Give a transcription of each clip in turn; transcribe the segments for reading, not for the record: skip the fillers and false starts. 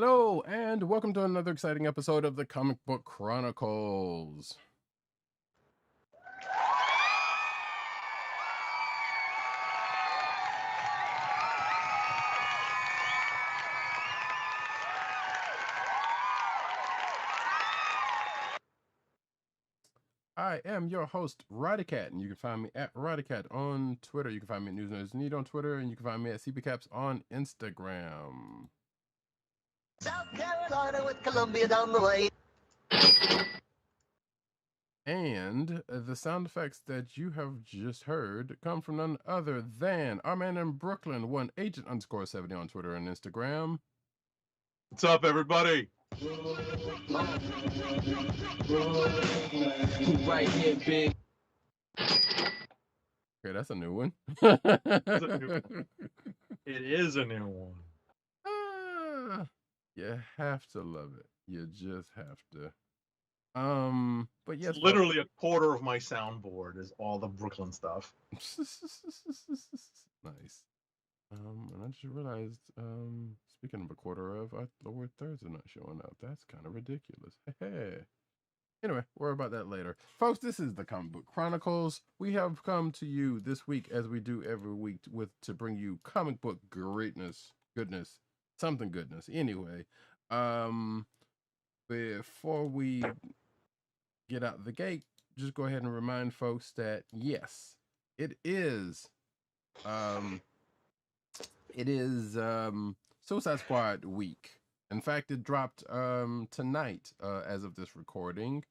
Hello, and welcome to another exciting episode of the Comic Book Chronicles. I am your host, Roddykat, and you can find me at Roddykat on Twitter. You can find me at News Nerds Need on Twitter, and you can find me at CBCaps on Instagram. South Carolina with Columbia down the way. And the sound effects that you have just heard come from none other than our man in Brooklyn, @agent_70 on Twitter and Instagram. What's up, everybody? Right here, big. Okay, that's a new one. It is a new one. You have to love it. You just have to. But yes, It's literally a quarter of my soundboard is all the Brooklyn stuff. Nice. And I just realized, speaking of a quarter of, the word thirds are not showing up. That's kind of ridiculous. Hey. Anyway, worry about that later. Folks, this is the Comic Book Chronicles. We have come to you this week, as we do every week, to bring you comic book goodness. Anyway, before we get out the gate, just go ahead and remind folks that yes, it is Suicide Squad week. In fact, it dropped tonight as of this recording.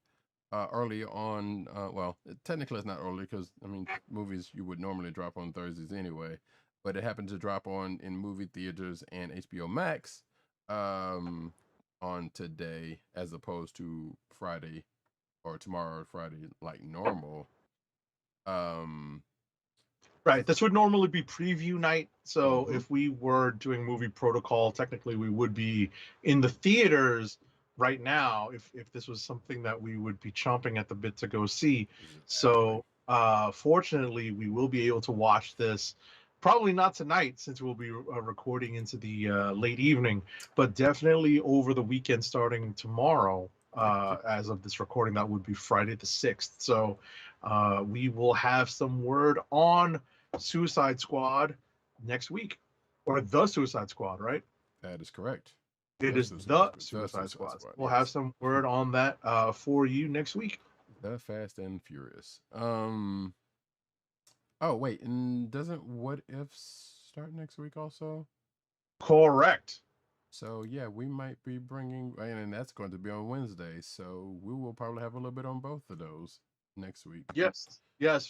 Early on, well, technically it's not early because, I mean, movies you would normally drop on Thursdays anyway, but it happened to drop in movie theaters and HBO Max on today as opposed to Friday or tomorrow or Friday like normal. Right, this would normally be preview night, so if we were doing movie protocol, technically we would be in the theaters right now if this was something that we would be chomping at the bit to go see. So fortunately we will be able to watch this, probably not tonight since we'll be recording into the late evening, but definitely over the weekend starting tomorrow. As of this recording, that would be Friday the 6th. So we will have some word on Suicide Squad next week, or the Suicide Squad, right? That is correct. It is the Suicide Squad. We'll have some word on that for you next week. The Fast and Furious. Oh wait, and doesn't What If start next week also? Correct. So yeah, we might be bringing, and that's going to be on Wednesday. So we will probably have a little bit on both of those next week. Yes,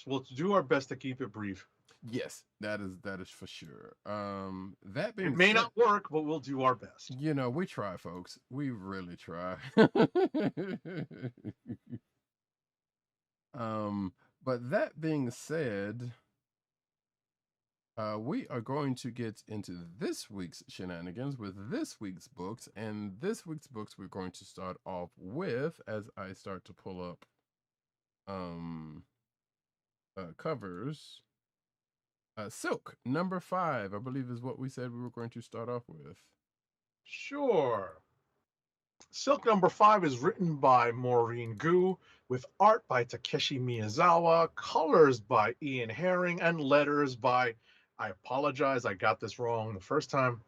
we'll do our best to keep it brief. Yes, that is for sure. That being it may said, not work, but we'll do our best. You know, we try, folks. We really try. But that being said, we are going to get into this week's shenanigans with this week's books, and this week's books we're going to start off with, as I start to pull up covers. Silk number 5, I believe, is what we said we were going to start off with. Sure. Silk number 5 is written by Maureen Gu, with art by Takeshi Miyazawa, colors by Ian Herring, and letters by, I apologize, I got this wrong the first time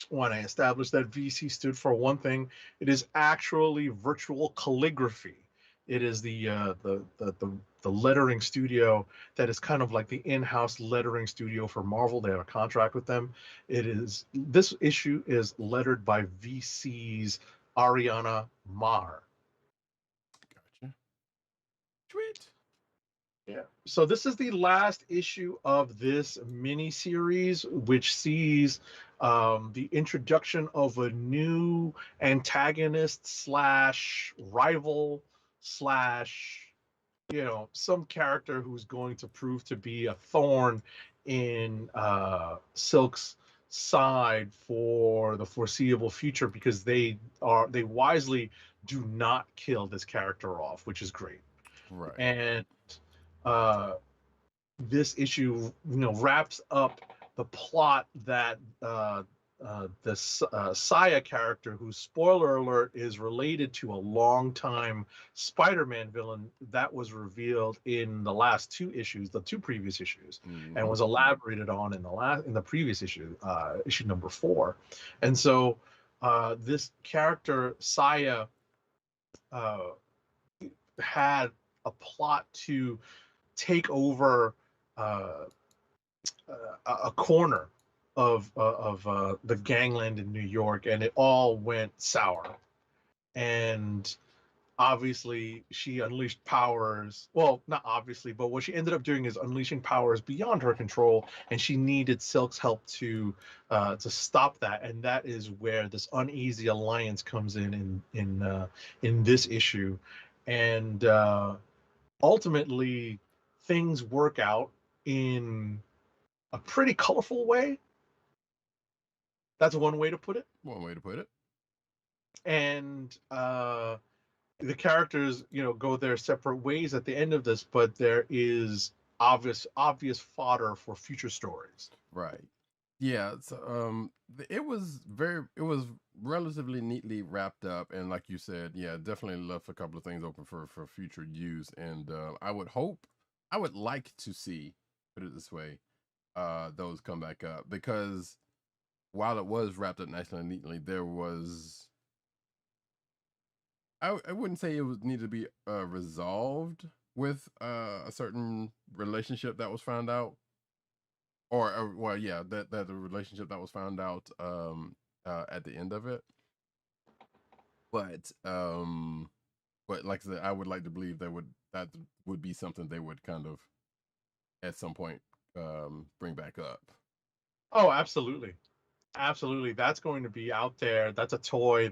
when I established that VC stood for one thing. It is actually Virtual Calligraphy. It is the lettering studio that is kind of like the in-house lettering studio for Marvel. They have a contract with them. This issue is lettered by VC's Ariana Mar. Gotcha. Sweet. Yeah. So this is the last issue of this mini-series, which sees the introduction of a new antagonist slash rival slash, some character who's going to prove to be a thorn in Silk's side for the foreseeable future, because they wisely do not kill this character off, which is great. Right. And this issue, wraps up the plot that this Saya character, who, spoiler alert, is related to a longtime Spider-Man villain that was revealed in the last two issues, the two previous issues, and was elaborated on in the previous issue, issue number 4. And so this character Saya had a plot to take over a corner of the gangland in New York, and it all went sour. And obviously, she unleashed powers. Well, not obviously, but what she ended up doing is unleashing powers beyond her control, and she needed Silk's help to stop that. And that is where this uneasy alliance comes in this issue, and ultimately things work out in a pretty colorful way. That's one way to put it. One way to put it. And the characters, go their separate ways at the end of this, but there is obvious fodder for future stories. Right. Yeah. So, it was relatively neatly wrapped up, and like you said, yeah, definitely left a couple of things open for future use. And I would like to see, put it this way, those come back up, because while it was wrapped up nicely and neatly, there was, I wouldn't say it would need to be resolved with a certain relationship that was found out, or well, yeah, that the relationship that was found out at the end of it. But like I said, I would like to believe that would be something they would kind of at some point bring back up. Oh, absolutely. That's going to be out there. That's a toy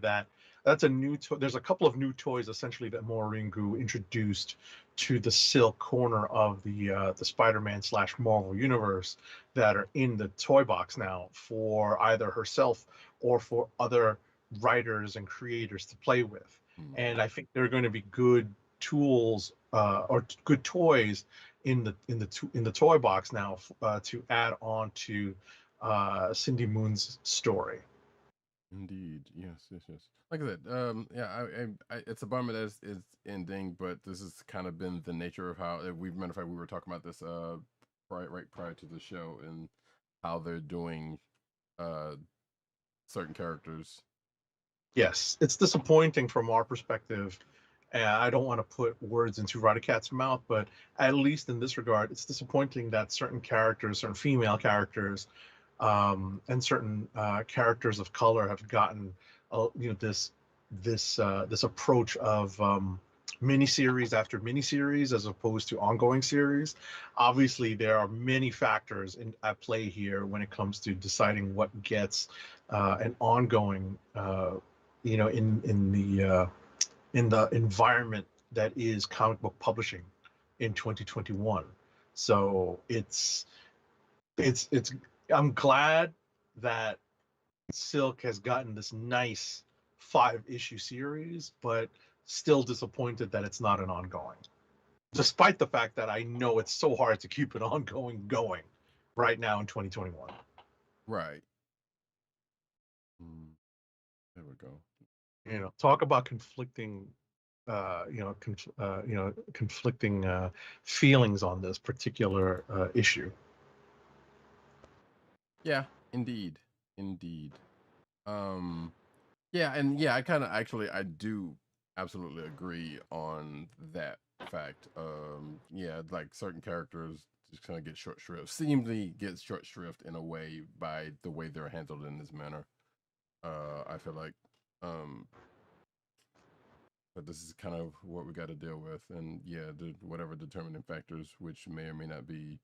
that's a new toy. There's a couple of new toys essentially that Maureen Gu introduced to the Silk corner of the Spider-Man / Marvel universe that are in the toy box now for either herself or for other writers and creators to play with. And I think they're going to be good tools or good toys in the toy box now to add on to Cindy Moon's story. Indeed, yes. Like I said, yeah, it's a bummer that it's ending, but this has kind of been the nature of how matter of fact, we were talking about this right prior to the show, and how they're doing certain characters. Yes, it's disappointing from our perspective. I don't want to put words into Roddykat's mouth, but at least in this regard, it's disappointing that certain characters, certain female characters, and certain characters of color have gotten, this approach of miniseries after miniseries as opposed to ongoing series. Obviously, there are many factors at play here when it comes to deciding what gets an ongoing, in the environment that is comic book publishing in 2021. So it's I'm glad that Silk has gotten this nice 5-issue series, but still disappointed that it's not an ongoing. Despite the fact that I know it's so hard to keep an ongoing going right now in 2021. Right. There we go. Talk about conflicting conflicting feelings on this particular issue. Yeah, indeed. Yeah, and yeah, I do absolutely agree on that fact. Yeah, like certain characters just kind of get short shrift, seemingly get short shrift in a way by the way they're handled in this manner. I feel like, but this is kind of what we got to deal with, and yeah, whatever determining factors, which may or may not be,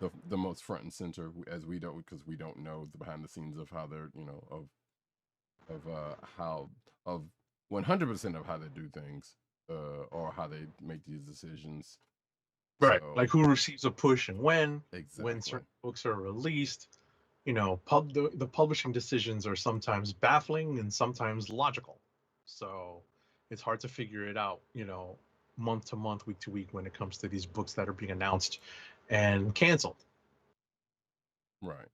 the most front and center, as we don't, because we don't know the behind the scenes of how they're, of 100% of how they do things, or how they make these decisions. Right, so, like who receives a push and when certain books are released. The publishing decisions are sometimes baffling and sometimes logical. So it's hard to figure it out, month to month, week to week, when it comes to these books that are being announced and canceled. Right.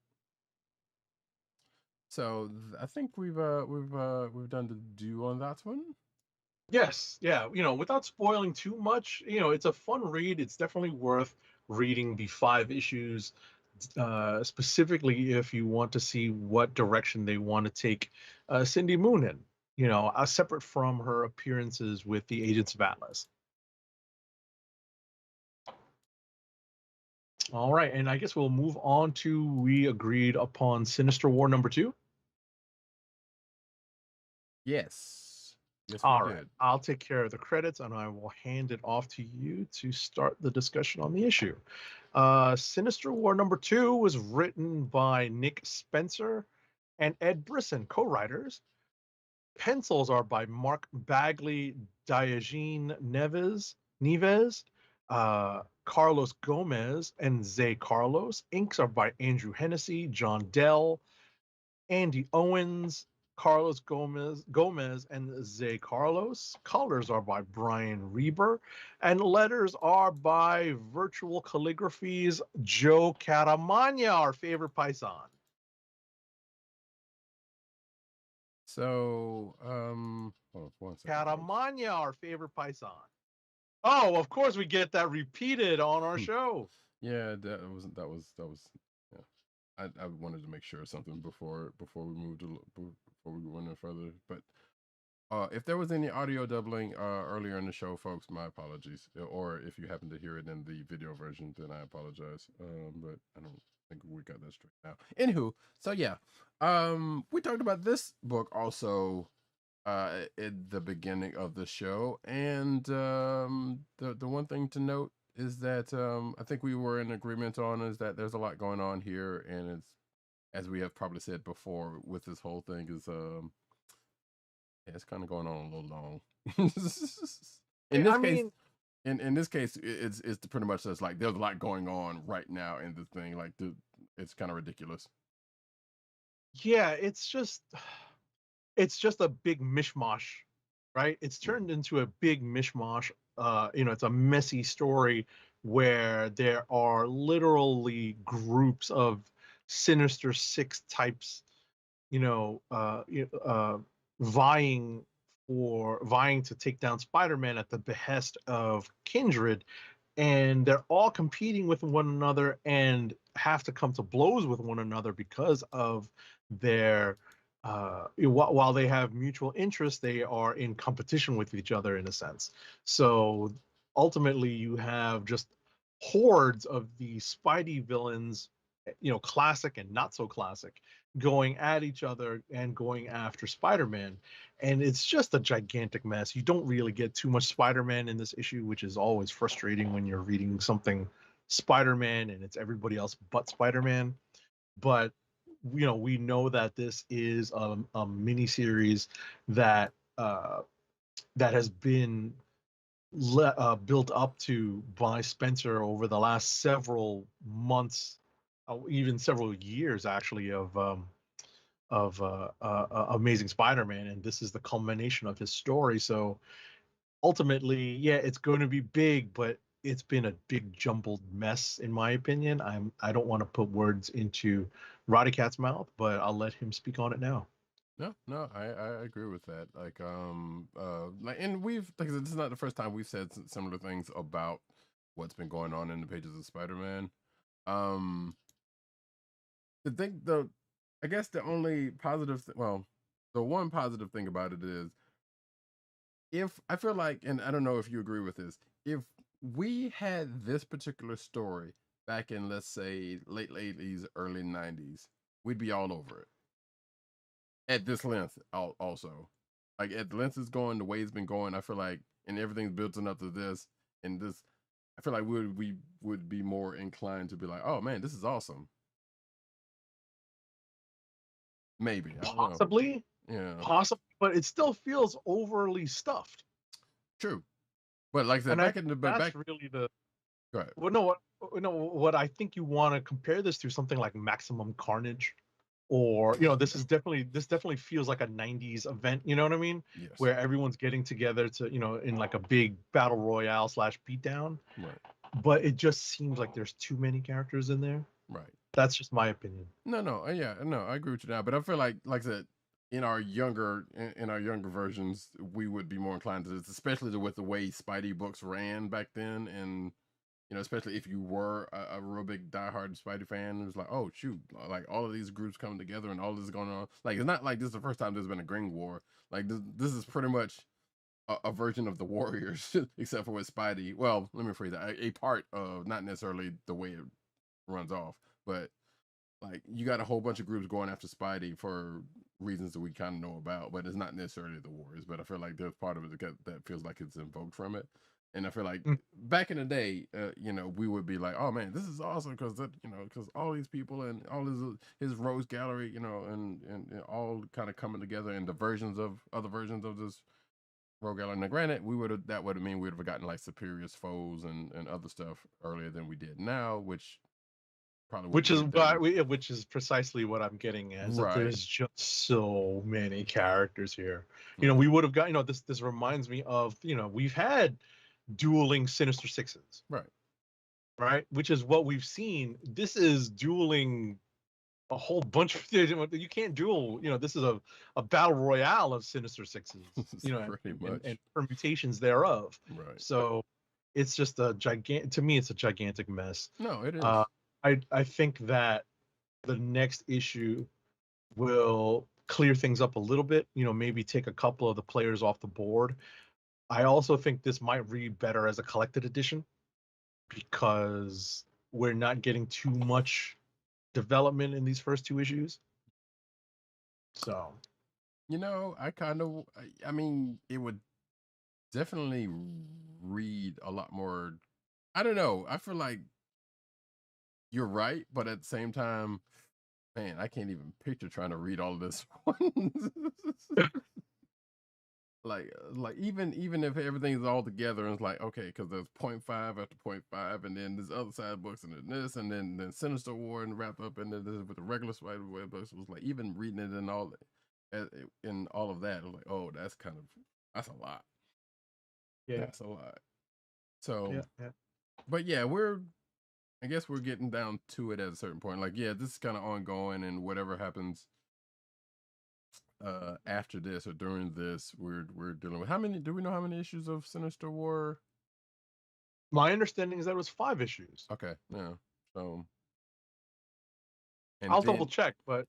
So I think we've done the due on that one. Yes, yeah. Without spoiling too much, it's a fun read. It's definitely worth reading the 5 issues, specifically if you want to see what direction they want to take Cindy Moon in. Separate from her appearances with the Agents of Atlas. All right, and I guess we'll move on to we agreed upon Sinister War #2. Yes. Yes, All we right, did. I'll take care of the credits and I will hand it off to you to start the discussion on the issue. Sinister War #2 was written by Nick Spencer and Ed Brisson, co-writers. Pencils are by Mark Bagley, Diogenes Neves, Carlos Gomez, and Zay Carlos. Inks are by Andrew Hennessy, John Dell, Andy Owens, Carlos Gomez, and Zay Carlos. Colors are by Brian Reber, and letters are by Virtual Calligraphy's Joe Caramagna, our favorite Paisan. So, hold on 1 second. Caramagna, our favorite Paisan. Oh, of course we get that repeated on our show. Yeah, that was. Yeah, I wanted to make sure of something before we moved before we went any further. But if there was any audio doubling earlier in the show, folks, my apologies. Or if you happen to hear it in the video version, then I apologize. But I don't think we got that straight now. Anywho, so yeah, we talked about this book also at the beginning of the show, and the one thing to note is that I think we were in agreement on is that there's a lot going on here, and it's, as we have probably said before with this whole thing, is yeah, it's kind of going on a little long. In this case, it's pretty much just like there's a lot going on right now in the thing. Like it's kind of ridiculous. Yeah, it's just a big mishmash, right? It's turned into a big mishmash. It's a messy story where there are literally groups of Sinister Six types, vying to take down Spider-Man at the behest of Kindred, and they're all competing with one another and have to come to blows with one another because of their while they have mutual interest, they are in competition with each other in a sense. So ultimately you have just hordes of the Spidey villains, classic and not so classic, going at each other and going after Spider-Man. And it's just a gigantic mess. You don't really get too much Spider-Man in this issue, which is always frustrating when you're reading something Spider-Man and it's everybody else but Spider-Man. But we know that this is a mini series that has been built up to by Spencer over the last several months, even several years actually, of Amazing Spider-Man, and this is the culmination of his story. So ultimately, yeah, it's going to be big, but it's been a big jumbled mess in my opinion. I don't want to put words into Roddykat's mouth, but I'll let him speak on it now. No, I agree with that. Like and we've, like I said, this is not the first time we've said similar things about what's been going on in the pages of Spider-Man. I guess the only positive, the one positive thing about it is, if I feel like, and I don't know if you agree with this, if we had this particular story back in, let's say, late 80s, early 90s, we'd be all over it. At this length, also. Like, at the length it's going, the way it's been going, I feel like, and everything's building up to this, and this, I feel like we would be more inclined to be like, oh man, this is awesome. Maybe. Possibly. Yeah. Possibly, but it still feels overly stuffed. True. But like I said, that's really the. Go ahead. Well, what I think you want to compare this to something like Maximum Carnage, or this definitely feels like a 90s event. You know what I mean? Yes. Where everyone's getting together to in like a big battle royale / beatdown. Right. But it just seems like there's too many characters in there. Right. That's just my opinion. No, yeah, no, I agree with you now. But I feel like I said, in our younger versions, we would be more inclined to this, especially with the way Spidey books ran back then, and especially if you were a real big diehard Spidey fan, it was like, oh shoot, like all of these groups coming together and all this is going on. Like it's not like this is the first time there's been a Green War. Like this is pretty much a version of the Warriors, except for with Spidey. Well, let me phrase that: a part of, not necessarily the way it runs off, but like you got a whole bunch of groups going after Spidey for reasons that we kind of know about, but it's not necessarily the Warriors. But I feel like there's part of it that feels like it's invoked from it. And I feel like back in the day, we would be like, "Oh man, this is awesome," because because all these people and all his Rose Gallery, and all kind of coming together, and the other versions of this Rogue Gallery. Now, granted, that would have mean we would have gotten like Superior's foes and other stuff earlier than we did now, which probably would which is precisely what I'm getting at. Is that right. there's just so many characters here. Right. We would have got this reminds me of we've had dueling Sinister Sixes, right, which is what we've seen. This is dueling a whole bunch of you can't duel. This is a battle royale of Sinister Sixes, and permutations thereof. Right. So it's just to me it's a gigantic mess. No, it is. I think that the next issue will clear things up a little bit, maybe take a couple of the players off the board. I also think this might read better as a collected edition because we're not getting too much development in these first two issues. So, I mean, it would definitely read a lot more. I don't know. I feel like you're right, but at the same time, man, I can't even picture trying to read all of this. like even if everything's all together, and it's like, okay, because there's 0.5 after 0.5, and then there's other side books, and then this, and then Sinister War, and wrap up, and then this with the regular Spider-Man books. It was like even reading it and all of that, it was like, oh, that's a lot. Yeah, that's a lot. So, yeah. But yeah, I guess we're getting down to it at a certain point. Like, yeah, this is kind of ongoing, and whatever happens after this or during this, we're dealing with. Do we know how many issues of Sinister War? My understanding is that it was 5 issues. Okay, yeah. So I'll double check, but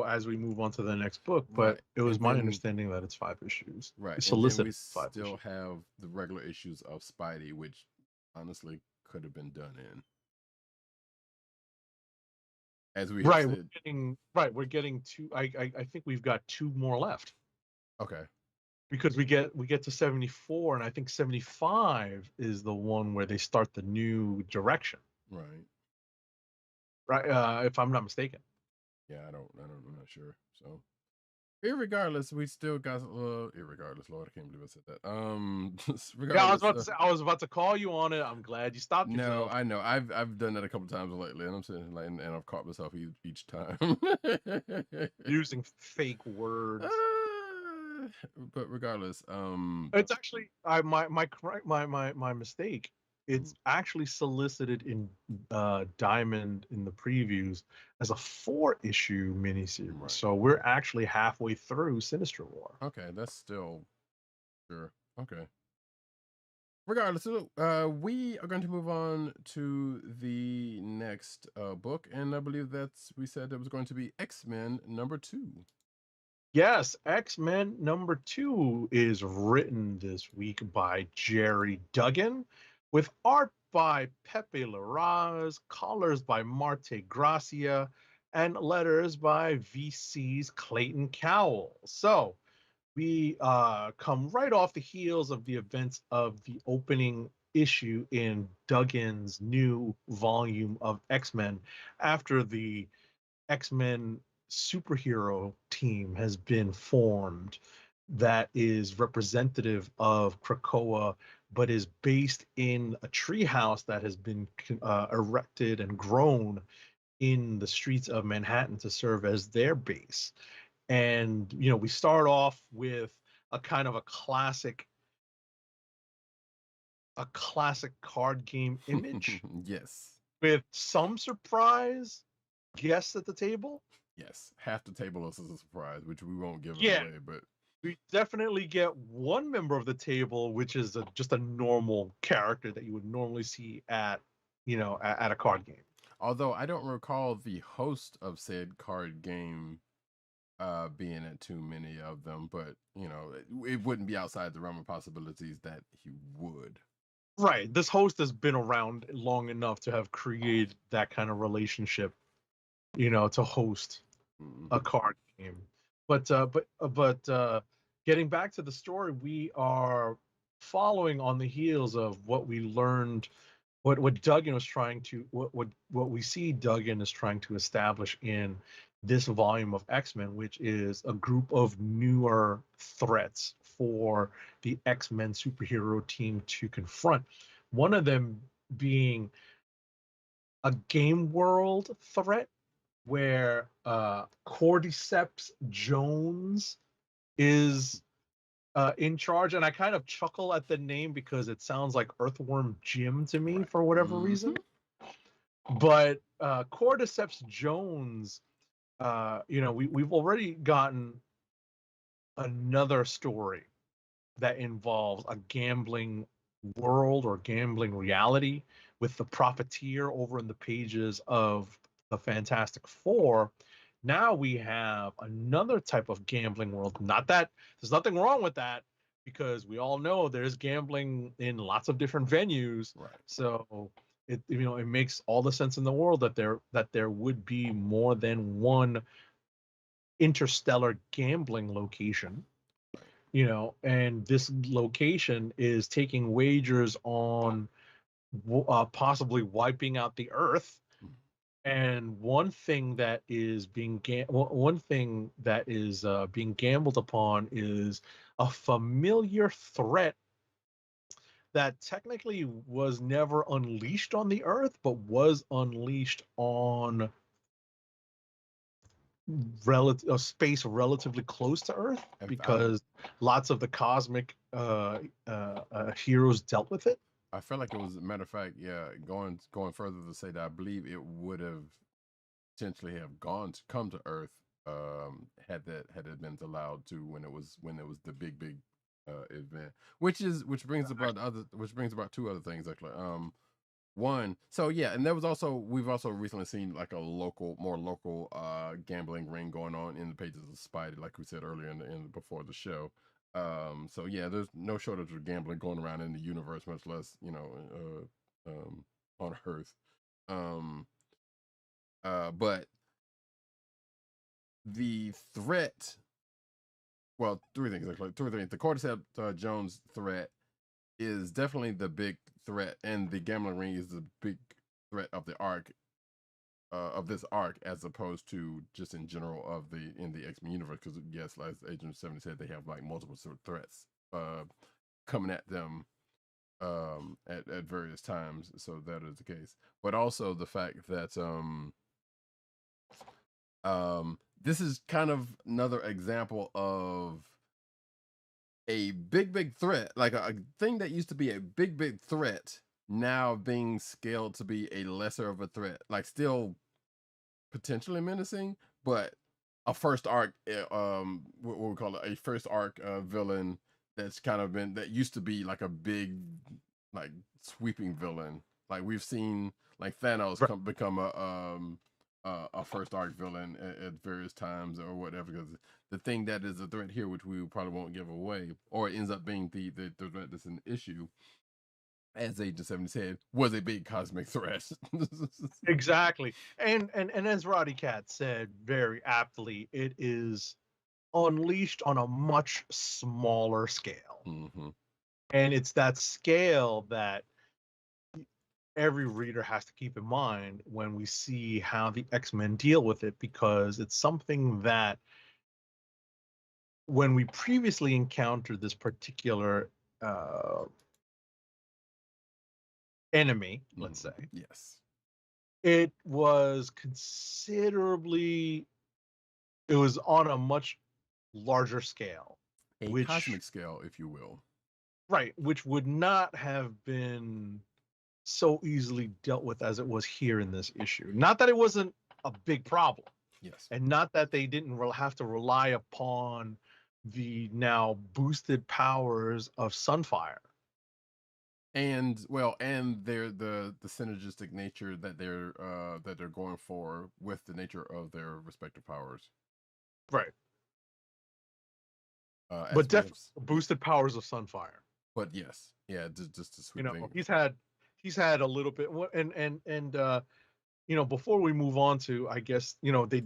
as we move on to the next book, but it was my understanding that it's 5 issues. Right. Solicited. And we still have the regular issues of Spidey, which honestly could have been done in. As we said. We're getting 2. I think we've got 2 more left. Okay. Because we get to 74, and I think 75 is the one where they start the new direction. Right, if I'm not mistaken. Yeah, I'm not sure. So, irregardless, we still got irregardless. Lord, I can't believe I said that. Regardless, I was about to call you on it. I'm glad you stopped yourself. No, I know. I've done that a couple times lately, and I'm sitting like, and I've caught myself each time using fake words. But regardless, it's actually my mistake. It's actually solicited in Diamond in the previews as a 4-issue miniseries. Right. So we're actually halfway through Sinister War. Okay, that's still sure. Okay. Regardless, so, we are going to move on to the next book, and I believe we said it was going to be X-Men number 2. Yes, X-Men number 2 is written this week by Jerry Duggan, with art by Pepe Larraz, colors by Marte Gracia, and letters by VC's Clayton Cowell. So we come right off the heels of the events of the opening issue in Duggan's new volume of X-Men, after the X-Men superhero team has been formed that is representative of Krakoa, but is based in a treehouse that has been erected and grown in the streets of Manhattan to serve as their base. And we start off with a kind of a classic card game image. Yes. with some surprise guests at the table. Yes, half the table is a surprise, which we won't give it Yeah. away, but We definitely get one member of the table, which is just a normal character that you would normally see at, at a card game. although I don't recall the host of said card game being at too many of them, but it wouldn't be outside the realm of possibilities that he would. Right. This host has been around long enough to have created that kind of relationship, to host a card game. But getting back to the story, we are following on the heels of what we learned, what Duggan was trying to what we see Duggan is trying to establish in this volume of X-Men, which is a group of newer threats for the X-Men superhero team to confront. One of them being a game world threat where Cordyceps Jones is in charge, and I kind of chuckle at the name because it sounds like Earthworm Jim to me for whatever reason. But Cordyceps Jones, we've already gotten another story that involves a gambling world or gambling reality with the Profiteer over in the pages of the Fantastic Four. Now we have another type of gambling world. Not that there's nothing wrong with that, because we all know there's gambling in lots of different venues. Right. So it makes all the sense in the world that there would be more than one interstellar gambling location. And this location is taking wagers on possibly wiping out the Earth. And one thing that is being gambled upon is a familiar threat that technically was never unleashed on the Earth, but was unleashed on a space relatively close to Earth, because lots of the cosmic heroes dealt with it. I felt like it was, a matter of fact, yeah, going further to say that I believe it would have potentially have come to Earth had it been allowed to when it was the big event, which brings about two other things actually. One, so yeah, and we've also recently seen like a more local gambling ring going on in the pages of Spidey, like we said earlier before the show. So yeah, there's no shortage of gambling going around in the universe, much less on Earth. But the threat, well, three things actually. Two or three. The Cordyceps Jones threat is definitely the big threat, and the gambling ring is the big threat of the arc, of this arc, as opposed to just in general in the X-Men universe. Because yes, as Agent 70 said, they have like multiple sort of threats coming at them at various times. So that is the case, but also the fact that this is kind of another example of a big threat, like a thing that used to be a big threat now being scaled to be a lesser of a threat, like still potentially menacing, but a first arc what we call it, a first arc villain that used to be like a big, like, sweeping villain. Like we've seen like Thanos become a first arc villain at various times or whatever, because the thing that is a threat here, which we probably won't give away, or it ends up being the threat that's an issue, as Agent 70 said, was a big cosmic threat. Exactly. And as Roddykat said very aptly, it is unleashed on a much smaller scale. And it's that scale that every reader has to keep in mind when we see how the X-Men deal with it, because it's something that when we previously encountered this particular enemy, let's say, yes, it was on a much larger scale, cosmic scale, if you will. Right, which would not have been so easily dealt with as it was here in this issue. Not that it wasn't a big problem, Yes. and not that they didn't have to rely upon the now boosted powers of Sunfire. And well, and they're the synergistic nature that they're going for with the nature of their respective powers. Right. As But we have, definitely boosted powers of Sunfire. but yes, yeah, just a sweet thing. He's had a little bit, and before we move on to, I guess, they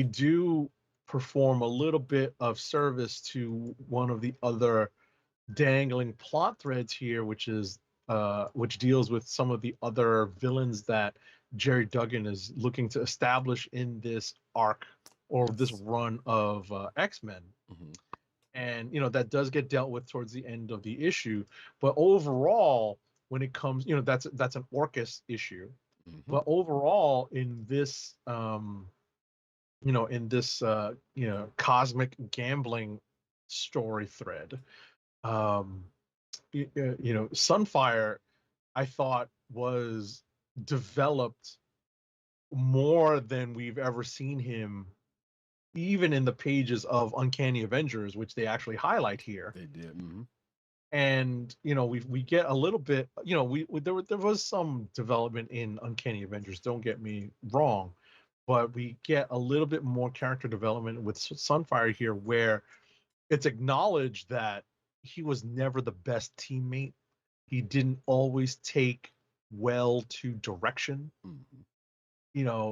do perform a little bit of service to one of the other dangling plot threads here, which deals with some of the other villains that Jerry Duggan is looking to establish in this arc or this run of X-Men. Mm-hmm. And that does get dealt with towards the end of the issue, but overall, when it comes, that's an Orcus issue. Mm-hmm. But overall, in this cosmic gambling story thread, Sunfire, I thought, was developed more than we've ever seen him, even in the pages of Uncanny Avengers, which they actually highlight here. They did. Mm-hmm. And we get a little bit, there was some development in Uncanny Avengers, don't get me wrong, but we get a little bit more character development with Sunfire here, where it's acknowledged that he was never the best teammate. He didn't always take well to direction. Mm-hmm.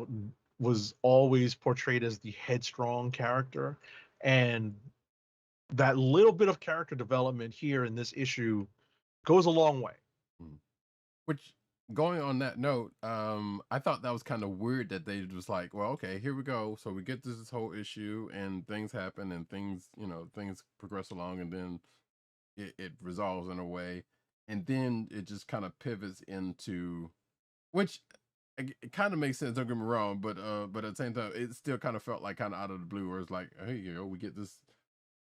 Was always portrayed as the headstrong character, and that little bit of character development here in this issue goes a long way. Which, going on that note, I thought that was kind of weird that they just like, well, okay, here we go. So we get this whole issue, and things happen, and things progress along, and then it resolves in a way, and then it just kind of pivots into, which it kind of makes sense. Don't get me wrong, but at the same time, it still kind of felt like kind of out of the blue, where it's like, hey, we get this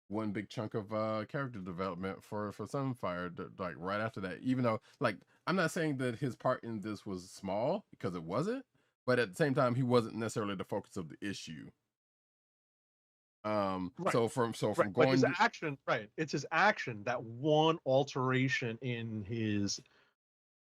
one big chunk of character development for Sunfire, like right after that. Even though, like, I'm not saying that his part in this was small, because it wasn't, but at the same time, he wasn't necessarily the focus of the issue. Right. So from right. going, but his action, right? It's his action, that one alteration in his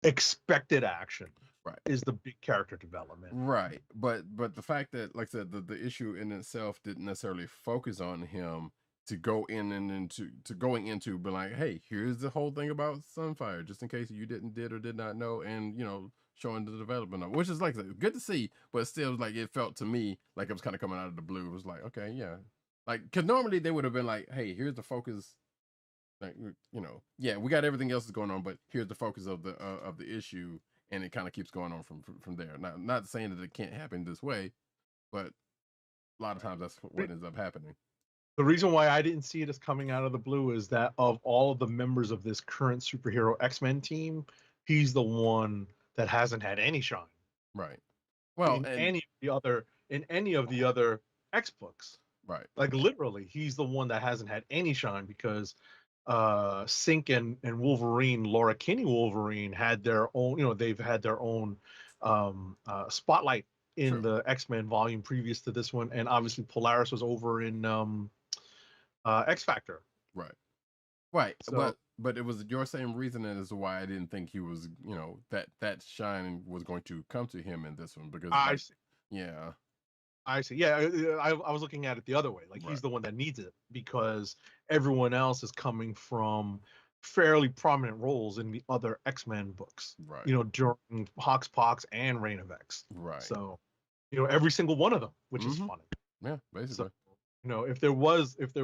expected action, right, is the big character development. Right, but the fact that, like I said, the issue in itself didn't necessarily focus on him to go in and into be like, hey, here's the whole thing about Sunfire, just in case you did or did not know, and showing the development of, which is, like I said, good to see, but still, like, it felt to me like it was kind of coming out of the blue. It was like, okay, yeah, like, because normally they would have been like, hey, here's the focus, like, yeah, we got everything else is going on, but here's the focus of the issue, and it kind of keeps going on from there. Not saying that it can't happen this way, but a lot of times that's what ends up happening. The reason why I didn't see it as coming out of the blue is that of all of the members of this current superhero X-Men team, he's the one that hasn't had any shine. Right. Well, in any of the other X books. Right. Like, literally, he's the one that hasn't had any shine, because Sync and Wolverine, Laura Kinney Wolverine, had their own, they've had their own spotlight in True. the X-Men volume previous to this one, and obviously Polaris was over in X Factor. Right. So, but it was your same reasoning as to why I didn't think he was, that shine was going to come to him in this one, because I see. Yeah. I see. Yeah, I was looking at it the other way. Like, he's the one that needs it, because everyone else is coming from fairly prominent roles in the other X-Men books. Right. During Hoxpox and Reign of X. Right. So, every single one of them, which is funny. Yeah, basically. So, if there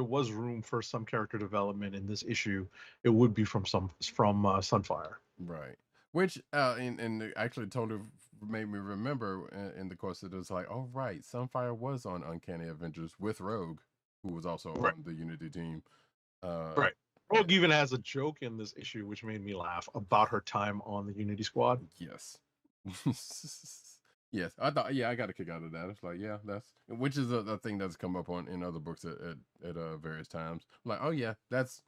was room for some character development in this issue, it would be from Sunfire. Right. Which and actually totally made me remember in the course that it was like, oh right, Sunfire was on Uncanny Avengers with Rogue, who was also on the Unity team. Right. Rogue even has a joke in this issue which made me laugh about her time on the Unity Squad. Yes. Yes, I thought. Yeah, I got a kick out of that. It's like, yeah, which is a thing that's come up in other books at various times. I'm like, oh yeah, that's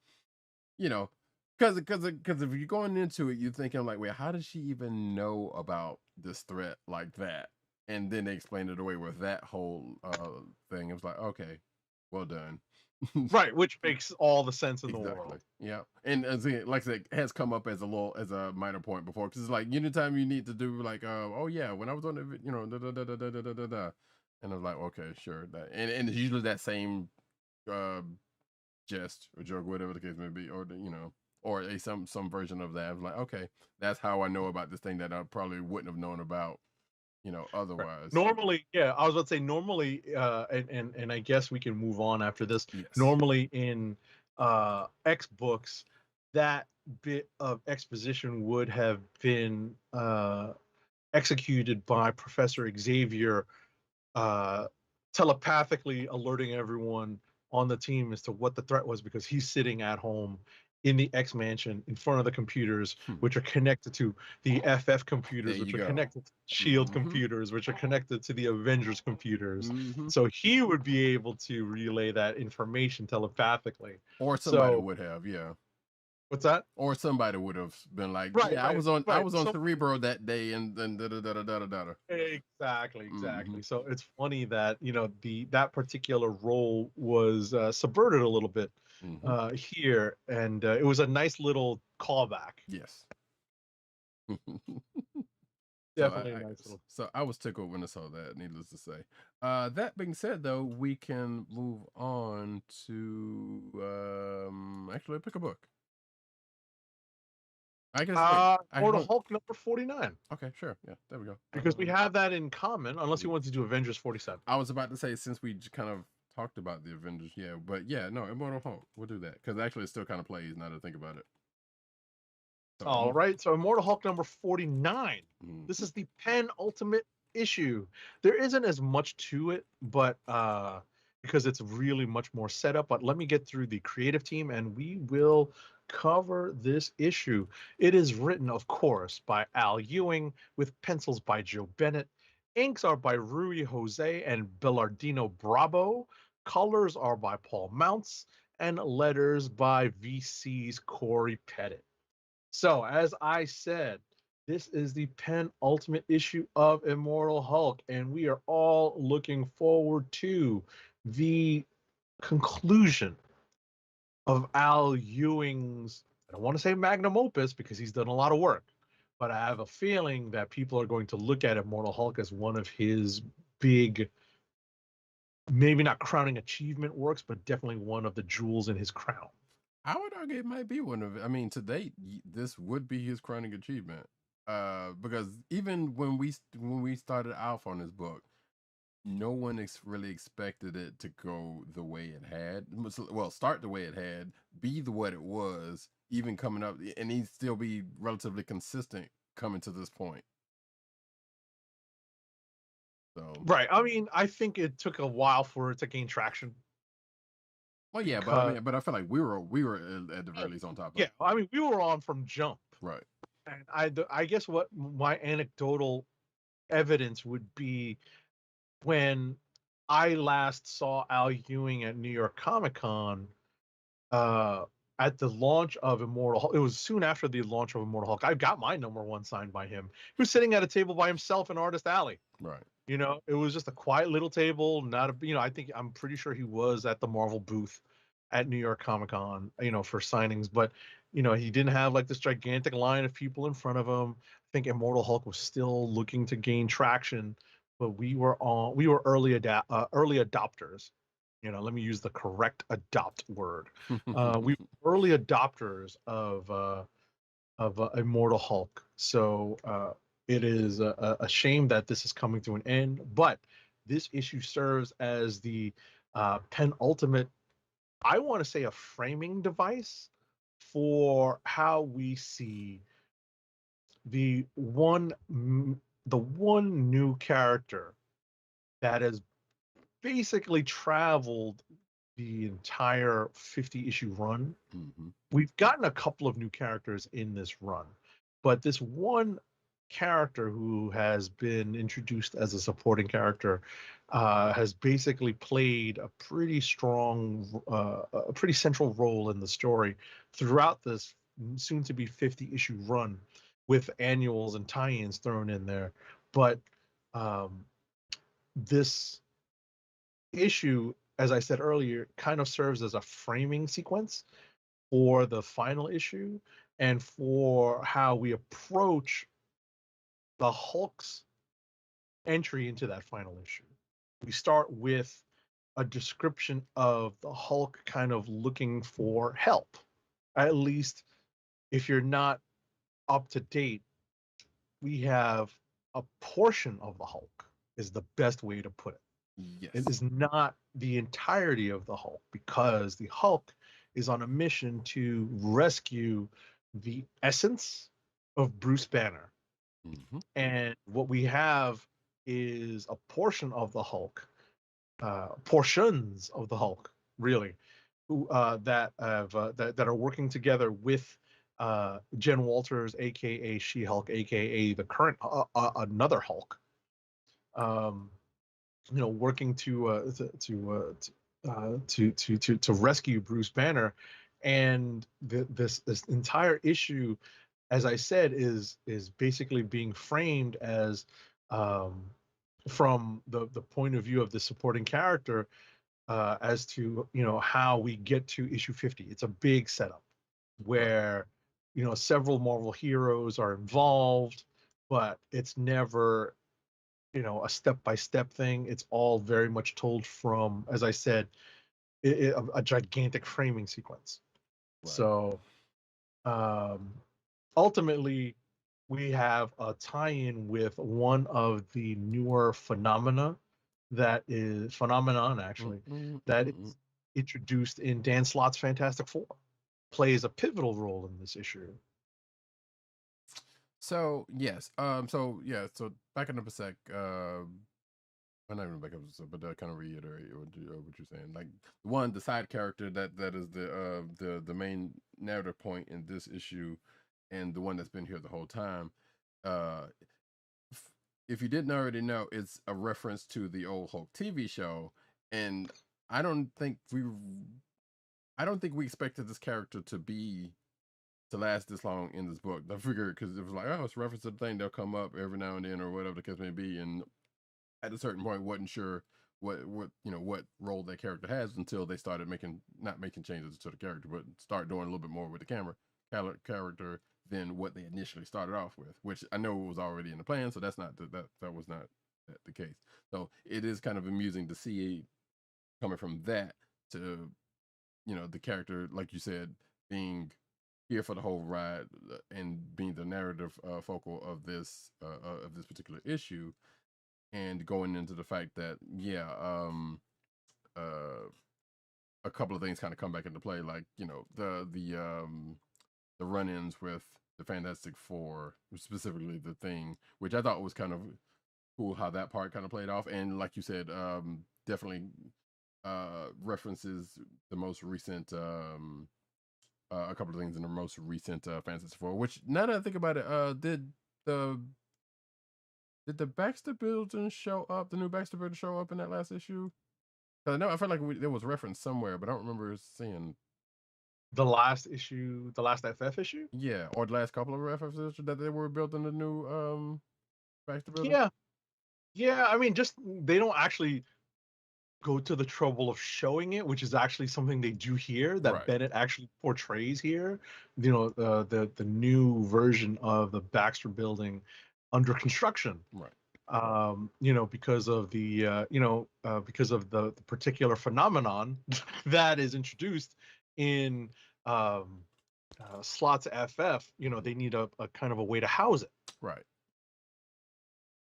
Because if you're going into it, you're thinking like, wait, how does she even know about this threat like that? And then they explained it away with that whole thing. It was like, okay, well done. Right, which makes all the sense in the Exactly. world. Yeah, and like I said, has come up as a minor point before, because it's like anytime you need to do like, oh yeah, when I was on the, da da da da da da da da da, and I was like, okay, sure, that, and it's usually that same jest or joke, whatever the case may be, or or some version of that. I was like, okay, that's how I know about this thing that I probably wouldn't have known about, Right. otherwise. Normally, yeah, I was about to say normally, and I guess we can move on after this. Yes. Normally in X books, that bit of exposition would have been executed by Professor Xavier, telepathically alerting everyone on the team as to what the threat was, because he's sitting at home in the X mansion in front of the computers, which are connected to the FF computers, There which you are go. connected to Shield Mhm. computers, which are connected to the Avengers computers. Mhm. So he would be able to relay that information telepathically. Or somebody So would have, yeah. what's that? Or somebody would have been like, Right, yeah, I right, was on right. Cerebro that day, and then da da da da da da da. Exactly, exactly. Mhm. So it's funny that that particular role was subverted a little bit Mhm. here, and it was a nice little callback. Yes. So Definitely a nice little. so I was tickled when I saw that. Needless to say. That being said, though, we can move on to actually pick a book. I guess Or the Hulk number 49, okay, sure, yeah, there we go. because we have that in common, unless you want to do Avengers 47. I was about to say, since we kind of talked about the Avengers, yeah, but yeah, no, Immortal Hulk, we'll do that, because actually it still kind of plays now that I think about it. So, All right, so Immortal Hulk number 49. Mhm. This is the penultimate issue. There isn't as much to it, but because it's really much more setup. But let me get through the creative team, and we will cover this issue. It is written, of course, by Al Ewing, with pencils by Joe Bennett. Inks are by Rui Jose and Bellardino Bravo. Colors are by Paul Mounts, and letters by VC's Corey Pettit. So, as I said, this is the penultimate issue of Immortal Hulk, and we are all looking forward to the conclusion of Al Ewing's, I don't want to say magnum opus because he's done a lot of work, but I have a feeling that people are going to look at Immortal Hulk as one of his big, maybe not crowning achievement works, but definitely one of the jewels in his crown. I would argue it might be one of. I mean, to date, this would be his crowning achievement. Because even when we started off on this book, no one really expected it to go the way it had. Well, start the way it had, be what it was, even coming up, and he'd still be relatively consistent coming to this point. So, Right. I mean, I think it took a while for it to gain traction. well, yeah, but I feel like we were at the very least on top of Yeah, it. I mean, we were on from jump. Right. And I guess what my anecdotal evidence would be, when I last saw Al Ewing at New York Comic Con, at the launch of Immortal Hulk. It was soon after the launch of Immortal Hulk. I got my number one signed by him. He was sitting at a table by himself in Artist Alley. Right. It was just a quiet little table. Not a, I'm pretty sure he was at the Marvel booth at New York Comic Con, for signings. But, he didn't have like this gigantic line of people in front of him. I think Immortal Hulk was still looking to gain traction, but we were early adopters. Let me use the correct adopt word. We were early adopters of Immortal Hulk. So it is a shame that this is coming to an end, but this issue serves as the penultimate, I want to say, a framing device for how we see the one new character that has basically traveled the entire 50 issue run. Mm-hmm. We've gotten a couple of new characters in this run, but this one character who has been introduced as a supporting character has basically played a pretty central role in the story throughout this soon to be 50 issue run with annuals and tie-ins thrown in there. But this issue, as I said earlier, kind of serves as a framing sequence for the final issue and for how we approach the Hulk's entry into that final issue. We start with a description of the Hulk kind of looking for help. At least if you're not up to date, we have a portion of the Hulk, is the best way to put it. Yes. It is not the entirety of the Hulk, because the Hulk is on a mission to rescue the essence of Bruce Banner. Mm-hmm. And what we have is a portion of the Hulk, portions of the Hulk, really, who that are working together with Jen Walters, aka She-Hulk, aka the current another Hulk. Working to rescue Bruce Banner, and this entire issue, as I said, is basically being framed as from the point of view of the supporting character, as to how we get to issue 50. It's a big setup where several Marvel heroes are involved, but it's never a step-by-step thing. It's all very much told from, as I said, a gigantic framing sequence. Right. So ultimately, we have a tie-in with one of the newer phenomenon, actually, that is introduced in Dan Slott's Fantastic Four, plays a pivotal role in this issue. So yes, so backing up a sec, I'm not even back up, but kind of reiterate what you're saying. Like the side character that is the main narrative point in this issue, and the one that's been here the whole time. If you didn't already know, it's a reference to the old Hulk TV show, and I don't think we expected this character to last this long in this book. I figured, because it was like, oh, it's a reference to the thing, they'll come up every now and then or whatever the case may be, and at a certain point wasn't sure what role that character has until they started not making changes to the character, but start doing a little bit more with the character than what they initially started off with, which I know was already in the plan, so that's not that was not the case. So it is kind of amusing to see coming from that to the character, like you said, being here for the whole ride and being the narrative focal of this particular issue, and going into the fact that a couple of things kind of come back into play, like the run-ins with the Fantastic Four, specifically the Thing, which I thought was kind of cool how that part kind of played off, and like you said, definitely references the most recent a couple of things in the most recent Fantastic Four. Which, now that I think about it, did the Baxter Building show up? The new Baxter Building show up in that last issue? Because I felt like there was reference somewhere, but I don't remember seeing the last issue, the last FF issue. Yeah, or the last couple of FF issues that they were building the new Baxter Building. Yeah. I mean, just they don't actually go to the trouble of showing it, which is actually something they do here, that right. Bennett actually portrays here. The new version of the Baxter Building under construction, right? Because of the particular phenomenon that is introduced in Slott's FF. They need a kind of a way to house it, right.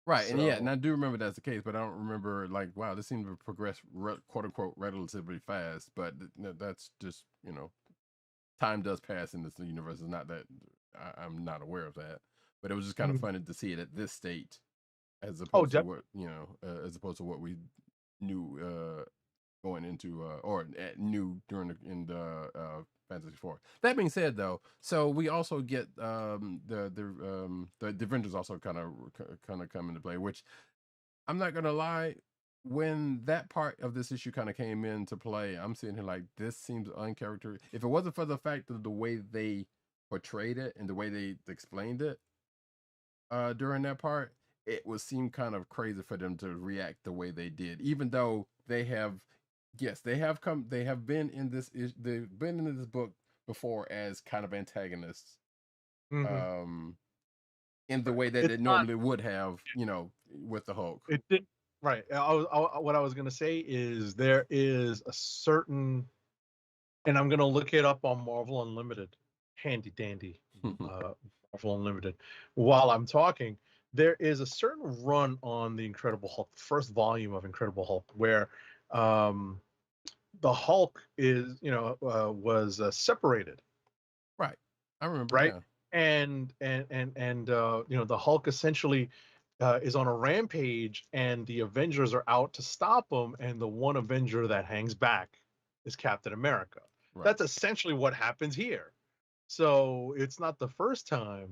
Right, so, and I do remember that's the case, but I don't remember, like, wow, this seemed to progress, quote unquote, relatively fast. But that's just, time does pass in this universe. It's not that I'm not aware of that, but it was just kind of funny to see it at this state, as opposed to what as opposed to what we knew going into or knew during the Fantasy Four. That being said, though, so we also get the Avengers also kind of come into play, which I'm not gonna lie, when that part of this issue kind of came into play, I'm sitting here like, this seems uncharacteristic. If it wasn't for the fact of the way they portrayed it and the way they explained it during that part, it would seem kind of crazy for them to react the way they did, even though they have, yes, they have been in they've been in this book before as kind of antagonists, um, in the way that It's they not. normally would have, with the Hulk. It did right. What I was gonna say is there is a certain, and I'm gonna look it up on Marvel Unlimited, handy dandy, Marvel Unlimited. While I'm talking, there is a certain run on the Incredible Hulk, the first volume of Incredible Hulk, where the Hulk is, was separated, Right, I remember. right? Yeah, And the Hulk essentially is on a rampage, and the Avengers are out to stop him, and the one Avenger that hangs back is Captain America. right, That's essentially what happens here. So it's not the first time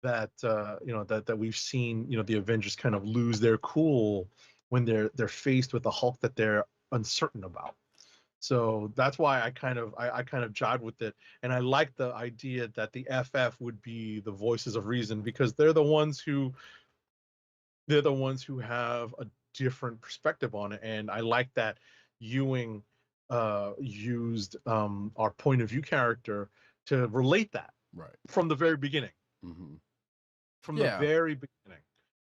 that that we've seen the Avengers kind of lose their cool when they're faced with a Hulk that they're uncertain about. So that's why I kind of jived with it, and I like the idea that the FF would be the voices of reason, because they're the ones who have a different perspective on it, and I like that Ewing used our point of view character to relate that right. from the very beginning, Mm-hmm. from the Yeah, very beginning,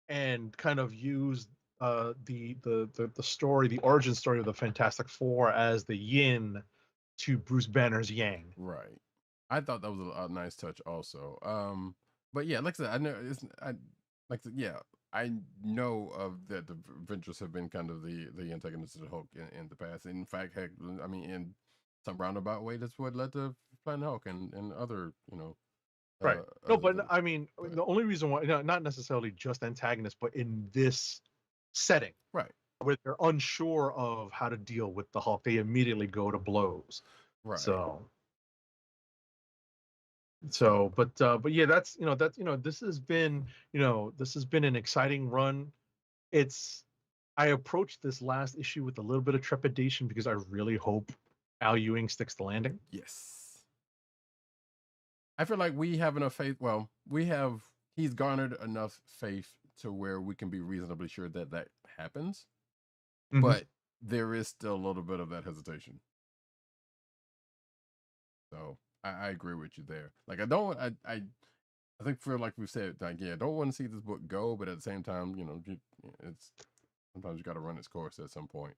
and kind of used the story, the origin story of the Fantastic Four as the yin to Bruce Banner's yang. right. I thought that was a nice touch, also. But yeah, like I said, I know yeah, I know of that the Avengers have been kind of the antagonists of the Hulk in the past. In fact, heck, I mean, in some roundabout way, that's what led to Planet Hulk and other, Right. No, other but things. I mean, But the only reason why, not necessarily just antagonists, but in this setting right, where they're unsure of how to deal with the Hulk, they immediately go to blows. right. So, So but yeah, this has been an exciting run. It's I approached this last issue with a little bit of trepidation because I really hope Al Ewing sticks the landing. yes, I feel like we have enough faith. Well, he's garnered enough faith to where we can be reasonably sure that that happens. Mhm. But there is still a little bit of that hesitation. So I agree with you there. Like, I don't, I think, feel like we've said, like, yeah, I don't want to see this book go, but at the same time, it's sometimes you got to run its course at some point.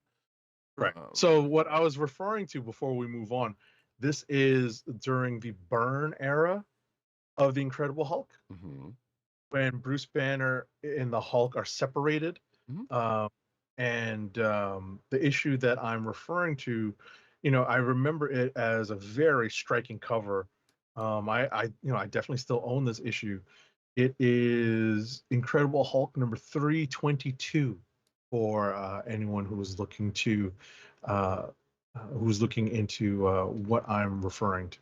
Right. Um, So what I was referring to before we move on, this is during the Byrne era of the Incredible Hulk, mhm, when Bruce Banner and the Hulk are separated. mhm, Um, and the issue that I'm referring to, I remember it as a very striking cover. I definitely still own this issue. It is Incredible Hulk number 322 for anyone uh, who's looking into what I'm referring to.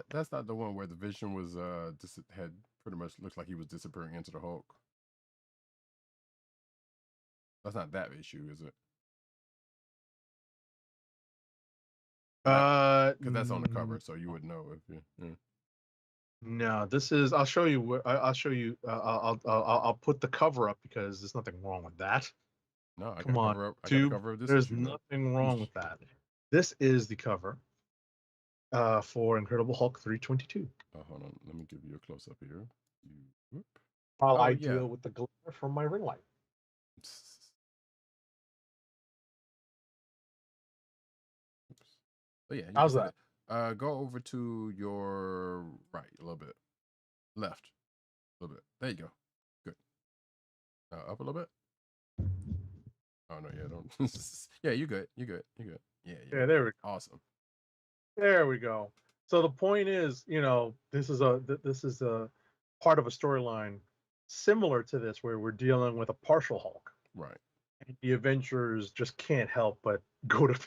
that's not the one where the Vision was had pretty much looked like he was disappearing into the Hulk. That's not that issue, is it? Because that's on the cover, so you would know if you. Yeah. No, this is. I'll show you. I'll show you. I'll put the cover up because there's nothing wrong with that. No, I got Come a on, cover up. I got a tube. cover of this There's issue. No. nothing wrong with that. This is the cover for Incredible Hulk 322. Hold on. Let me give you a close up here. Whoop. While Oh I yeah. deal with the glare from my ring light. Oops. But yeah, you can How's see that? that. Go over to your right a little bit, left a little bit. There you go. Good. Up a little bit. Oh no, yeah, don't. Yeah, you good. You good. You good. Yeah, yeah. Yeah, there we go. Awesome. There we go. So the point is, this is a part of a storyline similar to this, where we're dealing with a partial Hulk. Right. And the Avengers just can't help but go to,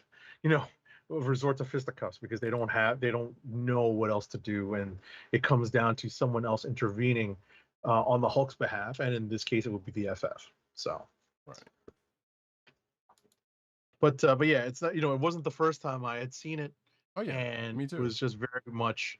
you know, resort to fisticuffs because they don't know what else to do, and it comes down to someone else intervening on the Hulk's behalf, and in this case, it would be the FF. So, Right. but yeah, it's not, it wasn't the first time I had seen it, Oh yeah, and me it too. was just very much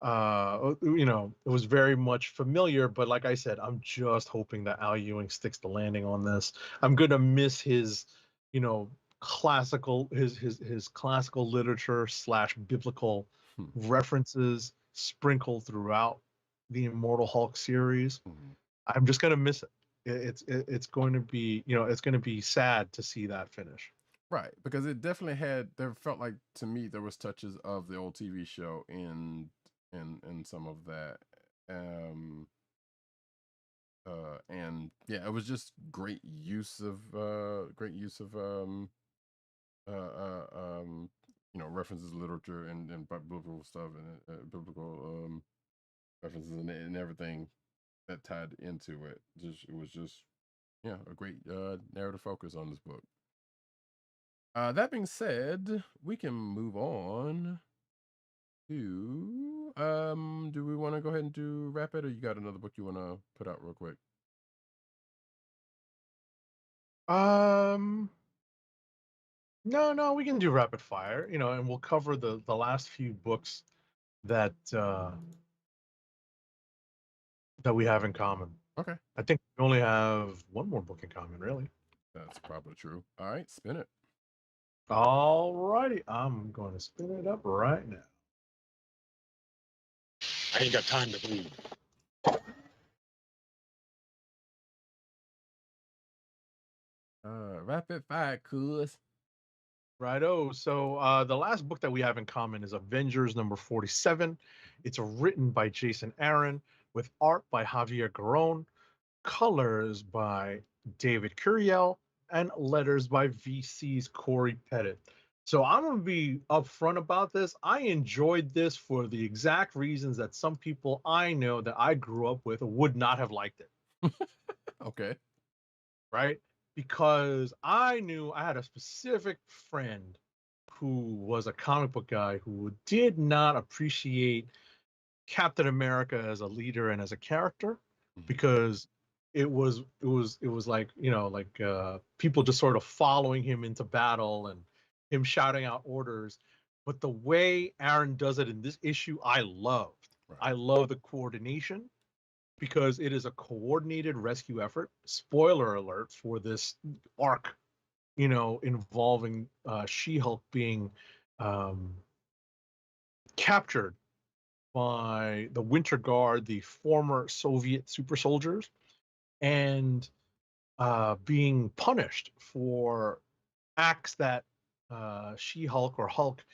it was very much familiar. But like I said, I'm just hoping that Al Ewing sticks the landing on this. I'm gonna miss his, you know, his classical literature slash biblical references sprinkled throughout the Immortal Hulk series. I'm just gonna miss it. It's going to be, it's going to be sad to see that finish. Right, because it definitely had. There felt like to me there was touches of the old TV show in some of that, um, and yeah, it was just great use of uh, uh, um, references, literature, and biblical stuff, and biblical references, and everything that tied into it. It was just yeah, a great narrative focus on this book. That being said, we can move on to do we want to go ahead and do wrap it, or you got another book you want to put out real quick? No, we can do rapid fire, and we'll cover the last few books that that we have in common. Okay, I think we only have one more book in common, really. that's probably true. All right, spin it. All righty, I'm going to spin it up right now. I ain't got time to bleed. Rapid fire, cuz. Righto. So the last book that we have in common is Avengers number 47. It's written by Jason Aaron with art by Javier Garrón, colors by David Curiel, and letters by VC's Corey Pettit. So I'm going to be upfront about this. I enjoyed this for the exact reasons that some people I know that I grew up with would not have liked it. Okay. Right? Because I knew I had a specific friend who was a comic book guy who did not appreciate Captain America as a leader and as a character, because it was like, people just sort of following him into battle and him shouting out orders. But the way Aaron does it in this issue, I loved. Right. I love the coordination, because it is a coordinated rescue effort. Spoiler alert for this arc, involving She-Hulk being captured by the Winter Guard, the former Soviet super soldiers, and being punished for acts that She-Hulk or Hulk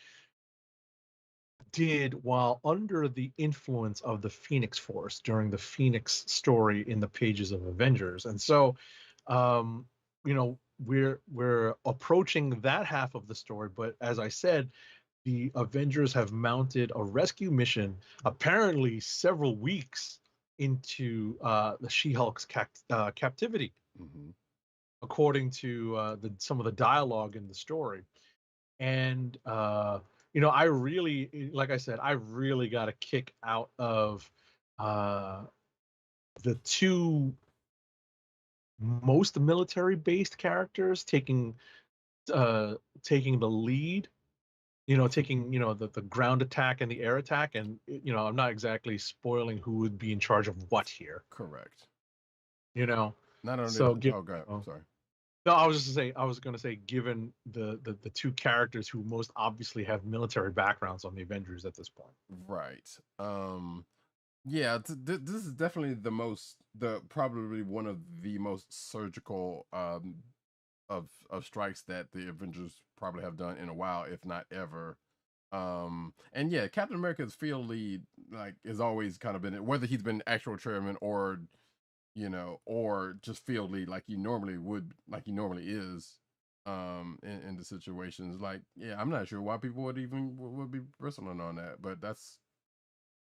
did while under the influence of the Phoenix Force during the Phoenix story in the pages of Avengers. And so, we're approaching that half of the story. But as I said, the Avengers have mounted a rescue mission, apparently several weeks into the She-Hulk's captivity, according to some of the dialogue in the story. And I really, like I said, I really got a kick out of the two most military-based characters taking the lead. Taking the ground attack and the air attack, and I'm not exactly spoiling who would be in charge of what here. Correct. Not only so. Oh, go ahead. Sorry. No, I was going to say, given the two characters who most obviously have military backgrounds on the Avengers at this point. Right. Yeah, this is definitely probably one of the most surgical of strikes that the Avengers probably have done in a while, if not ever. And yeah, Captain America's field lead has always kind of been, whether he's been actual chairman or or just field lead like he normally is in the situations. I'm not sure why people would be bristling on that, but that's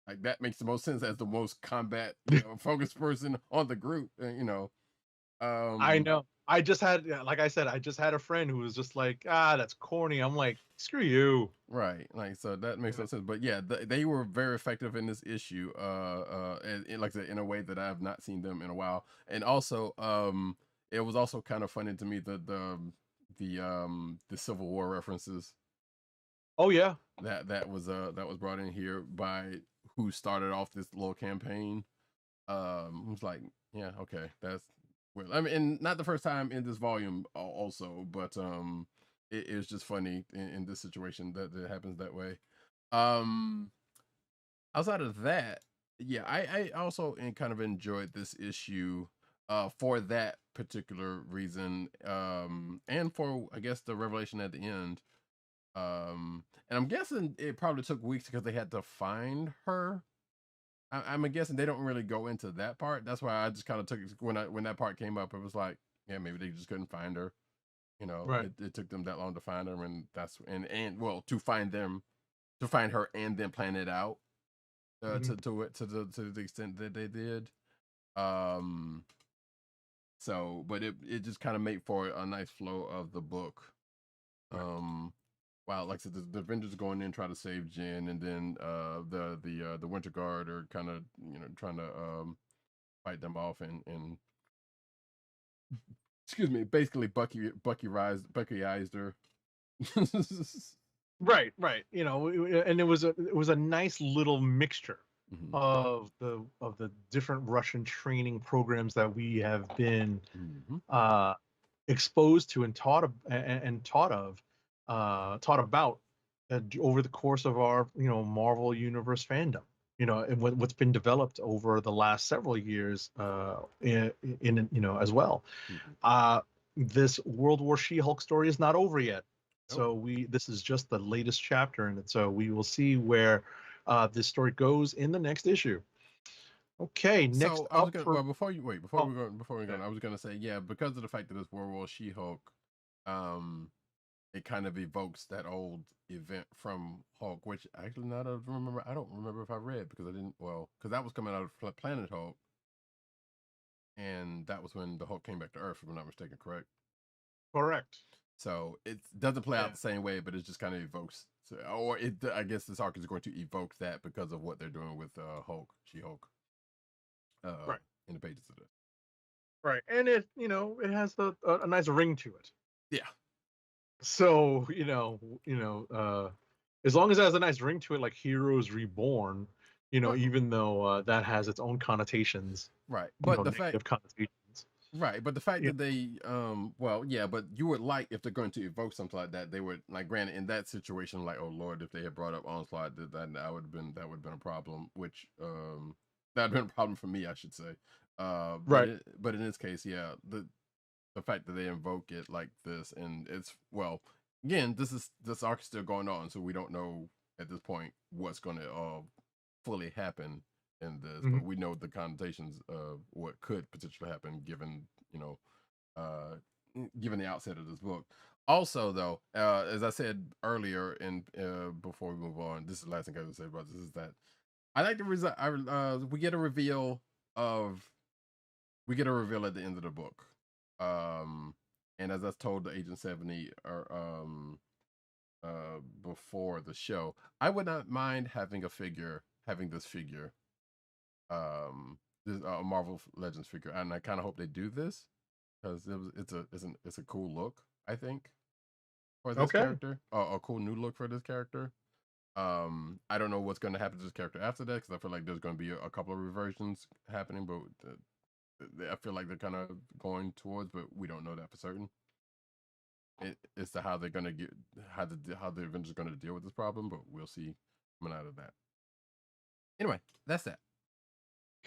that makes the most sense as the most combat focused person on the group. I know. I just had, like I said, I just had a friend who was just like, that's corny. I'm like, screw you. Right. So that makes no sense. But yeah, they were very effective in this issue. And like I said, in a way that I have not seen them in a while. And also, it was also kind of funny to me the Civil War references. Oh yeah. That was brought in here by who started off this little campaign. I was like, yeah, okay, that's well. I mean, and not the first time in this volume, also, but it was just funny in this situation that it happens that way. Outside of that, yeah, I also kind of enjoyed this issue for that particular reason, and for I guess the revelation at the end. And I'm guessing it probably took weeks because they had to find her. I'm guessing they don't really go into that part. That's why I just kind of took it when that part came up. It was like, yeah, maybe they just couldn't find her. You know, Right. it took them that long to find her, and that's and well to find her and then plan it out to the extent that they did. So, but it just kind of made for a nice flow of the book. Wow, like I said, the Avengers going in try to save Jen, and then the Winter Guard are kind of trying to fight them off, and excuse me, basically Buckyized her. Right. And it was a nice little mixture Mhm. of the different Russian training programs that we have been Mhm. exposed to and taught about over the course of our Marvel Universe fandom. And what's been developed over the last several years in as well. Mhm. This World War She-Hulk story is not over yet. Nope. So this is just the latest chapter in it. So we will see where this story goes in the next issue. Okay, next So I was up gonna for well before you wait oh, before we go, okay. I was gonna say yeah, because of the fact that it's World War She-Hulk, it kind of evokes that old event from Hulk, which actually now that I remember, I don't remember if I read because I didn't because that was coming out of Planet Hulk, and that was when the Hulk came back to Earth, if I'm not mistaken, correct? Correct. So it doesn't play Yeah. out the same way, but it just kind of evokes, or it. I guess this arc is going to evoke that because of what they're doing with Hulk, She-Hulk, Right. in the pages of this. Right. And it it has a nice ring to it. Yeah. So as long as it has a nice ring to it, like Heroes Reborn, even though that has its own connotations, Right, but the fact negative connotations. right, but the fact Yeah. that they well, yeah, but you would like if they're going to evoke something like that, they would like granted in that situation, like, oh Lord, if they had brought up Onslaught, that would have been a problem, which that would have been a problem for me, I should say. Right. But in this case, yeah, the fact that they invoke it like this, and it's well, again, this arc is still going on, so we don't know at this point what's going to fully happen in this, Mhm. but we know the connotations of what could potentially happen given given the outset of this book. Also, though, as I said earlier, and before we move on, this is the last thing I was going to say about this is that I like the we get a reveal at the end of the book, and as I told the Agent 70 or before the show, I would not mind having this figure, this Marvel Legends figure, and I kind of hope they do this because it's a cool look, I think, for this Okay. character, a cool new look for this character. I don't know what's going to happen to this character after that because I feel like there's going to be a couple of reversions happening, but I feel like they're kind of going towards, but we don't know that for certain. It's to how they're going to get how the Avengers are going to deal with this problem, but we'll see coming out of that. Anyway, that's that.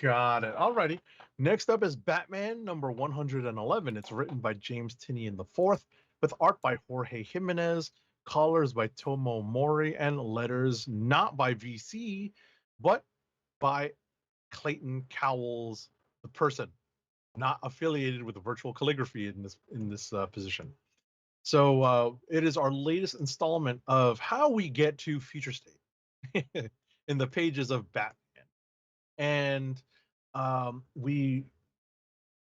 Got it. Alrighty. Next up is Batman number 111. It's written by James Tynion IV, with art by Jorge Jimenez, colors by Tomo Mori, and letters not by VC, but by Clayton Cowles, the person, not affiliated with the virtual calligraphy in this position. So it is our latest installment of how we get to Future State in the pages of Batman. And we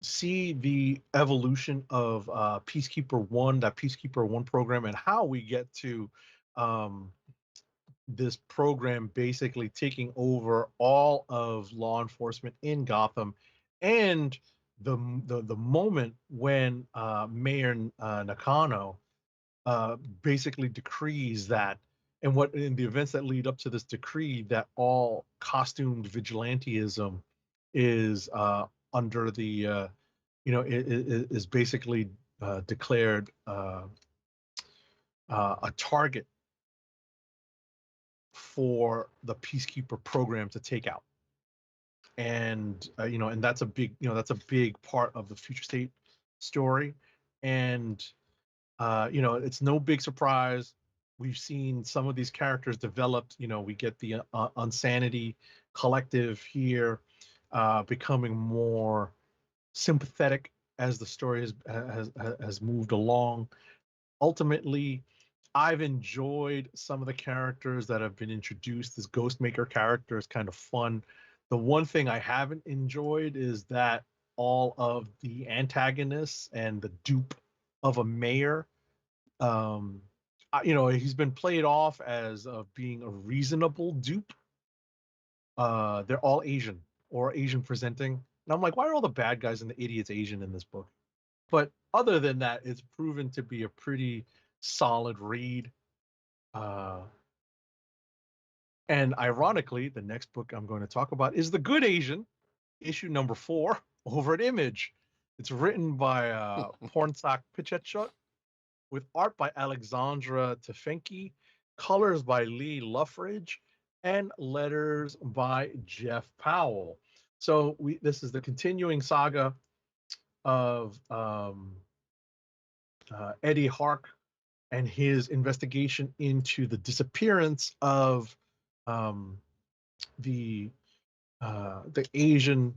see the evolution of Peacekeeper One, that Peacekeeper One program, and how we get to um, this program basically taking over all of law enforcement in Gotham, and the moment when Mayor Nakano basically decrees that and what in the events that lead up to this decree that all costumed vigilantism is under the is basically declared a target for the Peacekeeper program to take out. And and that's a big part of the Future State story. And it's no big surprise. We've seen some of these characters developed. We get the Unsanity Collective here becoming more sympathetic as the story has moved along. Ultimately, I've enjoyed some of the characters that have been introduced. This Ghostmaker character is kind of fun. The one thing I haven't enjoyed is that all of the antagonists and the dupe of a mayor, he's been played off as being a reasonable dupe. They're all Asian or Asian presenting. And I'm like, why are all the bad guys and the idiots Asian in this book? But other than that, it's proven to be a pretty solid read. And ironically, the next book I'm going to talk about is The Good Asian, issue number 4, over at Image. It's written by Pornsak Pichetshoot, with art by Alexandra Tefenki, colors by Lee Luffridge, and letters by Jeff Powell. So this is the continuing saga of Eddie Hark and his investigation into the disappearance of the Asian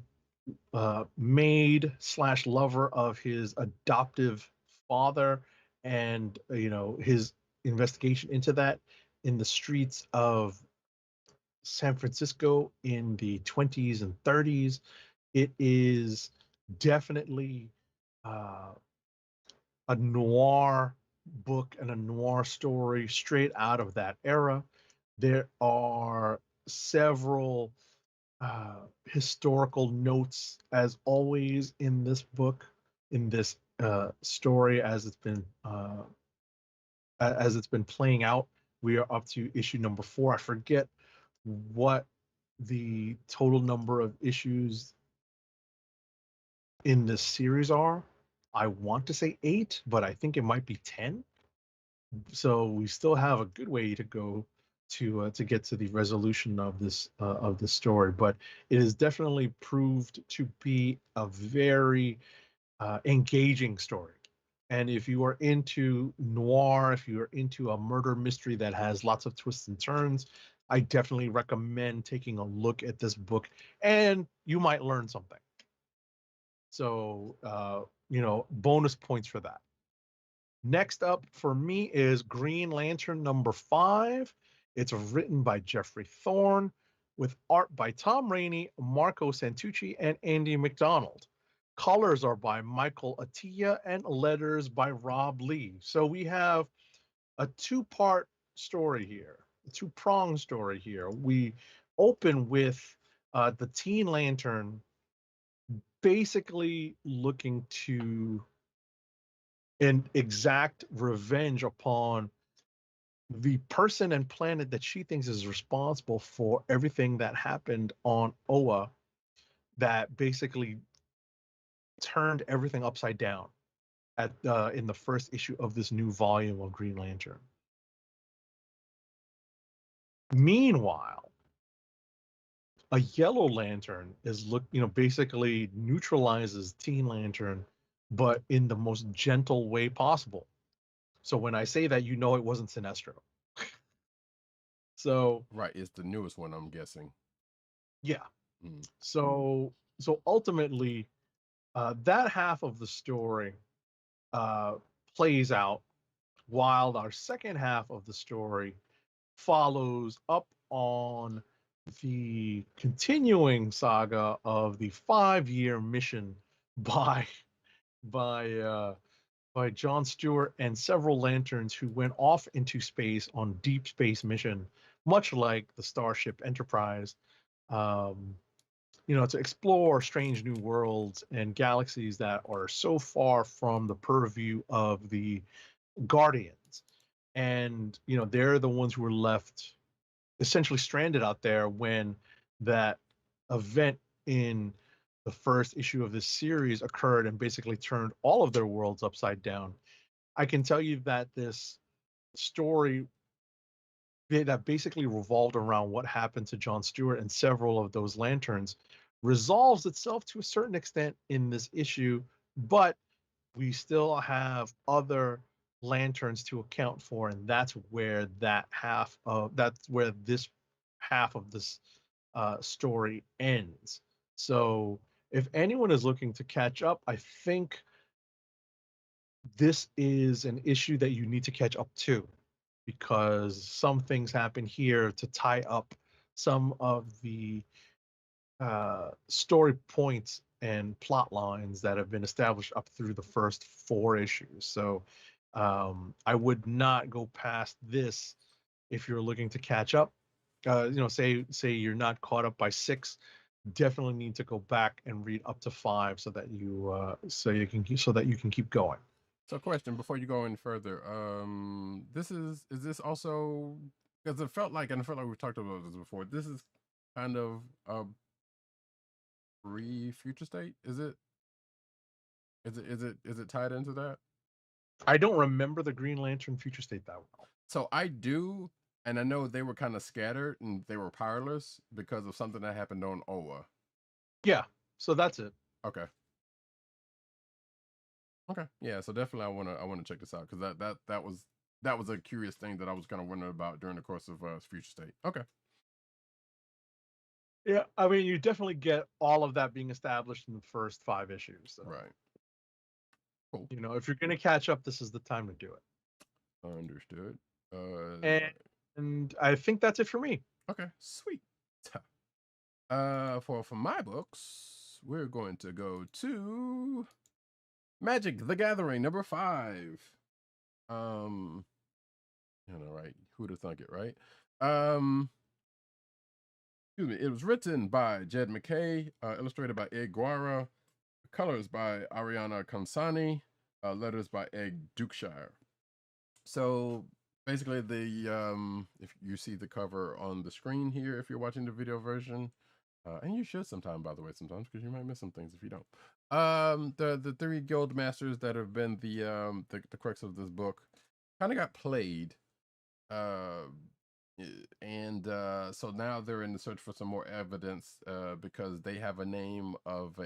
maid / lover of his adoptive father, and his investigation into that in the streets of San Francisco in the 20s and 30s. It is definitely a noir book and a noir story straight out of that era. There are several historical notes, as always, in this book, in this story, as it's been playing out. We are up to issue number 4. I forget what the total number of issues in this series are. I want to say 8, but I think it might be 10. So we still have a good way to go to get to the resolution of this story. But it has definitely proved to be a very engaging story. And if you are into noir, if you are into a murder mystery that has lots of twists and turns, I definitely recommend taking a look at this book, and you might learn something. So, bonus points for that. Next up for me is Green Lantern number 5. It's written by Jeffrey Thorne, with art by Tom Rainey, Marco Santucci, and Andy McDonald. Colors are by Michael Atiyah, and letters by Rob Lee. So we have a two-part story here, a two-pronged story here. We open with the Teen Lantern basically looking to exact revenge upon the person and planet that she thinks is responsible for everything that happened on Oa, that basically turned everything upside down in the first issue of this new volume of Green Lantern. Meanwhile, a Yellow Lantern is basically neutralizes Teen Lantern, but in the most gentle way possible. So when I say that, it wasn't Sinestro. So right, it's the newest one, I'm guessing. Yeah. So ultimately, that half of the story plays out, while our second half of the story follows up on the continuing saga of the 5-year mission by John Stewart and several Lanterns who went off into space on deep space mission, much like the Starship Enterprise, to explore strange new worlds and galaxies that are so far from the purview of the Guardians. and they're the ones who were left essentially stranded out there when that event in the first issue of this series occurred and basically turned all of their worlds upside down. I can tell you that this story that basically revolved around what happened to John Stewart and several of those lanterns resolves itself to a certain extent in this issue, but we still have other lanterns to account for, and that's where this half of this story ends. So if anyone is looking to catch up, I think this is an issue that you need to catch up to, because some things happen here to tie up some of the story points and plot lines that have been established up through the first 4 issues. So I would not go past this if you're looking to catch up. Say you're not caught up by 6, definitely need to go back and read up to 5 so that you can keep going. So, question before you go any further. Is this also, because it felt like we've talked about this before. This is kind of a future state. Is it tied into that? I don't remember the Green Lantern future state that well. So I do, and I know they were kind of scattered and they were powerless because of something that happened on Oa. Yeah, so that's it. Okay. Yeah, so definitely I wanna check this out, because that was a curious thing that I was kind of wondering about during the course of future state. Okay. Yeah, I mean, you definitely get all of that being established in the first 5 issues. So. Right. Cool. If you're going to catch up, this is the time to do it. Understood. And I think that's it for me. Okay, sweet. For my books, we're going to go to Magic: The Gathering number 5. Right? Who'd have thunk it, right? Excuse me. It was written by Jed McKay, illustrated by Ed Guara, colors by Ariana Consani, letters by Ed Dukeshire. So basically, if you see the cover on the screen here, if you're watching the video version, and you should sometimes, by the way, sometimes, because you might miss some things if you don't. The 3 guild masters that have been the crux of this book kind of got played, and so now they're in the search for some more evidence, because they have a name of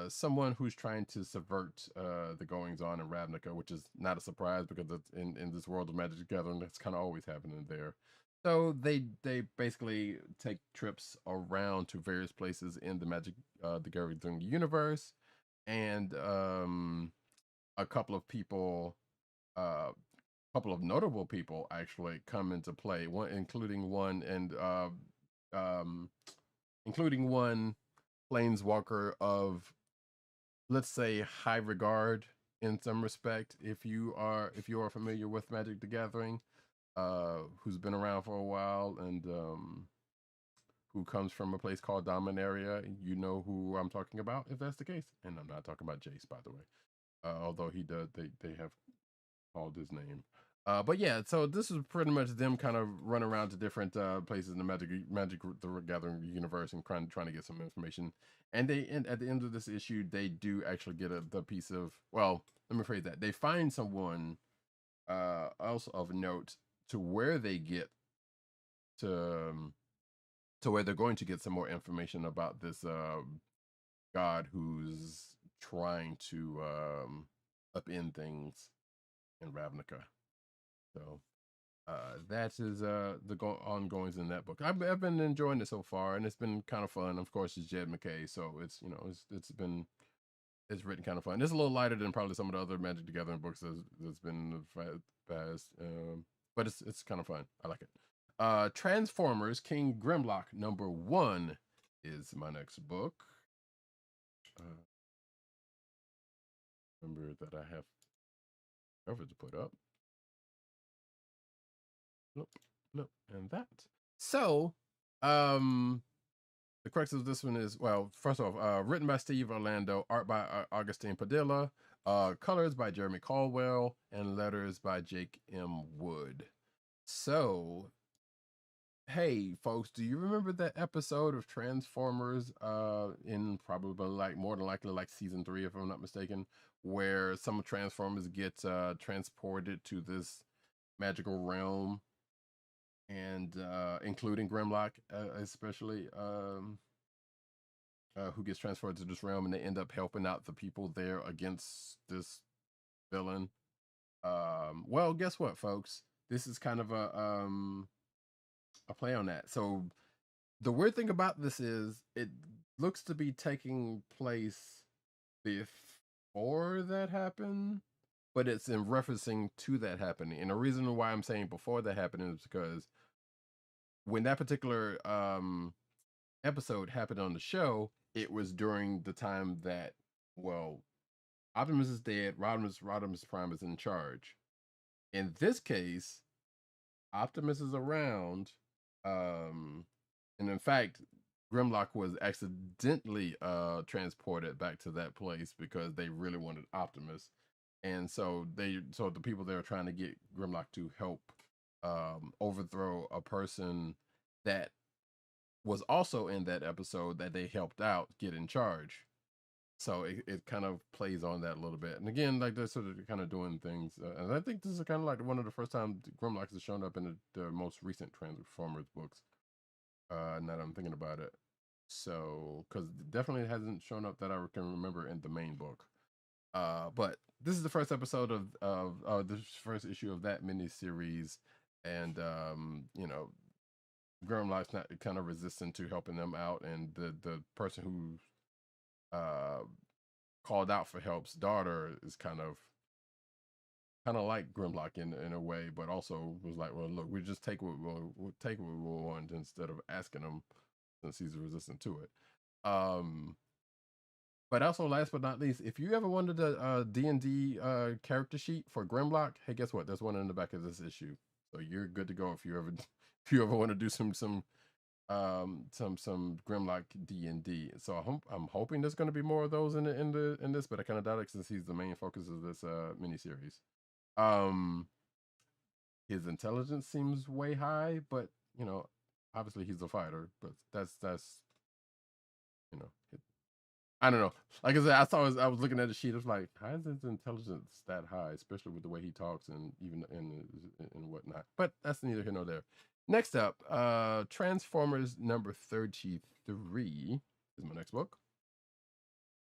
someone who's trying to subvert the goings on in Ravnica, which is not a surprise because it's in this world of Magic the Gathering, that's kind of always happening there. So they basically take trips around to various places in the Magic the Gathering universe, and a couple of people, couple of notable people actually come into play. Including one planeswalker of, let's say, high regard in some respect, if you are familiar with Magic the Gathering, who's been around for a while, and who comes from a place called Dominaria. You know who I'm talking about, if that's the case. And I'm not talking about Jace, by the way, although he does. They have called his name. But yeah, so this is pretty much them kind of run around to different places in the Magic the Gathering universe and trying to get some information. And at the end of this issue, they do actually get the piece of, well, let me phrase that. They find someone also of note to where they get to where they're going to get some more information about this god who's trying to upend things in Ravnica. So that is the ongoings in that book. I've been enjoying it so far, and it's been kind of fun. Of course, it's Jed McKay, so it's it's written kind of fun. It's a little lighter than probably some of the other Magic the Gathering books that's been past, but it's kind of fun. I like it. Transformers King Grimlock number 1 is my next book. Remember that I have cover to put up. Look, and that. So, the crux of this one is, well, first off, written by Steve Orlando, art by Augustine Padilla, colors by Jeremy Caldwell, and letters by Jake M. Wood. So, hey, folks, do you remember that episode of Transformers in probably like more than likely like season 3, if I'm not mistaken, where some Transformers get transported to this magical realm, and including Grimlock, especially, who gets transferred to this realm, and they end up helping out the people there against this villain. Well, guess what, folks? This is kind of a play on that. So the weird thing about this is it looks to be taking place before that happened, but it's in referencing to that happening. And the reason why I'm saying before that happened is because when that particular episode happened on the show, it was during the time that, well, Optimus is dead, Rodimus Prime is in charge. In this case, Optimus is around, and in fact, Grimlock was accidentally transported back to that place because they really wanted Optimus, and so the people there are trying to get Grimlock to help overthrow a person that was also in that episode that they helped out get in charge. So it kind of plays on that a little bit. And again, like they're sort of kind of doing things. And I think this is kind of like one of the first times Grimlock has shown up in the most recent Transformers books. Now that I'm thinking about it. So, because definitely hasn't shown up that I can remember in the main book. But this is the first episode of the first issue of that miniseries. And, you know, Grimlock's not kind of resistant to helping them out. And the person who called out for help's daughter is kind of like Grimlock in a way, but also was like, well, look, we just take what we'll take what we want instead of asking him, since he's resistant to it. But also, last but not least, if you ever wanted a D&D character sheet for Grimlock, hey, guess what? There's one in the back of this issue, so you're good to go if you ever want to do some Grimlock D&D. So I'm hoping there's going to be more of those in this, but I kind of doubt it since he's the main focus of this miniseries. His intelligence seems way high, but you know, obviously he's a fighter. But that's you know, I don't know. Like I said, I was looking at the sheet. I was like, how is his intelligence that high, especially with the way he talks and even and whatnot. But that's neither here nor there. Next up, Transformers number 33 is my next book.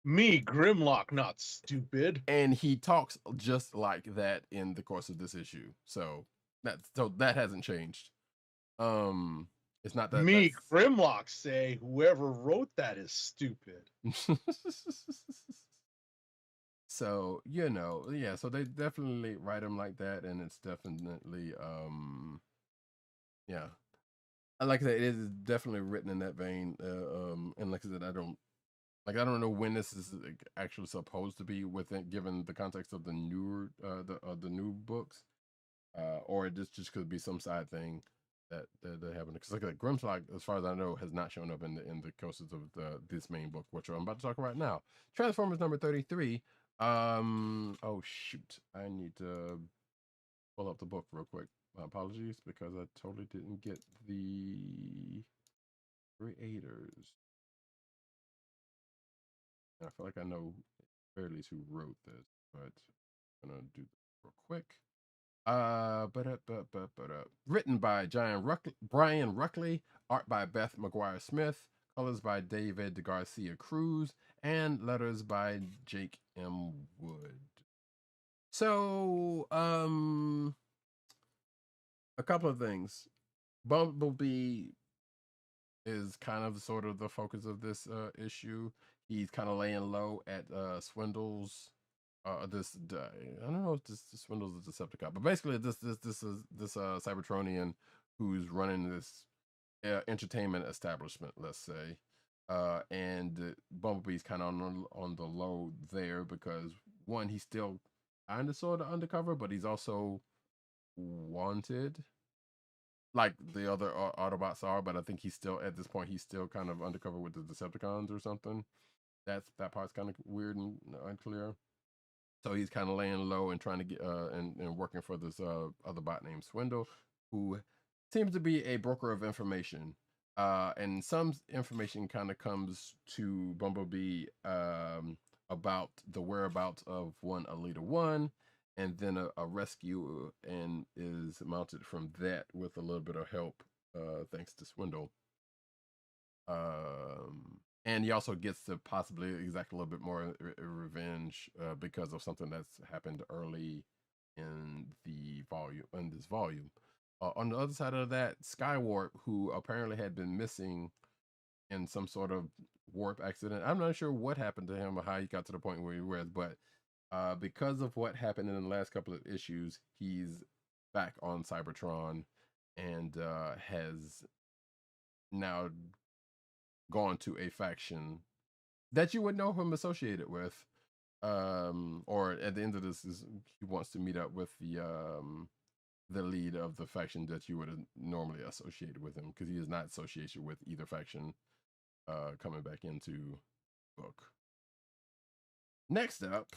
Me, Grimlock, not stupid. And he talks just like that in the course of this issue. So that hasn't changed. It's not that me, Grimlock, say whoever wrote that is stupid. So, you know, yeah, so they definitely write him like that, and it's definitely yeah. Like I said, it is definitely written in that vein. And like I said, I don't know when this is actually supposed to be within, given the context of the newer the new books, or it just could be some side thing that they're having. Because like Grimlock, as far as I know, has not shown up in the courses of this main book, which I'm about to talk about now. Transformers number 33. Oh shoot, I need to pull up the book real quick. My apologies, because I totally didn't get the creators. I feel like I know at least who wrote this, but I'm gonna do this real quick. Written by Brian Ruckley, art by Beth McGuire Smith, colors by David Garcia Cruz, and letters by Jake M. Wood. So, a couple of things. Bumblebee is kind of sort of the focus of this issue. He's kind of laying low at Swindle's I don't know if this Swindle's a Decepticon, but basically this Cybertronian who's running this entertainment establishment, let's say, and Bumblebee's kind of on the low there because one, he's still kind of sort of undercover, but he's also wanted. like the other Autobots are, but I think he's still at this point he's still kind of undercover with the Decepticons or something. That part's kind of weird and unclear. So he's kind of laying low and trying to get and working for this other bot named Swindle, who seems to be a broker of information. And some information kind of comes to Bumblebee about the whereabouts of one Alita One, and then a rescue, and is mounted from that with a little bit of help, thanks to Swindle. And he also gets to possibly exact a little bit more revenge because of something that's happened early in this volume. On the other side of that, Skywarp, who apparently had been missing in some sort of warp accident. I'm not sure what happened to him or how he got to the point where he was, but because of what happened in the last couple of issues, he's back on Cybertron and has now gone to a faction that you would know him associated with. Or at the end of this, he wants to meet up with the lead of the faction that you would have normally associated with him, because he is not associated with either faction coming back into book. Next up,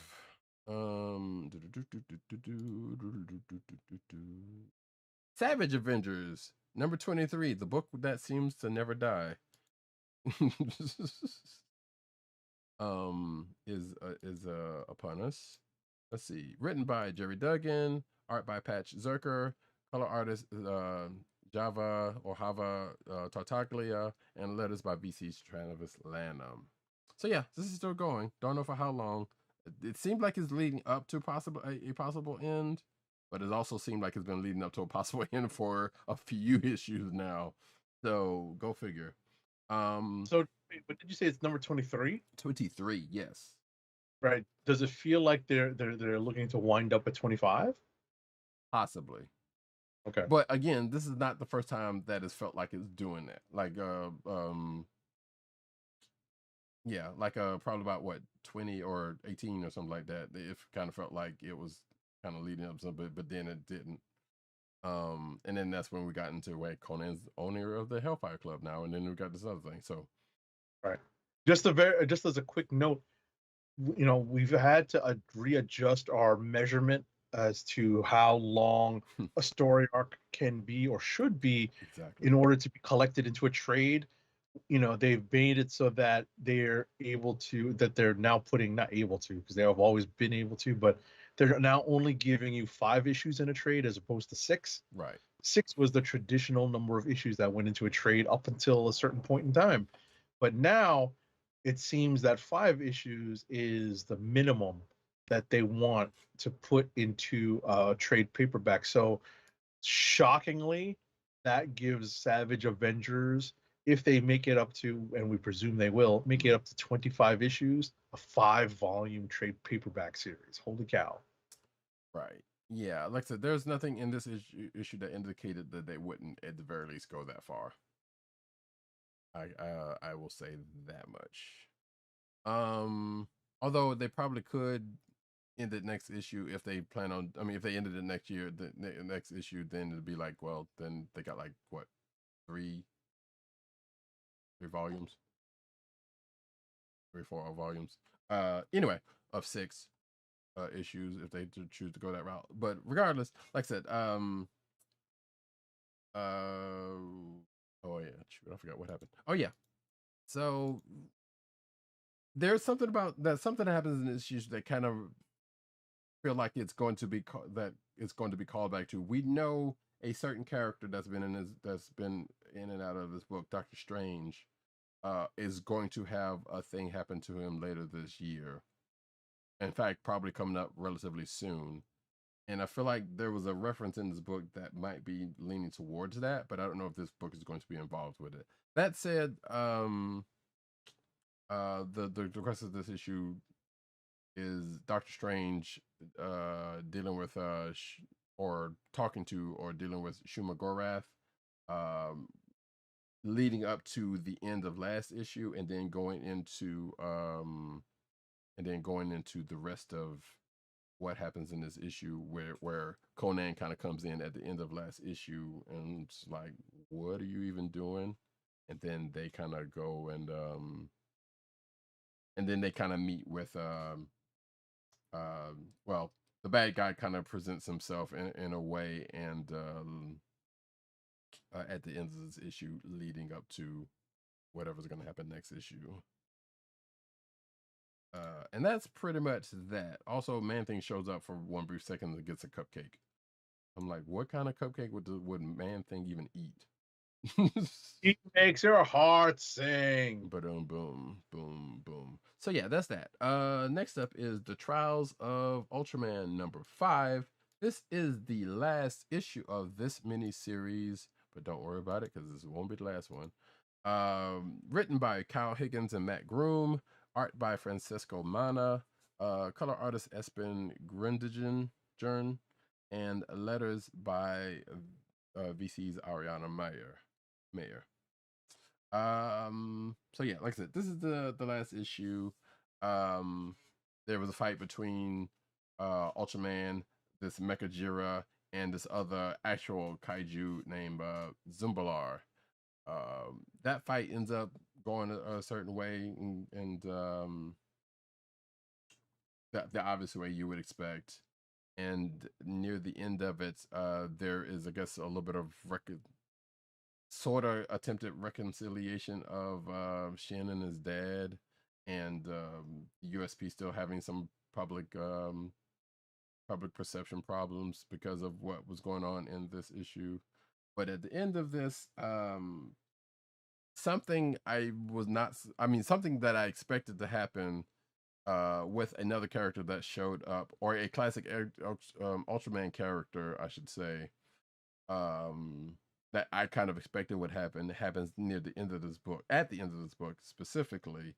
Savage Avengers number 23, the book that seems to never die. Is upon us. Let's see. Written by Jerry Duggan, art by Patch Zerker, color artist Java or Hava Tartaglia, and letters by VC Travis Lanham. So yeah, this is still going. Don't know for how long. It seemed like it's leading up to a possible end, but it also seemed like it's been leading up to a possible end for a few issues now. So go figure. So, but did you say it's number 23? 23, yes. Right. Does it feel like they're looking to wind up at 25? Possibly. Okay. But again, this is not the first time that it's felt like it's doing that. Like yeah, like probably about what 20 or 18 or something like that. It kind of felt like it was kind of leading up some bit, but then it didn't. And then that's when we got into Conan's owner of the Hellfire Club now, and then we got this other thing. So right. Just as a quick note, we've had to readjust our measurement as to how long a story arc can be or should be exactly in order to be collected into a trade. They've made it so that they're now putting, not able to, because they have always been able to, but they're now only giving you 5 issues in a trade as opposed to 6. Right. 6 was the traditional number of issues that went into a trade up until a certain point in time. But now it seems that 5 issues is the minimum that they want to put into a trade paperback. So shockingly, that gives Savage Avengers, if they make it up to, and we presume they will, make it up to 25 issues, a 5-volume trade paperback series. Holy cow. Right. Yeah, like I said, there's nothing in this issue that indicated that they wouldn't at the very least go that far. I will say that much. Although they probably could in the next issue if they plan on. I mean, if they ended it next year, the next issue, then it'd be like, well, then they got like what, three volumes, 4 volumes. Anyway, of 6 issues if they choose to go that route. But regardless, like I said, oh yeah, shoot, I forgot what happened. Oh yeah, so there's something about that. Something happens in this issue that kind of feel like it's going to be called back to. We know a certain character that's been in and out of this book, Doctor Strange, is going to have a thing happen to him later this year. In fact, probably coming up relatively soon. And I feel like there was a reference in this book that might be leaning towards that, but I don't know if this book is going to be involved with it. That said, the rest of this issue is Doctor Strange dealing with or talking to or dealing with Shuma Gorath, leading up to the end of last issue, and then going into the rest of what happens in this issue where Conan kind of comes in at the end of last issue and it's like, what are you even doing? And then they kind of go and then they kind of meet with well, the bad guy kind of presents himself in a way, and at the end of this issue, leading up to whatever's going to happen next issue. And that's pretty much that. Also, Man Thing shows up for one brief second and gets a cupcake. I'm like, what kind of cupcake would Man Thing even eat? He makes your heart sing. Boom, boom, boom, boom. So yeah, that's that. Next up is The Trials of Ultraman number 5. This is the last issue of this miniseries, but don't worry about it because this won't be the last one. Written by Kyle Higgins and Matt Groom, art by Francesco Mana, color artist Espen Grindigen, and letters by VC's Ariana Mayer. So yeah, like I said, this is the last issue. There was a fight between Ultraman, this Mechajira, and this other actual kaiju named Zumbalar. That fight ends up going a certain way, and the obvious way you would expect. And near the end of it, there is, I guess, a little bit of sort of attempted reconciliation of Shin and his dad, and USP still having some public perception problems because of what was going on in this issue. But at the end of this, something something that I expected to happen with another character that showed up, or a classic Ultraman character, I should say, that I kind of expected would happen, happens near the end of this book, at the end of this book specifically.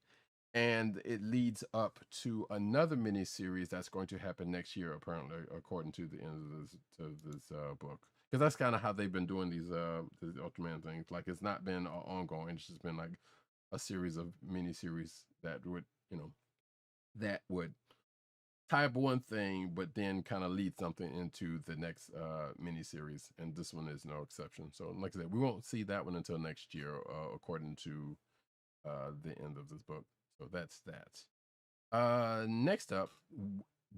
And it leads up to another miniseries that's going to happen next year, apparently, according to the end of this book. Because that's kind of how they've been doing these Ultraman things. Like, it's not been ongoing. It's just been like a series of miniseries that would tie up one thing, but then kind of lead something into the next miniseries, and this one is no exception. So, like I said, we won't see that one until next year, according to the end of this book. So that's that. Next up,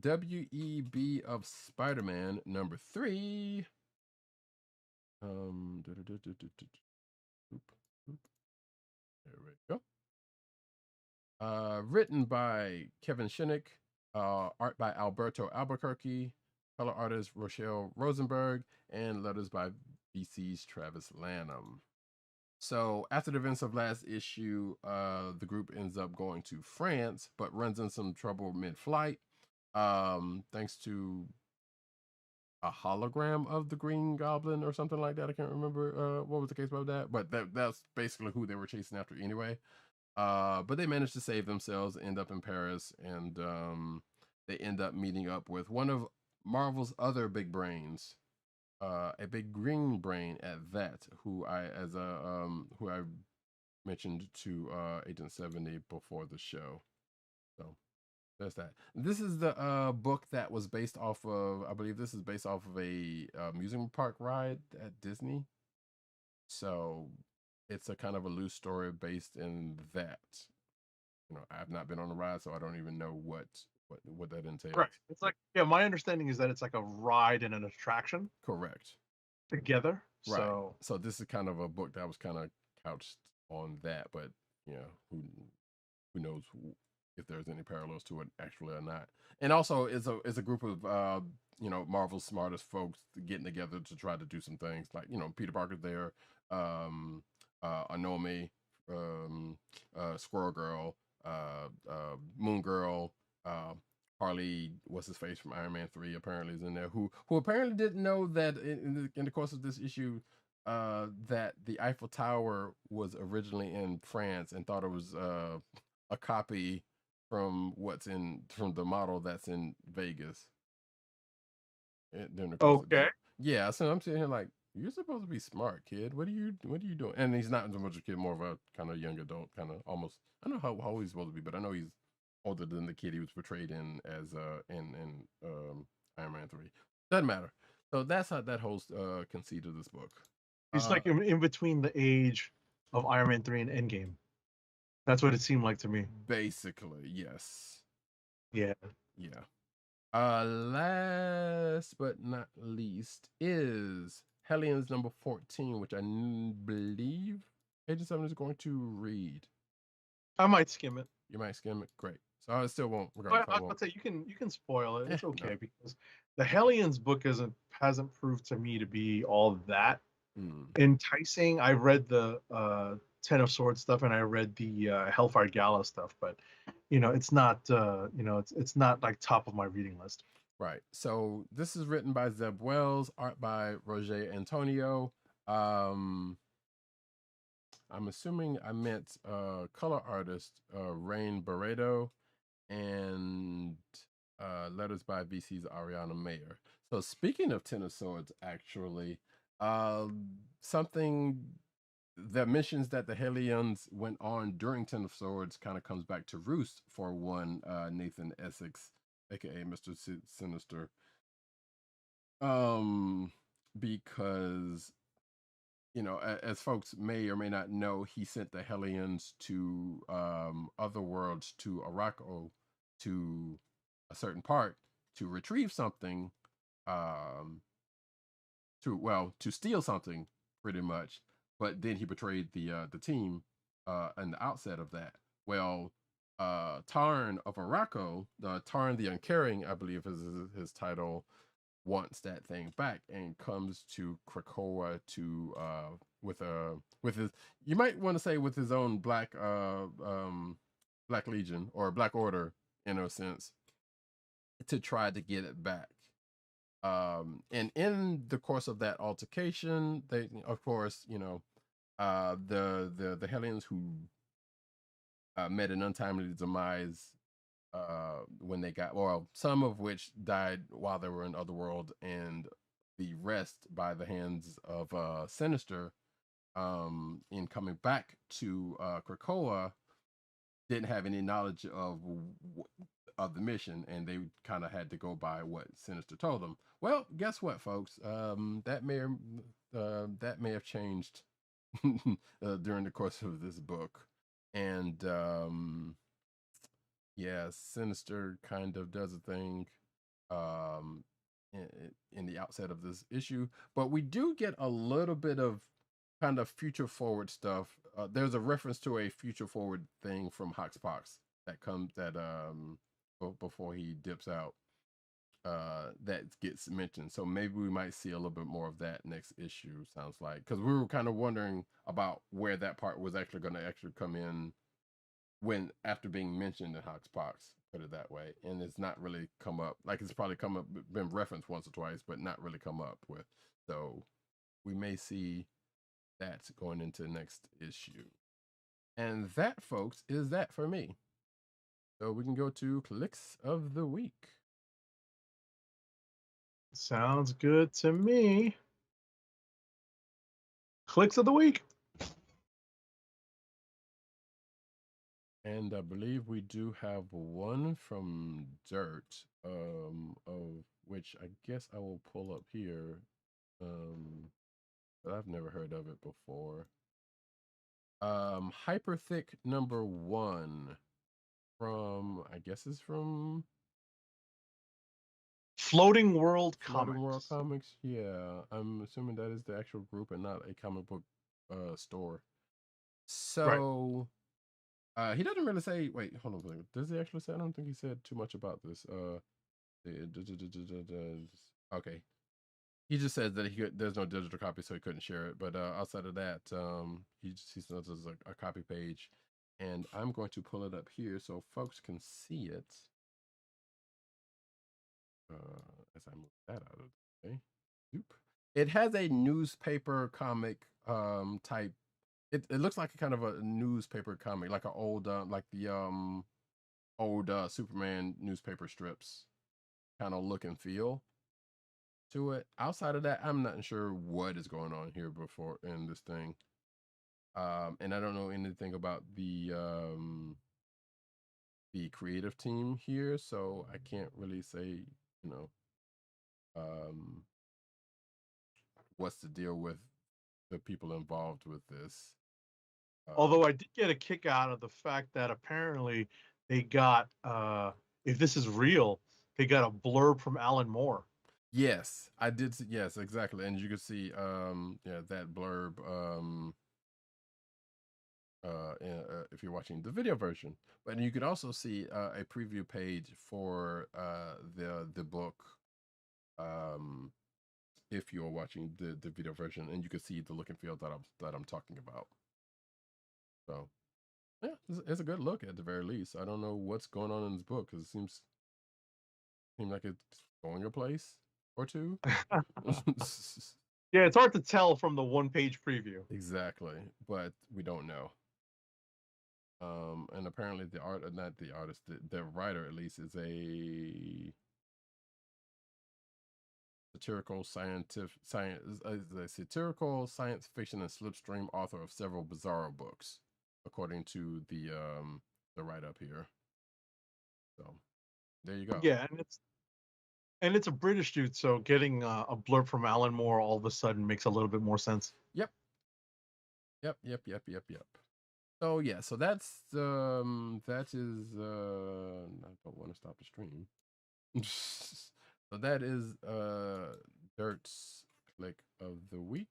WEB of Spider-Man number 3. There we go. Written by Kevin Shinnick, art by Alberto Albuquerque, color artist Rochelle Rosenberg, and letters by VC's Travis Lanham. So after the events of last issue, the group ends up going to France, but runs into some trouble mid-flight, thanks to a hologram of the Green Goblin or something like that. I can't remember what was the case about that, but that's basically who they were chasing after anyway. But they managed to save themselves, end up in Paris, and they end up meeting up with one of Marvel's other big brains, a big green brain at that, who I mentioned to Agent 70 before the show. So there's that. This is the book that was based off of, I believe this is based off of a amusement park ride at Disney. So it's a kind of a loose story based in that. I've not been on the ride, so I don't even know what that entails. Right. It's like, yeah, my understanding is that it's like a ride and an attraction. Correct. Together. Right. So this is kind of a book that was kind of couched on that, but who knows if there's any parallels to it actually or not. And also it's a group of Marvel's smartest folks getting together to try to do some things, like Peter Parker's there, Anomi, Squirrel Girl, Moon Girl, Harley, what's his face from Iron Man 3 apparently is in there, who apparently didn't know that in the course of this issue that the Eiffel Tower was originally in France and thought it was a copy from the model that's in Vegas. Okay. Yeah, so I'm sitting here like, you're supposed to be smart, kid. What are you doing? And he's not so much a kid, more of a kind of young adult, kind of almost. I don't know how old he's supposed to be, but I know he's older than the kid he was portrayed in as in Iron Man 3. Doesn't matter. So that's how that whole conceit of this book. He's like in between the age of Iron Man 3 and Endgame. That's what it seemed like to me. Basically, yes. Yeah. Yeah. Last but not least is Hellions number 14, which I believe Agent 7 is going to read. I might skim it. You might skim it. Great. So I still won't. But I would say you can spoil it. It's okay because the Hellions book hasn't proved to me to be all that enticing. I read the Ten of Swords stuff and I read the Hellfire Gala stuff, but it's not it's not like top of my reading list. Right. So this is written by Zeb Wells, art by Roger Antonio. I'm assuming I meant color artist Rain Barreto, and letters by VC's Ariana Mayer. So speaking of Ten of Swords, actually, something that mentions that the Hellions went on during Ten of Swords kind of comes back to roost for one Nathan Essex, aka Mr. Sinister. Because as folks may or may not know, he sent the Hellions to other worlds, to Arakko, to a certain part, to retrieve something, to steal something, pretty much. But then he betrayed the team in the outset of that. Well, Tarn of Arakko, Tarn the Uncaring, I believe is his title, wants that thing back and comes to Krakoa to with his, you might want to say, with his own Black Legion or Black Order in a sense, to try to get it back. And in the course of that altercation, they, of course, the Hellions who met an untimely demise when they got, well, some of which died while they were in Otherworld, and the rest by the hands of Sinister, in coming back to Krakoa, didn't have any knowledge of the mission, and they kind of had to go by what Sinister told them. Well, guess what, folks? That may have changed during the course of this book, and yeah, Sinister kind of does a thing in the outset of this issue, but we do get a little bit of kind of future forward stuff. There's a reference to a future forward thing from Hoxpox that comes before he dips out, that gets mentioned. So maybe we might see a little bit more of that next issue, sounds like, because we were kind of wondering about where that part was actually going to actually come in when after being mentioned in Hoxpox, put it that way, and it's not really come up. Like, it's probably been referenced once or twice, but not really come up with. So we may see that going into the next issue. And that, folks, is that for me. So we can go to Clicks of the Week. Sounds good to me. Clicks of the Week. And I believe we do have one from Dirt, of which I guess I will pull up here. But I've never heard of it before. Hyper Thick number 1 from, I guess it's from Floating World Comics. Yeah, I'm assuming that is the actual group and not a comic book store. So he doesn't really say, wait, hold on, does he actually say? I don't think he said too much about this. Okay, he just says that there's no digital copy, so he couldn't share it. But outside of that, he sends us a copy page, and I'm going to pull it up here so folks can see it. As I move that out of the way, it has a newspaper comic type. It looks like a kind of a newspaper comic, like an old like the old Superman newspaper strips kind of look and feel to it. Outside of that, I'm not sure what is going on here before in this thing. And I don't know anything about the the creative team here, so I can't really say, you know, um, what's the deal with the people involved with this. Although I did get a kick out of the fact that apparently they got, if this is real, they got a blurb from Alan Moore. Yes, I did. Yes, exactly. And you can see, yeah, that blurb, if you're watching the video version. But you can also see a preview page for the book, if you're watching the video version, and you can see the look and feel that I'm talking about. So, yeah, it's a good look at the very least. I don't know what's going on in this book because it seems like it's going a place or two. Yeah, it's hard to tell from the one-page preview. Exactly, but we don't know. And apparently the writer at least is a satirical science fiction and slipstream author of several bizarro books, according to the write-up here. So there you go. Yeah, and it's a British dude, so getting a blurb from Alan Moore all of a sudden makes a little bit more sense. Yep. So yeah, so that's that is I don't want to stop the stream. So that is Dirt's click of the week.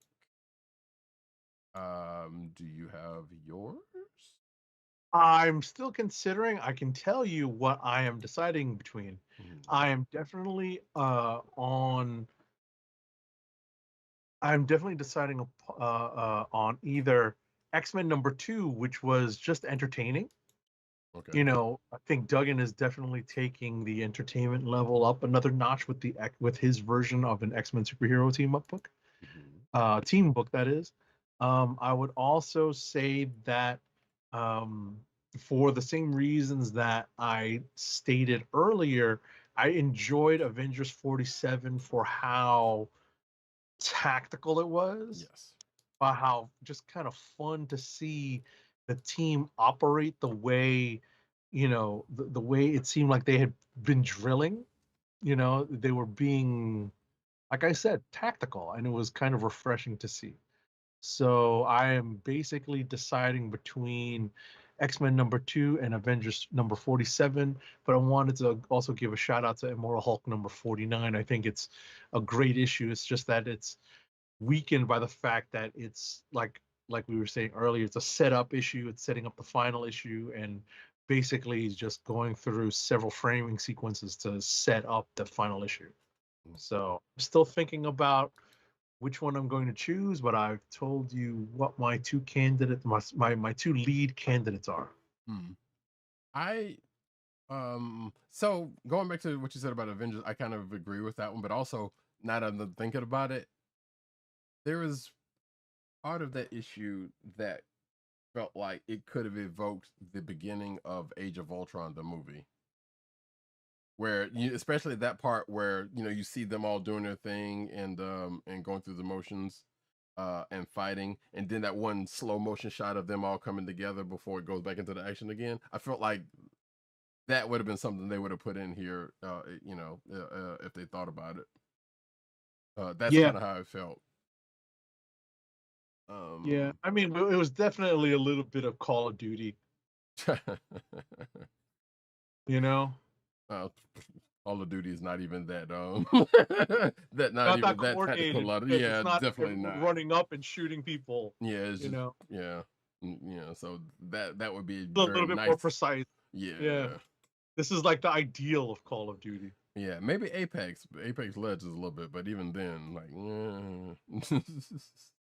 Do you have yours? I'm still considering. I can tell you what I am deciding between. I am definitely I'm definitely deciding on either X-Men number 2, which was just entertaining. Okay. You know, I think Duggan is definitely taking the entertainment level up another notch with his version of an X-Men superhero team up book, team book that is. I would also say that for the same reasons that I stated earlier, I enjoyed Avengers 47 for how tactical it was. Yes. How just kind of fun to see the team operate the way, you know, the way it seemed like they had been drilling. You know, they were being, like I said, tactical, and it was kind of refreshing to see. So I am basically deciding between X-Men number 2 and Avengers number 47, but I wanted to also give a shout out to Immortal Hulk number 49. I think it's a great issue. It's just that it's weakened by the fact that it's like we were saying earlier, it's a setup issue. It's setting up the final issue, and basically is just going through several framing sequences to set up the final issue. So I'm still thinking about which one I'm going to choose, but I've told you what my two two lead candidates are. I so going back to what you said about Avengers, I kind of agree with that one, but also now that I'm thinking about it, there was part of that issue that felt like it could have evoked the beginning of Age of Ultron, the movie, where especially that part where you see them all doing their thing and going through the motions and fighting, and then that one slow motion shot of them all coming together before it goes back into the action again. I felt like that would have been something they would have put in here, if they thought about it. That's kind of how I felt. Yeah, I mean, it was definitely a little bit of Call of Duty. You know, Call of Duty is not even that that not even that tactical. Yeah, definitely not running up and shooting people. Yeah, it's you just, know, yeah. So that would be a little bit more precise. Yeah. This is like the ideal of Call of Duty. Yeah, maybe Apex Legends a little bit, but even then, like,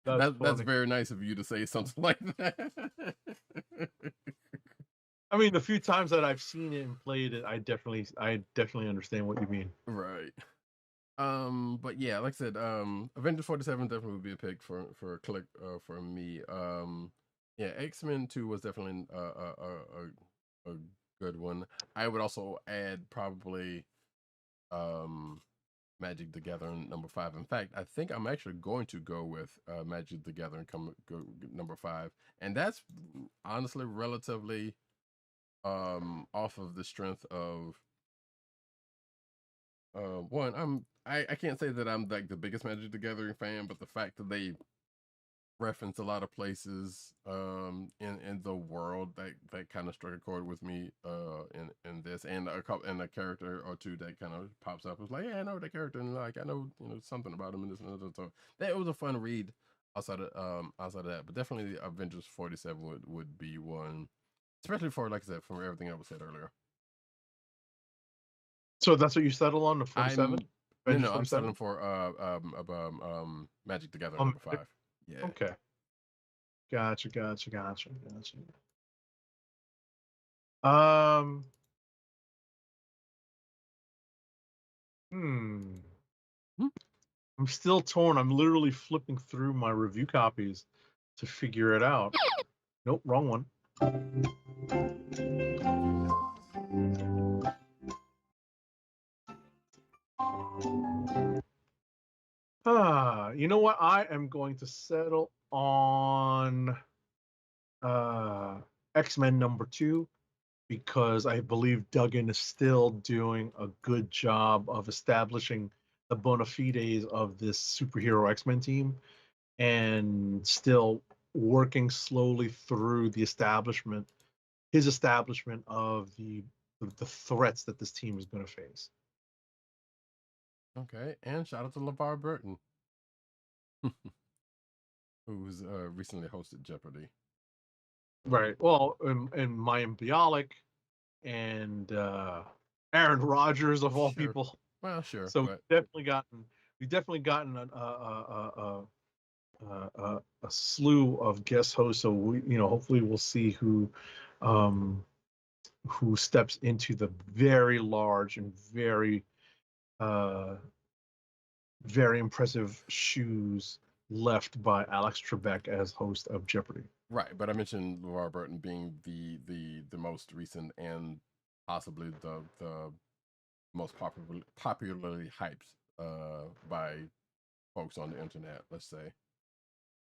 that's very nice of you to say something like that. I mean, the few times that I've seen it and played it, I definitely understand what you mean. Right. But yeah, like I said, Avengers 47 definitely would be a pick for a click for me. Yeah, X-Men 2 was definitely a good one. I would also add probably Magic the Gathering number 5. In fact, I think I'm actually going to go with Magic the Gathering number 5, and that's honestly relatively off of the strength of one. I can't say that I'm like the biggest Magic the Gathering fan, but the fact that they reference a lot of places in the world that kind of struck a chord with me in this, and a character or two that kind of pops up. It's like, yeah, I know that character, and like I know something about him in this and that. So that was a fun read outside of that. But definitely the Avengers 47 would be one, especially for, like I said, from everything that was said earlier. So that's what you settle on, the 47? No, I'm settling for Magic the Gathering number 5. Yeah. Okay. Gotcha. Hmm. I'm still torn. I'm literally flipping through my review copies to figure it out. Nope, wrong one. You know what? I am going to settle on X-Men number 2, because I believe Duggan is still doing a good job of establishing the bona fides of this superhero X-Men team, and still working slowly through his establishment of the threats that this team is going to face. Okay, and shout out to LeVar Burton, who's recently hosted Jeopardy. Right. Well, and Mayim Bialik and Aaron Rodgers of all people. Well, sure. So we've definitely gotten a slew of guest hosts. So we, hopefully we'll see who steps into the very large and very very impressive shoes left by Alex Trebek as host of Jeopardy. Right, but I mentioned LeVar Burton being the most recent and possibly the most popularly hyped by folks on the internet. Let's say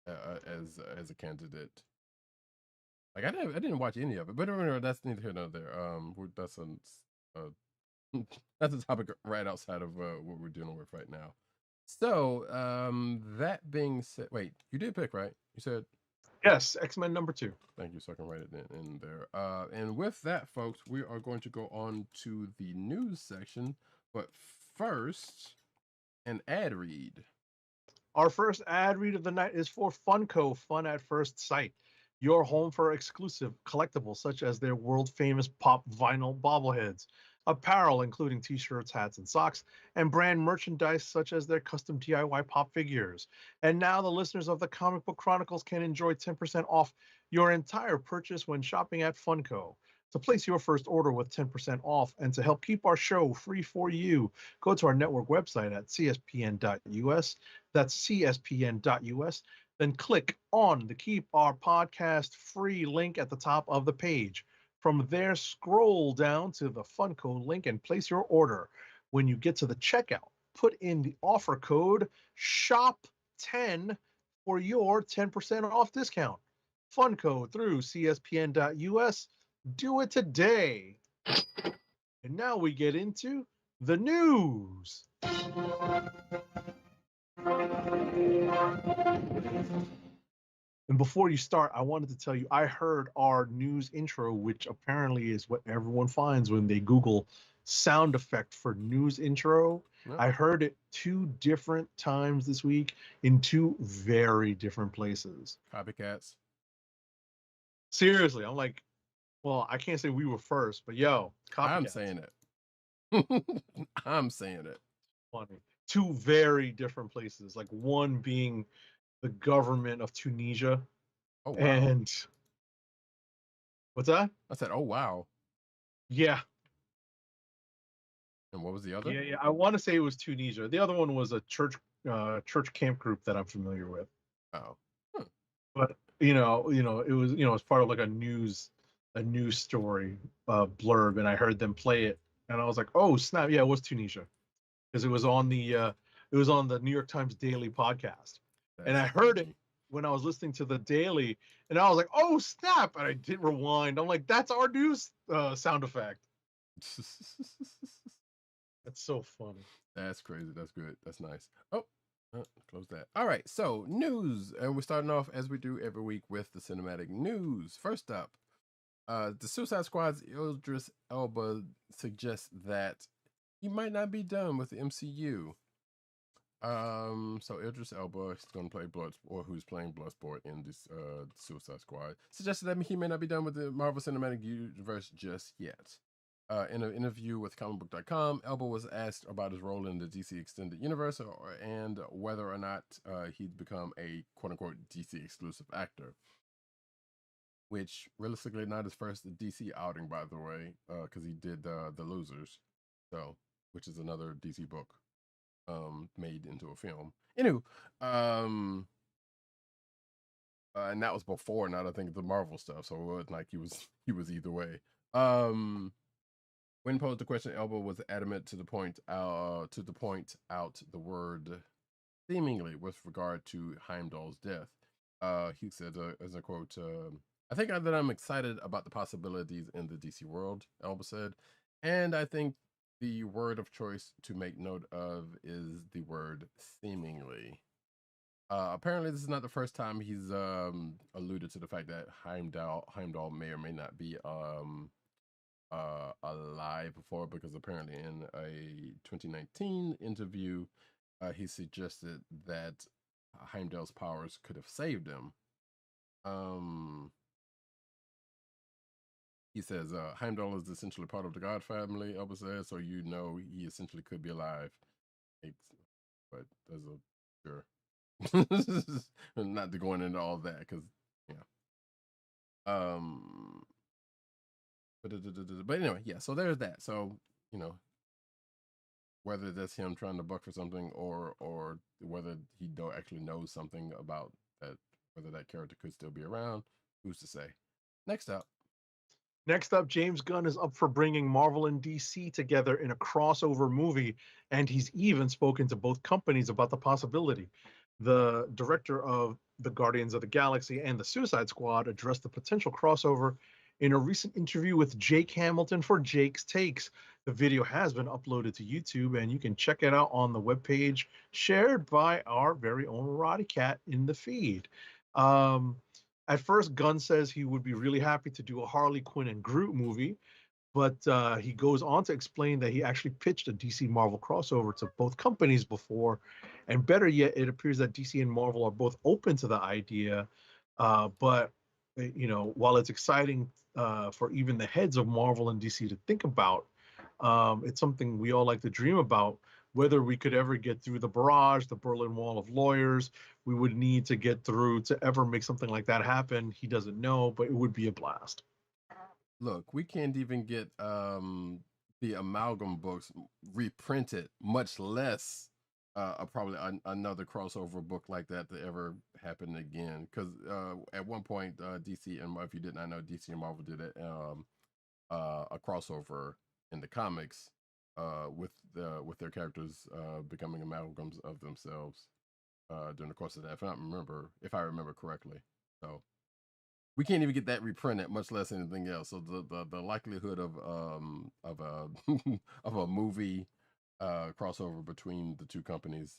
as a candidate. Like I didn't watch any of it, but remember, that's neither here nor there. That's that's a topic right outside of what we're dealing with right now. So that being said, wait, you did pick, right? You said yes, X-Men number 2. Thank you, so I can write it in there. And with that, folks, we are going to go on to the news section. But first, an ad read. Our first ad read of the night is for Funko, Fun at First Sight. Your home for exclusive collectibles such as their world-famous pop vinyl bobbleheads, apparel including t-shirts, hats, and socks, and brand merchandise such as their custom DIY pop figures. And now the listeners of the Comic Book Chronicles can enjoy 10% off your entire purchase when shopping at Funko. To place your first order with 10% off and to help keep our show free for you, go to our network website at cspn.us. That's cspn.us. Then click on the Keep Our Podcast Free link at the top of the page. From there, scroll down to the Funko link and place your order. When you get to the checkout, put in the offer code SHOP10 for your 10% off discount. Funko through cspn.us. Do it today. And now we get into the news. And before you start, I wanted to tell you, I heard our news intro, which apparently is what everyone finds when they Google sound effect for news intro. Yep. I heard it 2 different times this week in 2 very different places. Copycats. Seriously, I'm like, well, I can't say we were first, but yo, copycats. I'm saying it. I'm saying it. Funny. 2 very different places, like one being the government of Tunisia. Oh, wow. And what's that? I said, oh, wow. Yeah. And what was the other? Yeah. I want to say it was Tunisia. The other one was a church camp group that I'm familiar with. Oh. But it was it's part of like a news story blurb, and I heard them play it, and I was like, oh snap, yeah, it was Tunisia, because it was on the New York Times Daily podcast. And I heard it when I was listening to the daily, and I was like, "Oh snap!" And I did rewind. I'm like, "That's our news sound effect." That's so funny. That's crazy. That's good. That's nice. Oh, close that. All right. So news, and we're starting off as we do every week with the cinematic news. First up, the Suicide Squad's Idris Elba suggests that he might not be done with the MCU. So Idris Elba is going to play who's playing Bloodsport in this Suicide Squad, suggested that he may not be done with the Marvel Cinematic Universe just yet. In an interview with comicbook.com, Elba was asked about his role in the DC Extended Universe and whether or not he'd become a quote-unquote DC exclusive actor, which realistically not his first DC outing, by the way, because he did The Losers, so which is another DC book made into a film. Anywho, and that was before, not I think the Marvel stuff, so it wasn't like he was either way. When posed the question, Elba was adamant to point out the word seemingly with regard to Heimdall's death. He said, as a quote, "I think that I'm excited about the possibilities in the DC world," Elba said, "and I think the word of choice to make note of is the word seemingly." Apparently, this is not the first time he's alluded to the fact that Heimdall may or may not be alive before, because apparently in a 2019 interview, he suggested that Heimdall's powers could have saved him. He says Heimdall is essentially part of the God family, Elba says, so he essentially could be alive. But there's a sure. Not to go into all that, because but anyway, yeah, so there's that. So whether that's him trying to buck for something or whether he actually knows something about that, whether that character could still be around, who's to say. Next up, James Gunn is up for bringing Marvel and DC together in a crossover movie, and he's even spoken to both companies about the possibility. The director of the Guardians of the Galaxy and the Suicide Squad addressed the potential crossover in a recent interview with Jake Hamilton for Jake's Takes. The video has been uploaded to YouTube, and you can check it out on the webpage shared by our very own Roddykat in the feed. At first, Gunn says he would be really happy to do a Harley Quinn and Groot movie, but he goes on to explain that he actually pitched a DC Marvel crossover to both companies before, and better yet, it appears that DC and Marvel are both open to the idea. But while it's exciting for even the heads of Marvel and DC to think about, it's something we all like to dream about. Whether we could ever get through the barrage, the Berlin Wall of lawyers, we would need to get through to ever make something like that happen. He doesn't know, but it would be a blast. Look, we can't even get the amalgam books reprinted, much less probably another crossover book like that to ever happen again. Because at one point, DC and if you did not know, DC and Marvel did a crossover in the comics with their characters becoming amalgams of themselves during the course of that. If I remember correctly, so we can't even get that reprinted, much less anything else. So the likelihood of a of a movie crossover between the two companies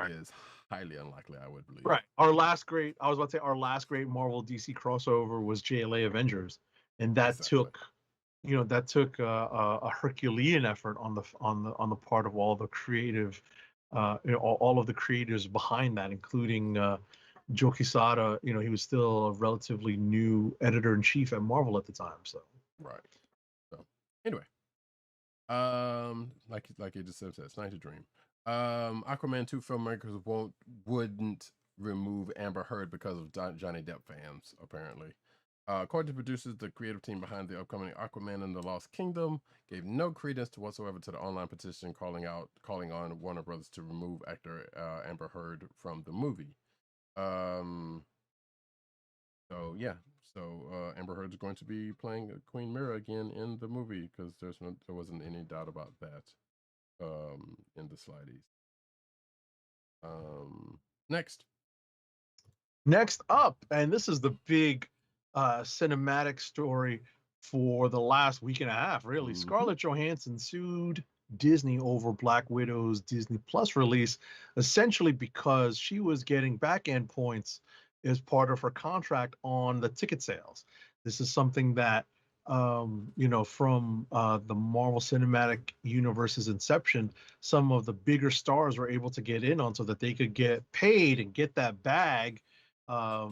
is highly unlikely, I would believe. Right. I was about to say our last great Marvel DC crossover was JLA Avengers, and that took a Herculean effort on the part of all the creative, all of the creators behind that, including Joe Quesada. He was still a relatively new editor-in-chief at Marvel at the time. So right. So anyway, like you just said, it's nice to dream. Aquaman 2 filmmakers wouldn't remove Amber Heard because of Johnny Depp fans, apparently. According to producers, the creative team behind the upcoming Aquaman and the Lost Kingdom gave no credence whatsoever to the online petition calling on Warner Brothers to remove actor Amber Heard from the movie. So Amber Heard is going to be playing Queen Mira again in the movie, because there wasn't any doubt about that in the slides. Next, Next up, and this is the big cinematic story for the last week and a half, really. Mhm. Scarlett Johansson sued Disney over Black Widow's Disney Plus release, essentially because she was getting back end points as part of her contract on the ticket sales. This is something that, from the Marvel Cinematic Universe's inception, some of the bigger stars were able to get in on so that they could get paid and get that bag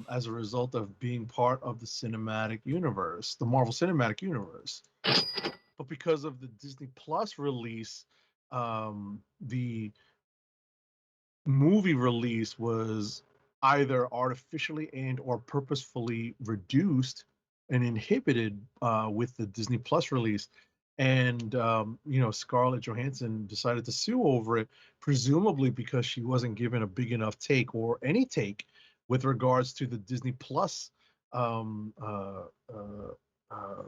as a result of being part of the cinematic universe, the Marvel Cinematic Universe. But because of the Disney Plus release, the movie release was either artificially and or purposefully reduced and inhibited with the Disney Plus release. And Scarlett Johansson decided to sue over it, presumably because she wasn't given a big enough take or any take with regards to the Disney Plus um, uh, uh, uh,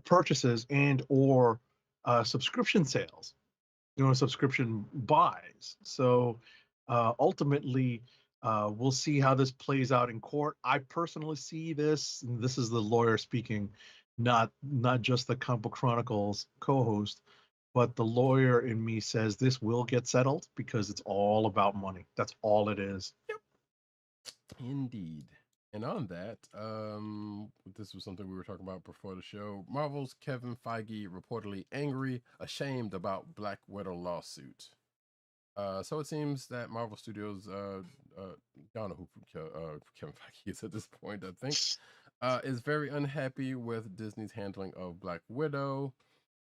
purchases and or subscription sales, subscription buys. So ultimately, we'll see how this plays out in court. I personally see this, and this is the lawyer speaking, not just the Comic Book Chronicles co-host, but the lawyer in me says this will get settled because it's all about money. That's all it is. Indeed. And on that, this was something we were talking about before the show. Marvel's Kevin Feige reportedly angry, ashamed about Black Widow lawsuit. So it seems that Marvel Studios, I don't know who Kevin Feige is at this point, I think, is very unhappy with Disney's handling of Black Widow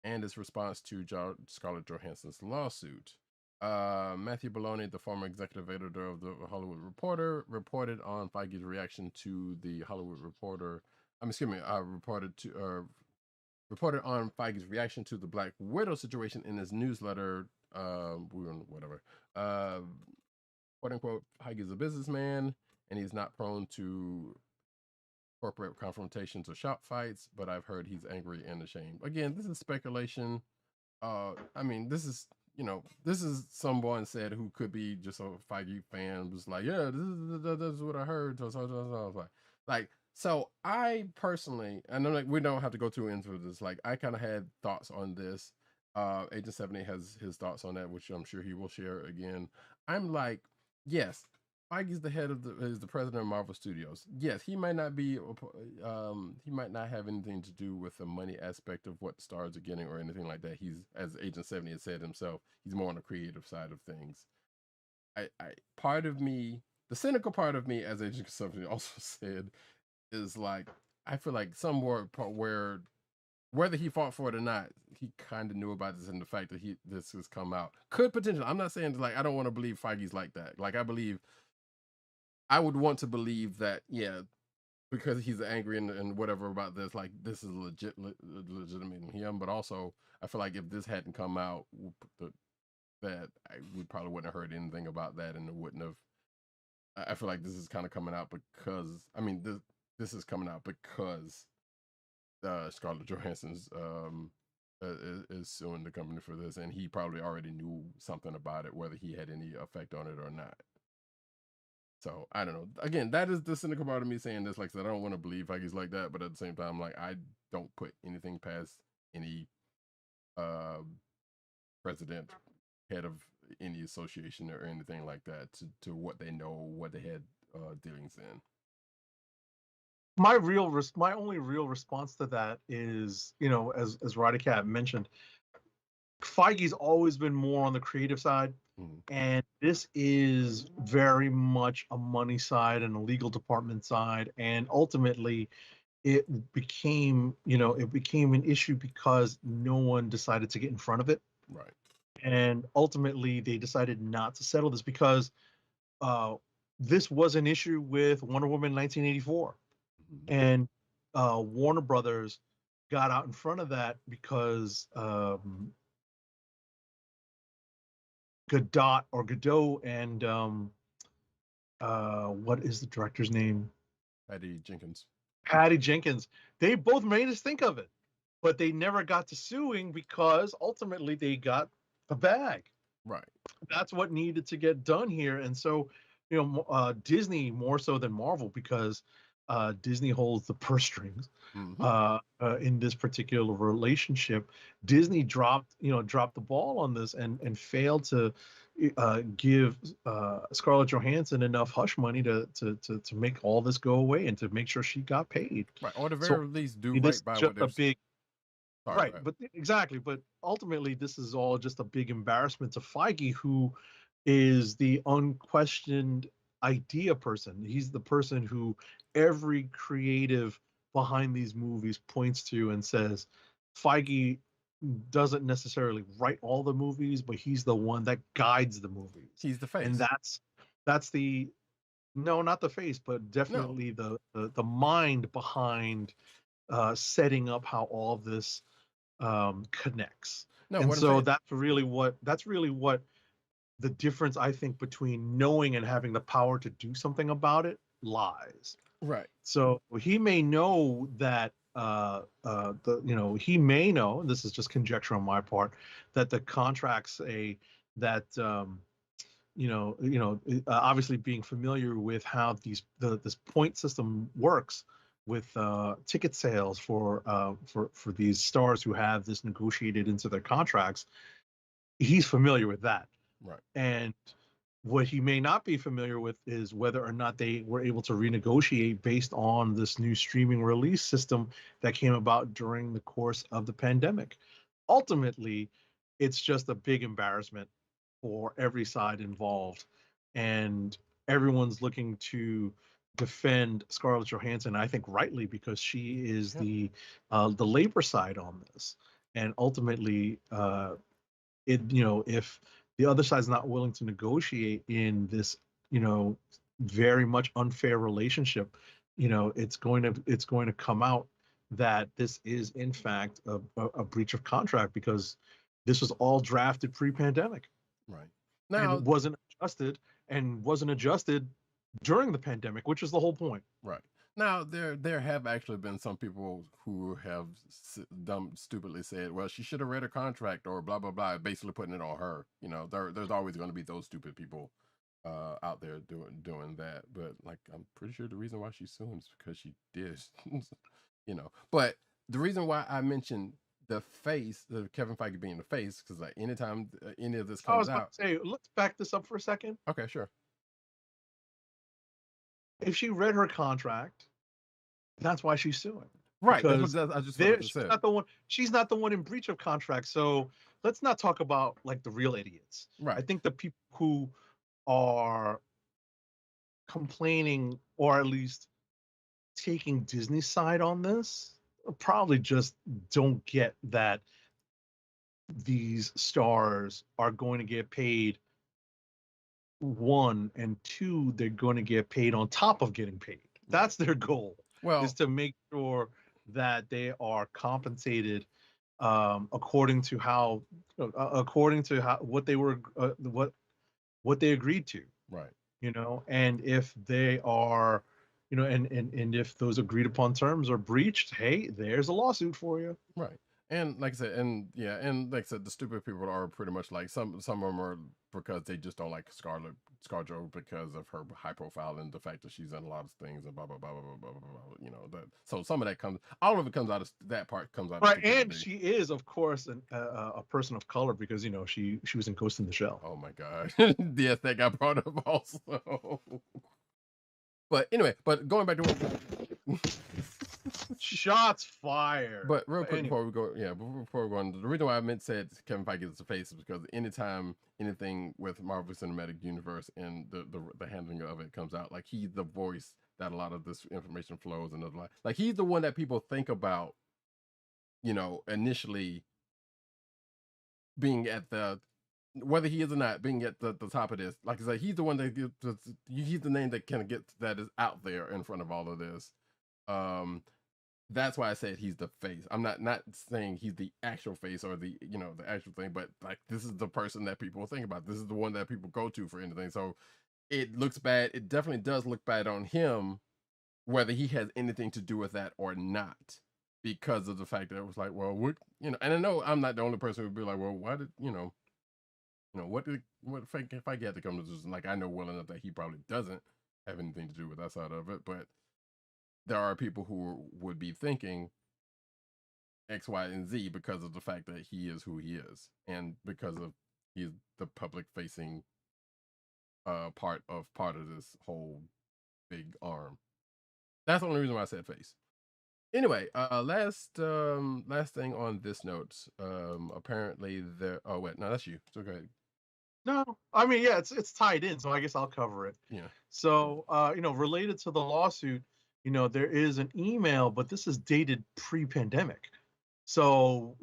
and its response to Scarlett Johansson's lawsuit. Matthew Bologna, the former executive editor of the Hollywood Reporter, reported on Feige's reaction to the Hollywood Reporter. Reported on Feige's reaction to the Black Widow situation in his newsletter. Whatever. Quote unquote, Feige is a businessman and he's not prone to corporate confrontations or shop fights, but I've heard he's angry and ashamed. Again, this is speculation. This is someone said who could be just a Feige fan, was like, yeah, this is what I heard. So I personally, and I'm like, we don't have to go too into this. Like, I kind of had thoughts on this. Agent 70 has his thoughts on that, which I'm sure he will share again. I'm like, yes, Feige's the president of Marvel Studios. Yes, he might not be, he might not have anything to do with the money aspect of what stars are getting or anything like that. He's, as Agent 70 has said himself, he's more on the creative side of things. Part of me, the cynical part of me, as Agent 70 also said, is like, I feel like somewhere where whether he fought for it or not, he kind of knew about this, and the fact that this has come out could potentially. I'm not saying like I don't want to believe Feige's like that. Like I would want to believe that, yeah, because he's angry and whatever about this, like this is legitimate him. But also, I feel like if this hadn't come out, that we probably wouldn't have heard anything about that, and it wouldn't have. I feel like this is kind of coming out because this is coming out because Scarlett Johansson's is suing the company for this, and he probably already knew something about it, whether he had any effect on it or not. So I don't know. Again, that is the cynical part of me saying this. Like I said, I don't want to believe like he's like that, but at the same time, like I don't put anything past any uh president, head of any association or anything like that to what they know, what they had dealings in. My only real response to that is, as Roddykat mentioned, Feige's always been more on the creative side, and this is very much a money side and a legal department side, and ultimately it became an issue because no one decided to get in front of it. Right. And ultimately they decided not to settle this because this was an issue with Wonder Woman 1984. And Warner Brothers got out in front of that because Godot and what is the director's name? Patty Jenkins. They both made us think of it, but they never got to suing because ultimately they got the bag. Right. That's what needed to get done here. And so, Disney more so than Marvel, because Disney holds the purse strings in this particular relationship. Disney dropped the ball on this and failed to give Scarlett Johansson enough hush money to make all this go away and to make sure she got paid. Right, or the So very least do this right by is what just they're a big Sorry, right, but exactly. But ultimately, this is all just a big embarrassment to Feige, who is the unquestioned idea person. He's the person who every creative behind these movies points to and says, Feige doesn't necessarily write all the movies, but he's the one that guides the movies. He's the face. And that's the no, not the face, but definitely the mind behind setting up how all of this connects. No, And what I'm so saying, that's really what the difference, I think, between knowing and having the power to do something about it lies. right? So he may know that he may know, and this is just conjecture on my part, that the contracts say that obviously being familiar with how this point system works with ticket sales for these stars who have this negotiated into their contracts, he's familiar with that. Right. And what he may not be familiar with is whether or not they were able to renegotiate based on this new streaming release system that came about during the course of the pandemic. Ultimately, it's just a big embarrassment for every side involved, and everyone's looking to defend Scarlett Johansson, I think rightly, because she is the labor side on this. And ultimately, if the other side's not willing to negotiate in this, very much unfair relationship, it's going to come out that this is in fact a breach of contract, because this was all drafted pre-pandemic. Right. And Now, it wasn't adjusted during the pandemic, which is the whole point. right. Now, there have actually been some people who have stupidly said, well, she should have read her contract or blah, blah, blah, basically putting it on her. There's always going to be those stupid people out there doing that. But, like, I'm pretty sure the reason why she's suing is because she did, But the reason why I mentioned the face, Kevin Feige being the face, because, like, anytime any of this I was comes about out. to say, let's back this up for a second. Okay, sure. If she read her contract, that's why she's suing. Right. Because I just said. She's not the one in breach of contract. So let's not talk about like the real idiots. Right. I think the people who are complaining, or at least taking Disney's side on this, probably just don't get that these stars are going to get paid, one, and two, they're going to get paid on top of getting paid. That's their goal. Well, is to make sure that they are compensated according to what they were what they agreed to. Right. And if they are, and if those agreed upon terms are breached, hey, there's a lawsuit for you. Right. And like I said, the stupid people are pretty much like some of them are because they just don't like ScarJo because of her high profile and the fact that she's done a lot of things and blah blah blah blah blah blah blah. So some of that all of it comes out of that part comes out. Right, and she is, of course, a person of color, because she was in Ghost in the Shell. Oh my God, yes, that got brought up also. But anyway, going back to what. Shots fired. But real quick before we go on, the reason why I said Kevin Feige is the face is because anytime anything with Marvel Cinematic Universe and the handling of it comes out, like he's the voice that a lot of this information flows, and like he's the one that people think about, initially being at the, whether he is or not, being at the top of this. Like I said, he's the one that he's the name that kind of gets that is out there in front of all of this. That's why I said he's the face. I'm not saying he's the actual face or the the actual thing, but like this is the person that people think about. This is the one that people go to for anything. So it looks bad. It definitely does look bad on him, whether he has anything to do with that or not, because of the fact that it was like, well, what and I know I'm not the only person who would be like, well, why did You know, what if I get to come to this? Like, I know well enough that he probably doesn't have anything to do with that side of it, but there are people who would be thinking X, Y, and Z because of the fact that he is who he is, and because of he's the public facing part of this whole big arm. That's the only reason why I said face. Anyway, last thing on this note. Apparently there. Oh wait, no, that's you. So go ahead. No, I mean, yeah, it's tied in, so I guess I'll cover it. Yeah. So, related to the lawsuit, there is an email, but this is dated pre-pandemic. So,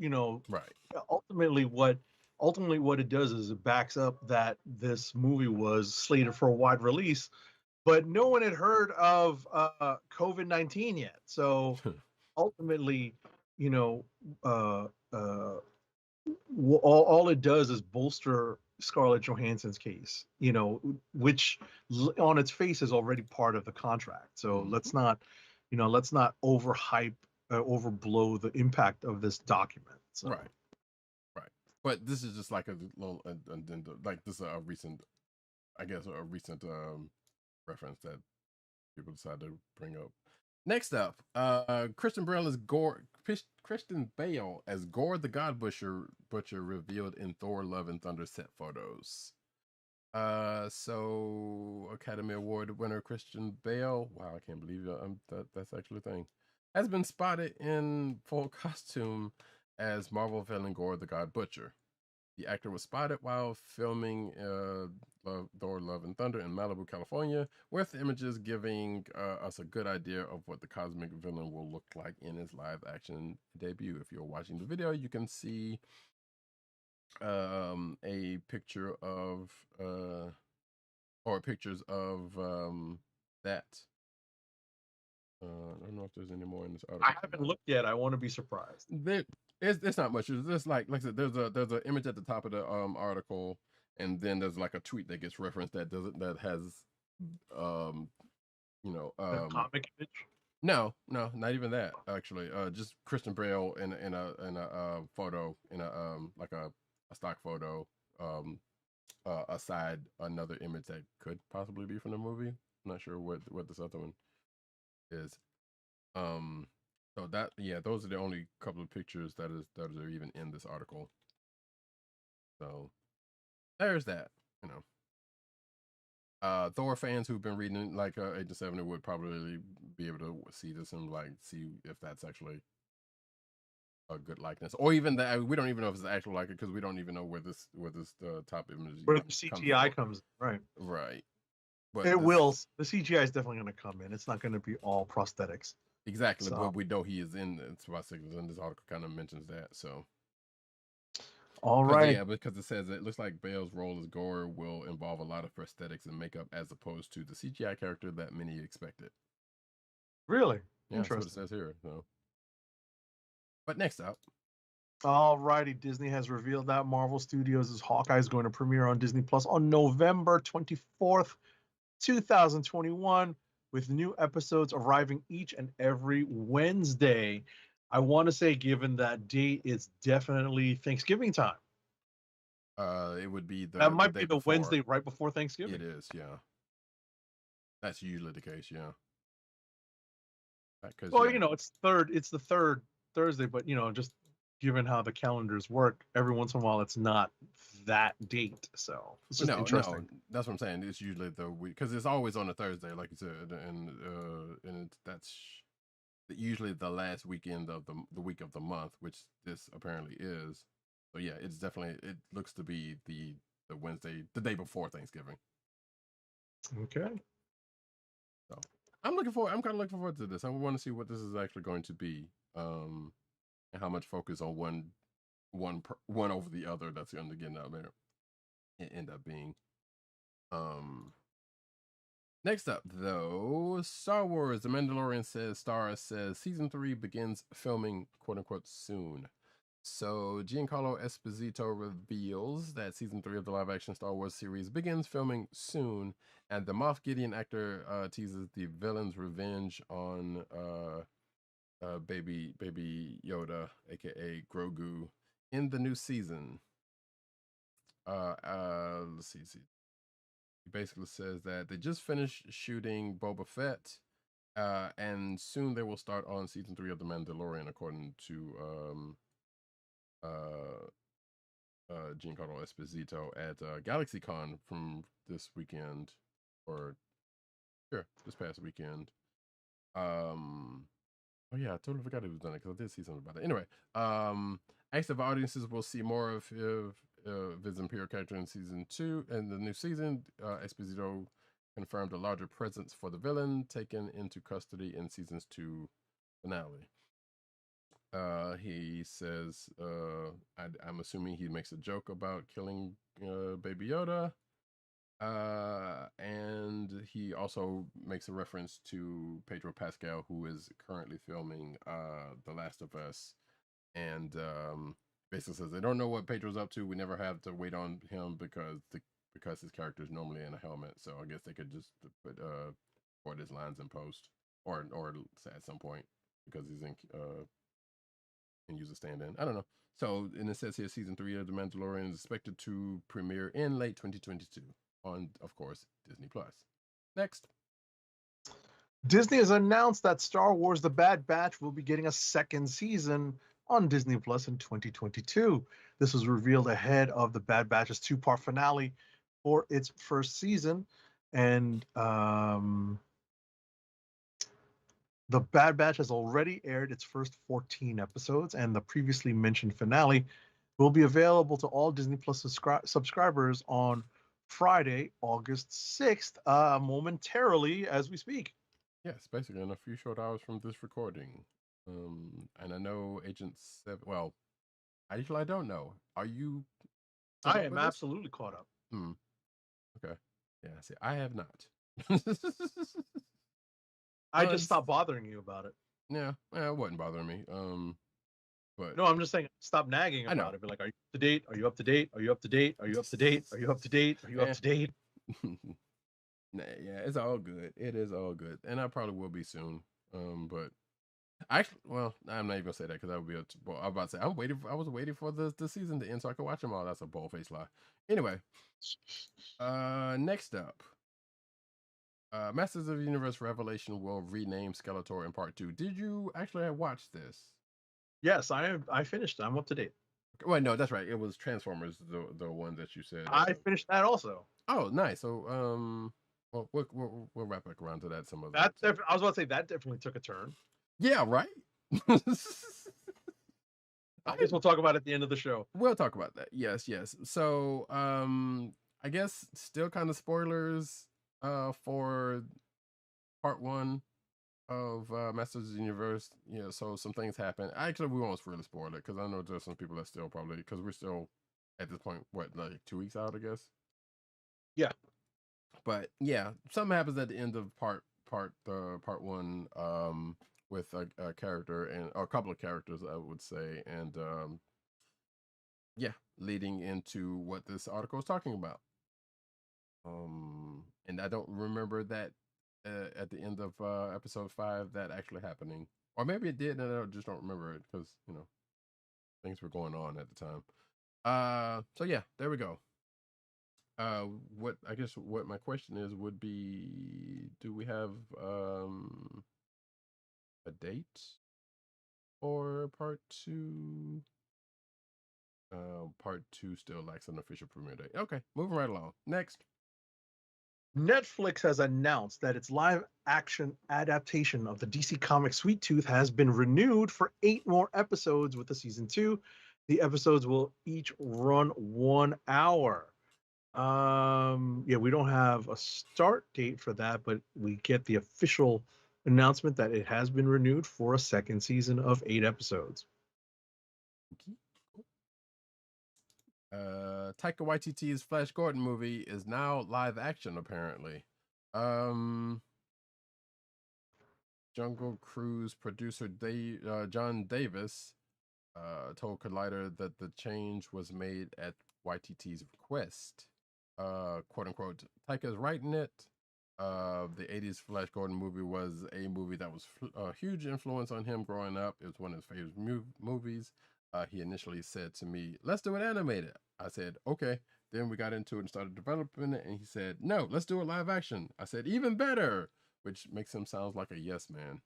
Right. ultimately what it does is it backs up that this movie was slated for a wide release, but no one had heard of COVID-19 yet. So ultimately, all it does is bolster Scarlett Johansson's case, which on its face is already part of the contract. So let's not overhype, overblow the impact of this document. So. Right. But this is just like a little, like this is a recent, I guess, a recent reference that people decided to bring up. Next up, Christian Bale as Gore the God Butcher revealed in Thor: Love and Thunder set photos. So Academy Award winner Christian Bale, wow, I can't believe that's actually a thing, has been spotted in full costume as Marvel villain Gore the God Butcher. The actor was spotted while filming Thor: Love and Thunder in Malibu, California, with images giving us a good idea of what the cosmic villain will look like in his live-action debut. If you're watching the video, you can see a picture of pictures of that. I don't know if there's any more in this article. I haven't looked yet. I want to be surprised. It's not much. It's just like I said, there's an image at the top of the article, and then there's like a tweet that gets referenced that has a comic image. No, not even that actually. Just Christian Bale in a photo, in a like a stock photo, aside another image that could possibly be from the movie. I'm not sure what this other one is. So those are the only couple of pictures that are even in this article. So there's that. Thor fans who've been reading like Agent 70 would probably be able to see this and like see if that's actually a good likeness, or even that we don't even know if it's actual likeness because we don't even know where this top image where the CGI comes right. But it will. The CGI is definitely going to come in. It's not going to be all prosthetics. Exactly, so. But we know he is in the prosthetics, and this article kind of mentions that. So, all right, yeah, because it says it looks like Bale's role as Gore will involve a lot of prosthetics and makeup as opposed to the CGI character that many expected. Really? Yeah, interesting. That's what it says here. So, but next up. All righty, Disney has revealed that Marvel Studios' Hawkeye is going to premiere on Disney Plus on November 24th, 2021, with new episodes arriving each and every Wednesday. I want to say, given that date, it's definitely Thanksgiving time. It would be that might be the Wednesday right before Thanksgiving. It is, yeah. That's usually the case, yeah. Well, it's the third Thursday, but just given how the calendars work, every once in a while it's not that date. So it's just interesting. No, that's what I'm saying. It's usually the week because it's always on a Thursday, like you said, and that's usually the last weekend of the week of the month, which this apparently is. So yeah, it looks to be the Wednesday, the day before Thanksgiving. Okay. So I'm kind of looking forward to this. I want to see what this is actually going to be, and how much focus on one over the other that's going to get out there and end up being. Next up, though, Star Wars: The Mandalorian says season 3 begins filming quote unquote soon. So Giancarlo Esposito reveals that season 3 of the live-action Star Wars series begins filming soon, and the Moff Gideon actor teases the villain's revenge on baby Yoda, aka Grogu, in the new season. let's see. He basically says that they just finished shooting Boba Fett, and soon they will start on season 3 of The Mandalorian, according to Giancarlo Esposito at GalaxyCon from this weekend, or sure, this past weekend. Oh yeah, I totally forgot he was done it because I did see something about it. Anyway, active audiences will see more of his Imperial character in season 2 and the new season. Esposito confirmed a larger presence for the villain taken into custody in season's 2 finale. He says, I'm assuming he makes a joke about killing Baby Yoda. And he also makes a reference to Pedro Pascal, who is currently filming The Last of Us. And basically says they don't know what Pedro's up to. We never have to wait on him because his character is normally in a helmet. So I guess they could just put his lines in post or at some point because he's in and use a stand-in. I don't know. So, and it says here season 3 of The Mandalorian is expected to premiere in late 2022 on, of course, Disney Plus. Next. Disney has announced that Star Wars The Bad Batch will be getting a second season on Disney Plus in 2022. This was revealed ahead of The Bad Batch's 2-part finale for its first season. And The Bad Batch has already aired its first 14 episodes, and the previously mentioned finale will be available to all Disney Plus subscribers on Friday, August 6th, momentarily as we speak. Yes, basically in a few short hours from this recording. And I know Agent 7, well, actually I don't know. Are you? I am absolutely caught up. Okay. Yeah, see, I have not. I just stopped bothering you about it. Yeah, it wasn't bothering me. But no, I'm just saying, stop nagging about it. But like, are you up to date? Are you up to date? Are you up to date? Are you up to date? Are you up to date? Are you up to date? Nah, yeah, it's all good. It is all good, and I probably will be soon. But actually, well, I'm not even gonna say that because that would be well, I'm about to say I was waiting for the season to end so I could watch them all. That's a bold-faced lie. Anyway, next up. Masters of the Universe Revelation will rename Skeletor in part 2. Did you actually watch this? Yes, I finished it. I'm up to date. Well, no, that's right. It was Transformers, the one that you said. I finished that also. Oh, nice. So, well, we'll wrap back around to that some other. I was about to say that definitely took a turn. Yeah, right. I guess we'll talk about it at the end of the show. We'll talk about that. Yes. So, I guess still kind of spoilers for part 1 of Masters of the Universe. Yeah, so some things happen. Actually, we won't really spoil it because I know there's some people that still probably, because we're still at this point, what, like 2 weeks out, I guess. Yeah. But yeah, something happens at the end of part 1 with a character and a couple of characters, I would say, and yeah, leading into what this article is talking about. And I don't remember that at the end of episode 5 that actually happening, or maybe it did, and I just don't remember it because things were going on at the time. So yeah, there we go. What my question is would be, do we have a date for part 2? Part 2 still lacks an official premiere date. Okay, moving right along. Next. Netflix has announced that its live-action adaptation of the DC Comics Sweet Tooth has been renewed for 8 more episodes with the season 2. The episodes will each run 1 hour. Yeah, we don't have a start date for that, but we get the official announcement that it has been renewed for a second season of 8 episodes. Taika Waititi's Flash Gordon movie is now live action, apparently. Jungle Cruise producer John Davis told Collider that the change was made at Waititi's request. Quote unquote, Taika's writing it. The 80s Flash Gordon movie was a movie that was a huge influence on him growing up. It was one of his favorite movies. He initially said to me, "Let's do it animated." I said, "Okay." then we got into it and started developing it, and he said, "No, let's do it live action." I said, "Even better," which makes him sound like a yes man.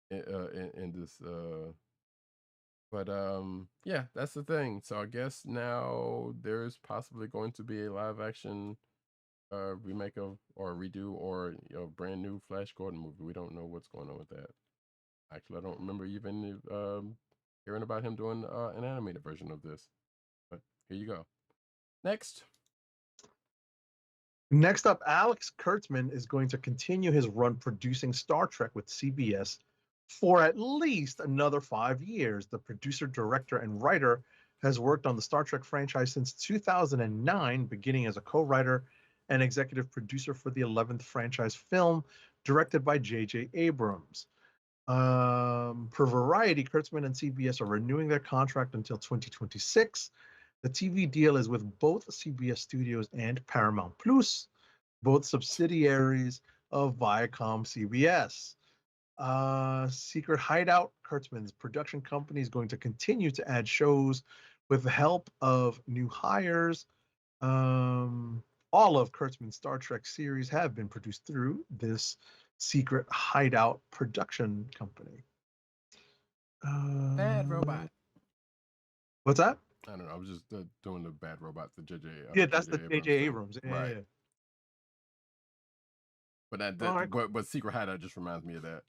In this, but yeah, that's the thing. So I guess now there's possibly going to be a live action remake of or redo or brand new Flash Gordon movie. We don't know what's going on with that. Actually, I don't remember even hearing about him doing an animated version of this. But here you go. Next. Next up, Alex Kurtzman is going to continue his run producing Star Trek with CBS for at least another 5 years. The producer, director, and writer has worked on the Star Trek franchise since 2009, beginning as a co-writer and executive producer for the 11th franchise film, directed by J.J. Abrams. Per Variety, Kurtzman and CBS are renewing their contract until 2026. The TV deal is with both CBS Studios and Paramount Plus, both subsidiaries of Viacom CBS. Secret Hideout, Kurtzman's production company, is going to continue to add shows with the help of new hires. All of Kurtzman's Star Trek series have been produced through this Secret Hideout production company. Bad Robot. What's that? I don't know. I was just doing the Bad Robot, the JJ. Yeah, that's the Abrams J.J. Abrams. Yeah, right. yeah. But that, right, cool. but Secret Hideout just reminds me of that.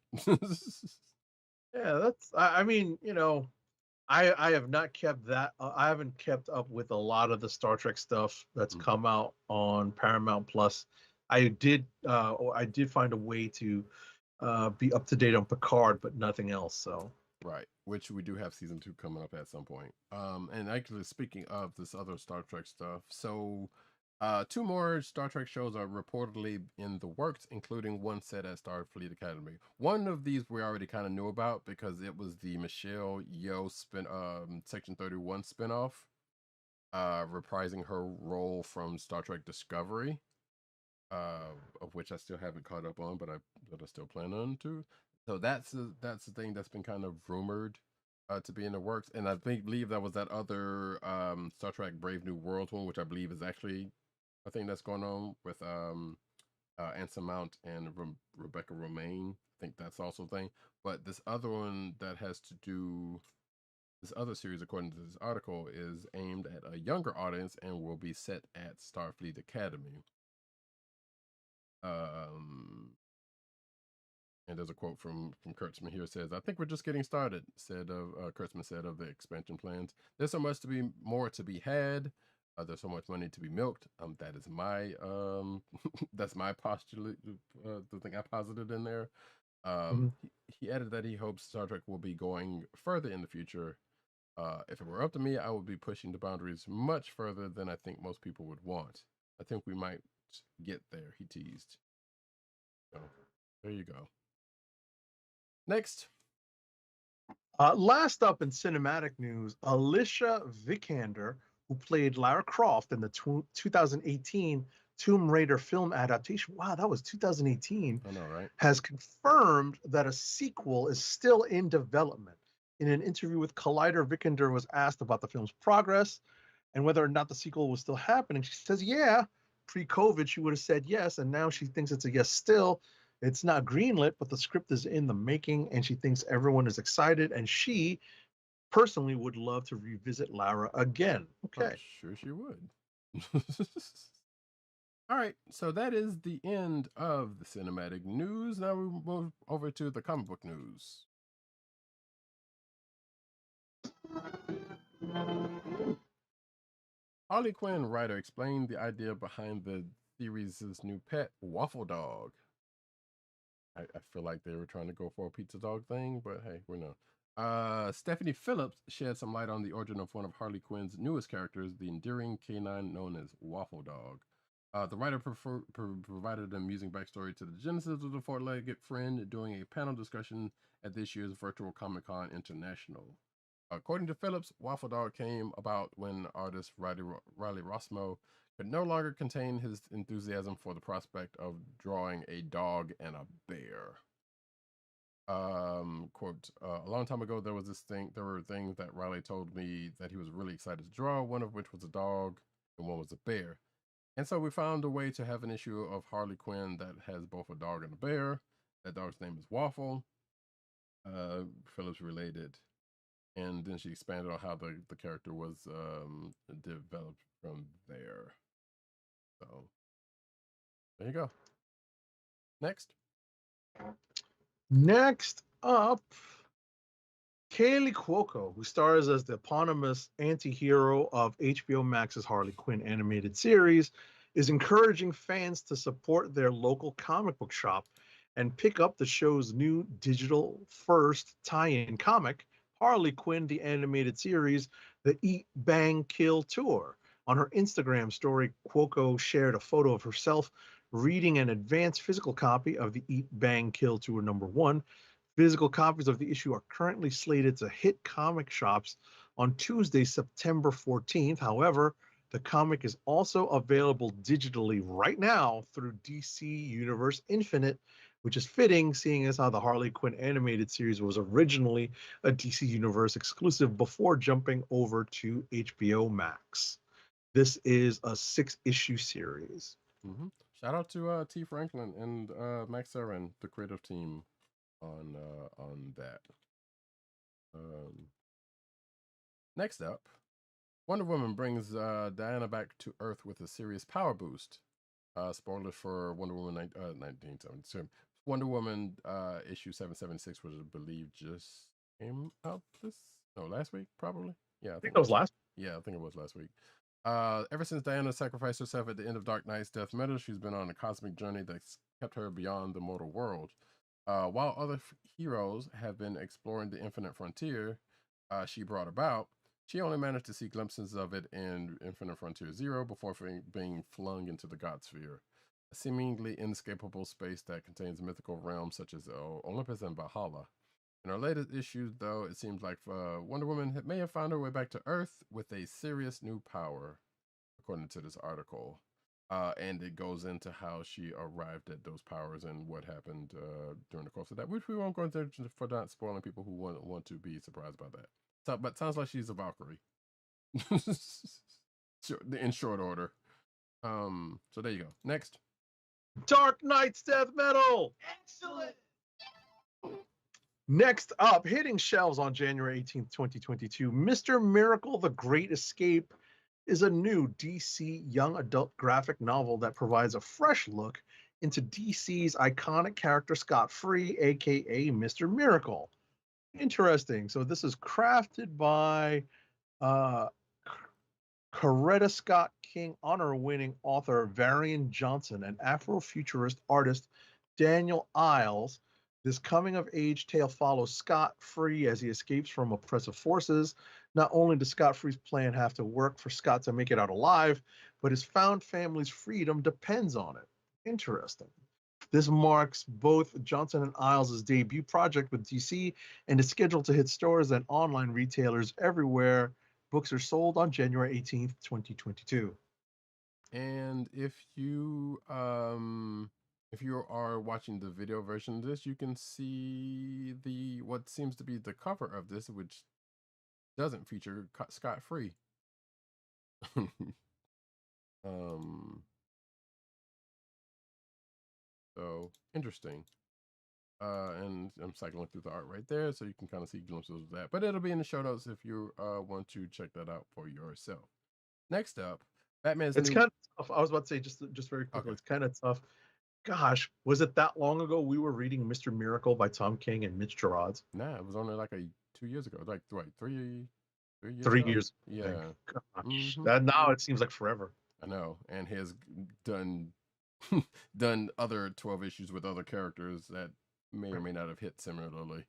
Yeah, that's. I mean, I have not kept that. I haven't kept up with a lot of the Star Trek stuff that's come out on Paramount Plus. I did find a way to be up to date on Picard, but nothing else. So right, which we do have season 2 coming up at some point. And actually, speaking of this other Star Trek stuff, so 2 more Star Trek shows are reportedly in the works, including one set at Starfleet Academy. One of these we already kind of knew about because it was the Michelle Yeoh Section 31 spinoff, reprising her role from Star Trek Discovery, of which I still haven't caught up on, but I still plan on to. So that's the thing that's been kind of rumored to be in the works, and I believe that was that other Star Trek Brave New Worlds one, which I believe is actually a thing that's going on with Anson Mount and Rebecca Romaine. I think that's also a thing. But this other one that has to do, this other series, according to this article, is aimed at a younger audience and will be set at Starfleet Academy. And there's a quote from Kurtzman here. It says, "I think we're just getting started," Kurtzman said of the expansion plans. "There's so much more to be had. There's so much money to be milked." That is my that's my postulate, the thing I posited in there. He added that he hopes Star Trek will be going further in the future. If it were up to me, I would be pushing the boundaries much further than I think most people would want. I think we might get there, he teased. So, there you go. Next. Last up in cinematic news, Alicia Vikander, who played Lara Croft in the 2018 Tomb Raider film adaptation. Wow, that was 2018. I know, right? Has confirmed that a sequel is still in development. In an interview with Collider, Vikander was asked about the film's progress and whether or not the sequel was still happening. She says, yeah, pre-COVID, she would have said yes, and now she thinks it's a yes still. It's not greenlit, but the script is in the making, and she thinks everyone is excited, and she personally would love to revisit Lara again. Okay. I'm sure she would. All right, so that is the end of the cinematic news. Now we move over to the comic book news. Harley Quinn writer explained the idea behind the series' new pet, Waffle Dog. I feel like they were trying to go for a pizza dog thing, but hey, we're not. Stephanie Phillips shed some light on the origin of one of Harley Quinn's newest characters, the endearing canine known as Waffle Dog. The writer provided an amusing backstory to the genesis of the four-legged friend during a panel discussion at this year's virtual Comic-Con International. According to Phillips, Waffle Dog came about when artist Riley Rossmo could no longer contain his enthusiasm for the prospect of drawing a dog and a bear. Quote, a long time ago, there were things that Riley told me that he was really excited to draw, one of which was a dog and one was a bear. And so we found a way to have an issue of Harley Quinn that has both a dog and a bear. That dog's name is Waffle. Phillips related. And then she expanded on how the character was developed from there. So there you go. Next. Next up, Kaylee Cuoco, who stars as the eponymous anti-hero of HBO Max's Harley Quinn animated series, is encouraging fans to support their local comic book shop and pick up the show's new digital-first tie-in comic, Harley Quinn, the animated series, the Eat, Bang, Kill Tour. On her Instagram story, Cuoco shared a photo of herself reading an advanced physical copy of the Eat, Bang, Kill Tour #1. Physical copies of the issue are currently slated to hit comic shops on Tuesday, September 14th. However, the comic is also available digitally right now through DC Universe Infinite, which is fitting, seeing as how the Harley Quinn animated series was originally a DC Universe exclusive before jumping over to HBO Max. This is a 6-issue series. Mm-hmm. Shout out to T. Franklin and Max Sarin, the creative team on that. Next up, Wonder Woman brings Diana back to Earth with a serious power boost. Spoilers for Wonder Woman 1977. Wonder Woman issue 776, which I believe just came out last week, probably. Yeah, I think that was last. Yeah, I think it was last week. Ever since Diana sacrificed herself at the end of Dark Knight's death metal, she's been on a cosmic journey that's kept her beyond the mortal world. While other heroes have been exploring the infinite frontier she brought about, she only managed to see glimpses of it in Infinite Frontier Zero before being flung into the God Sphere, a seemingly inescapable space that contains mythical realms such as Olympus and Valhalla. In our latest issues, though, it seems like Wonder Woman may have found her way back to Earth with a serious new power, according to this article. And it goes into how she arrived at those powers and what happened during the course of that, which we won't go into for not spoiling people who want to be surprised by that. So, but sounds like she's a Valkyrie. In short order. So there you go. Next. Dark Knight's Death Metal. Excellent. Next up, hitting shelves on January 18th, 2022, Mr. Miracle: The Great Escape is a new DC young adult graphic novel that provides a fresh look into DC's iconic character Scott Free, aka Mr. Miracle. Interesting. So this is crafted by Coretta Scott King honor-winning author Varian Johnson and Afrofuturist artist Daniel Isles. This coming-of-age tale follows Scott Free as he escapes from oppressive forces. Not only does Scott Free's plan have to work for Scott to make it out alive, but his found family's freedom depends on it. Interesting. This marks both Johnson and Isles' debut project with DC and is scheduled to hit stores and online retailers everywhere. Books are sold on January 18th, 2022. And if you are watching the video version of this, you can see what seems to be the cover of this, which doesn't feature Scott Free. So interesting. And I'm cycling through the art right there, so you can kind of see glimpses of that. But it'll be in the show notes if you want to check that out for yourself. Next up, Batman's. It's kind of tough. I was about to say just very quickly. Okay. It's kind of tough. Gosh, was it that long ago we were reading Mr. Miracle by Tom King and Mitch Gerads? Nah, it was only like 2 years ago. Like what, 3 years? 3 years. Yeah. Mm-hmm. That now it seems like forever. I know, and he has done other 12 issues with other characters that may or may not have hit similarly.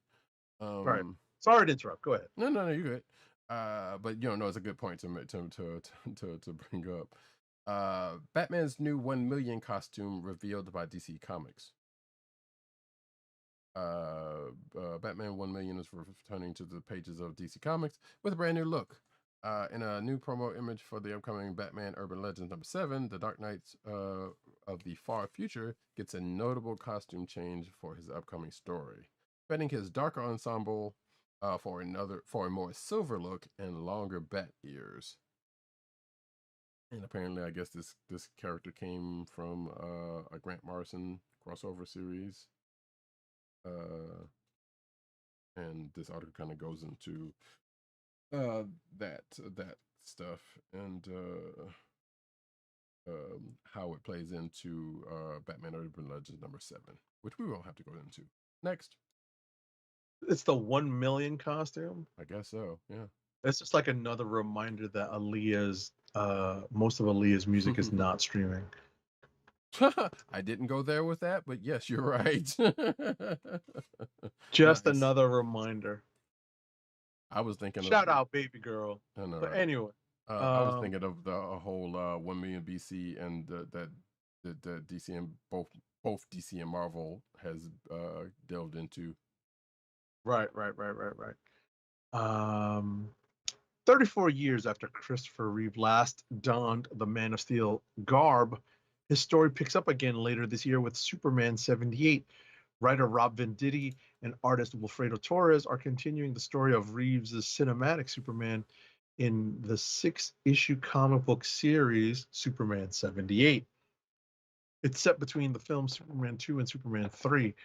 Right. Sorry to interrupt. Go ahead. No, you're good. But no, it's a good point to bring up. Batman's new 1 million costume revealed by DC Comics. Batman 1 million is returning to the pages of DC Comics with a brand new look. In a new promo image for the upcoming Batman Urban Legends #7, the Dark Knight of the far future gets a notable costume change for his upcoming story. fitting his darker ensemble for a more silver look and longer bat ears. And apparently, I guess this character came from a Grant Morrison crossover series. And this article kind of goes into that stuff and how it plays into Batman Urban Legends number 7, which we won't have to go into. Next. It's the 1 million costume. I guess so. Yeah. It's just like another reminder that most of Aaliyah's music is not streaming. I didn't go there with that, but yes, you're right. Just Nice. another reminder. I was thinking Shout out, baby girl. I know, But right? anyway, I was thinking of the whole 1 million BC and that the DC and both DC and Marvel has delved into. right. 34 years after Christopher Reeve last donned the Man of Steel garb, his story picks up again later this year with Superman 78. Writer Rob Venditti and artist Wilfredo Torres are continuing the story of Reeves' cinematic Superman in the 6-issue comic book series Superman 78. It's set between the films Superman 2 and Superman 3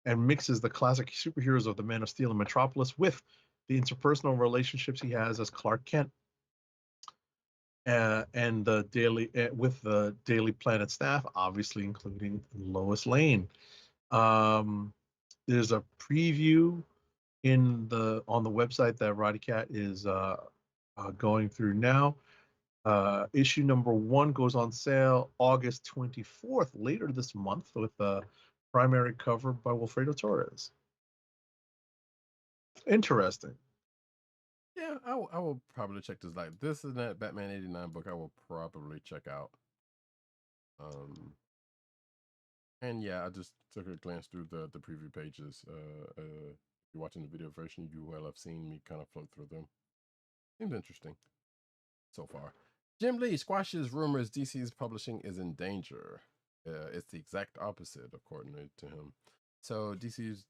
and mixes the classic superheroes of the Man of Steel and Metropolis with the interpersonal relationships he has as Clark Kent and with the Daily Planet staff, obviously including Lois Lane. There's a preview on the website that Roddykat is going through now. Issue number 1 goes on sale August 24th, later this month, with a primary cover by Wilfredo Torres. Interesting. Yeah, I will probably check this out. This is that Batman 89 book I will probably check out. And yeah, I just took a glance through the preview pages. If you're watching the video version, you will have seen me kind of float through them. Seems interesting so far. Jim Lee squashes rumors DC's publishing is in danger. It's the exact opposite, according to him. So DC's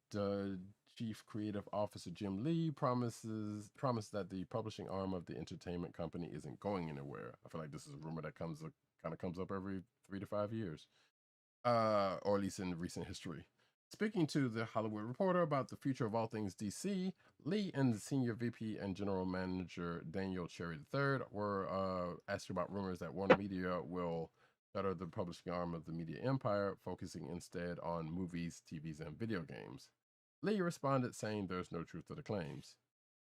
chief creative officer Jim Lee promised that the publishing arm of the entertainment company isn't going anywhere. I feel like this is a rumor that kind of comes up every 3 to 5 years, or at least in recent history. Speaking to The Hollywood Reporter about the future of all things DC, Lee and the senior VP and general manager Daniel Cherry III were asked about rumors that Warner Media will shutter the publishing arm of the media empire, focusing instead on movies, TVs, and video games. Lee responded saying there's no truth to the claims.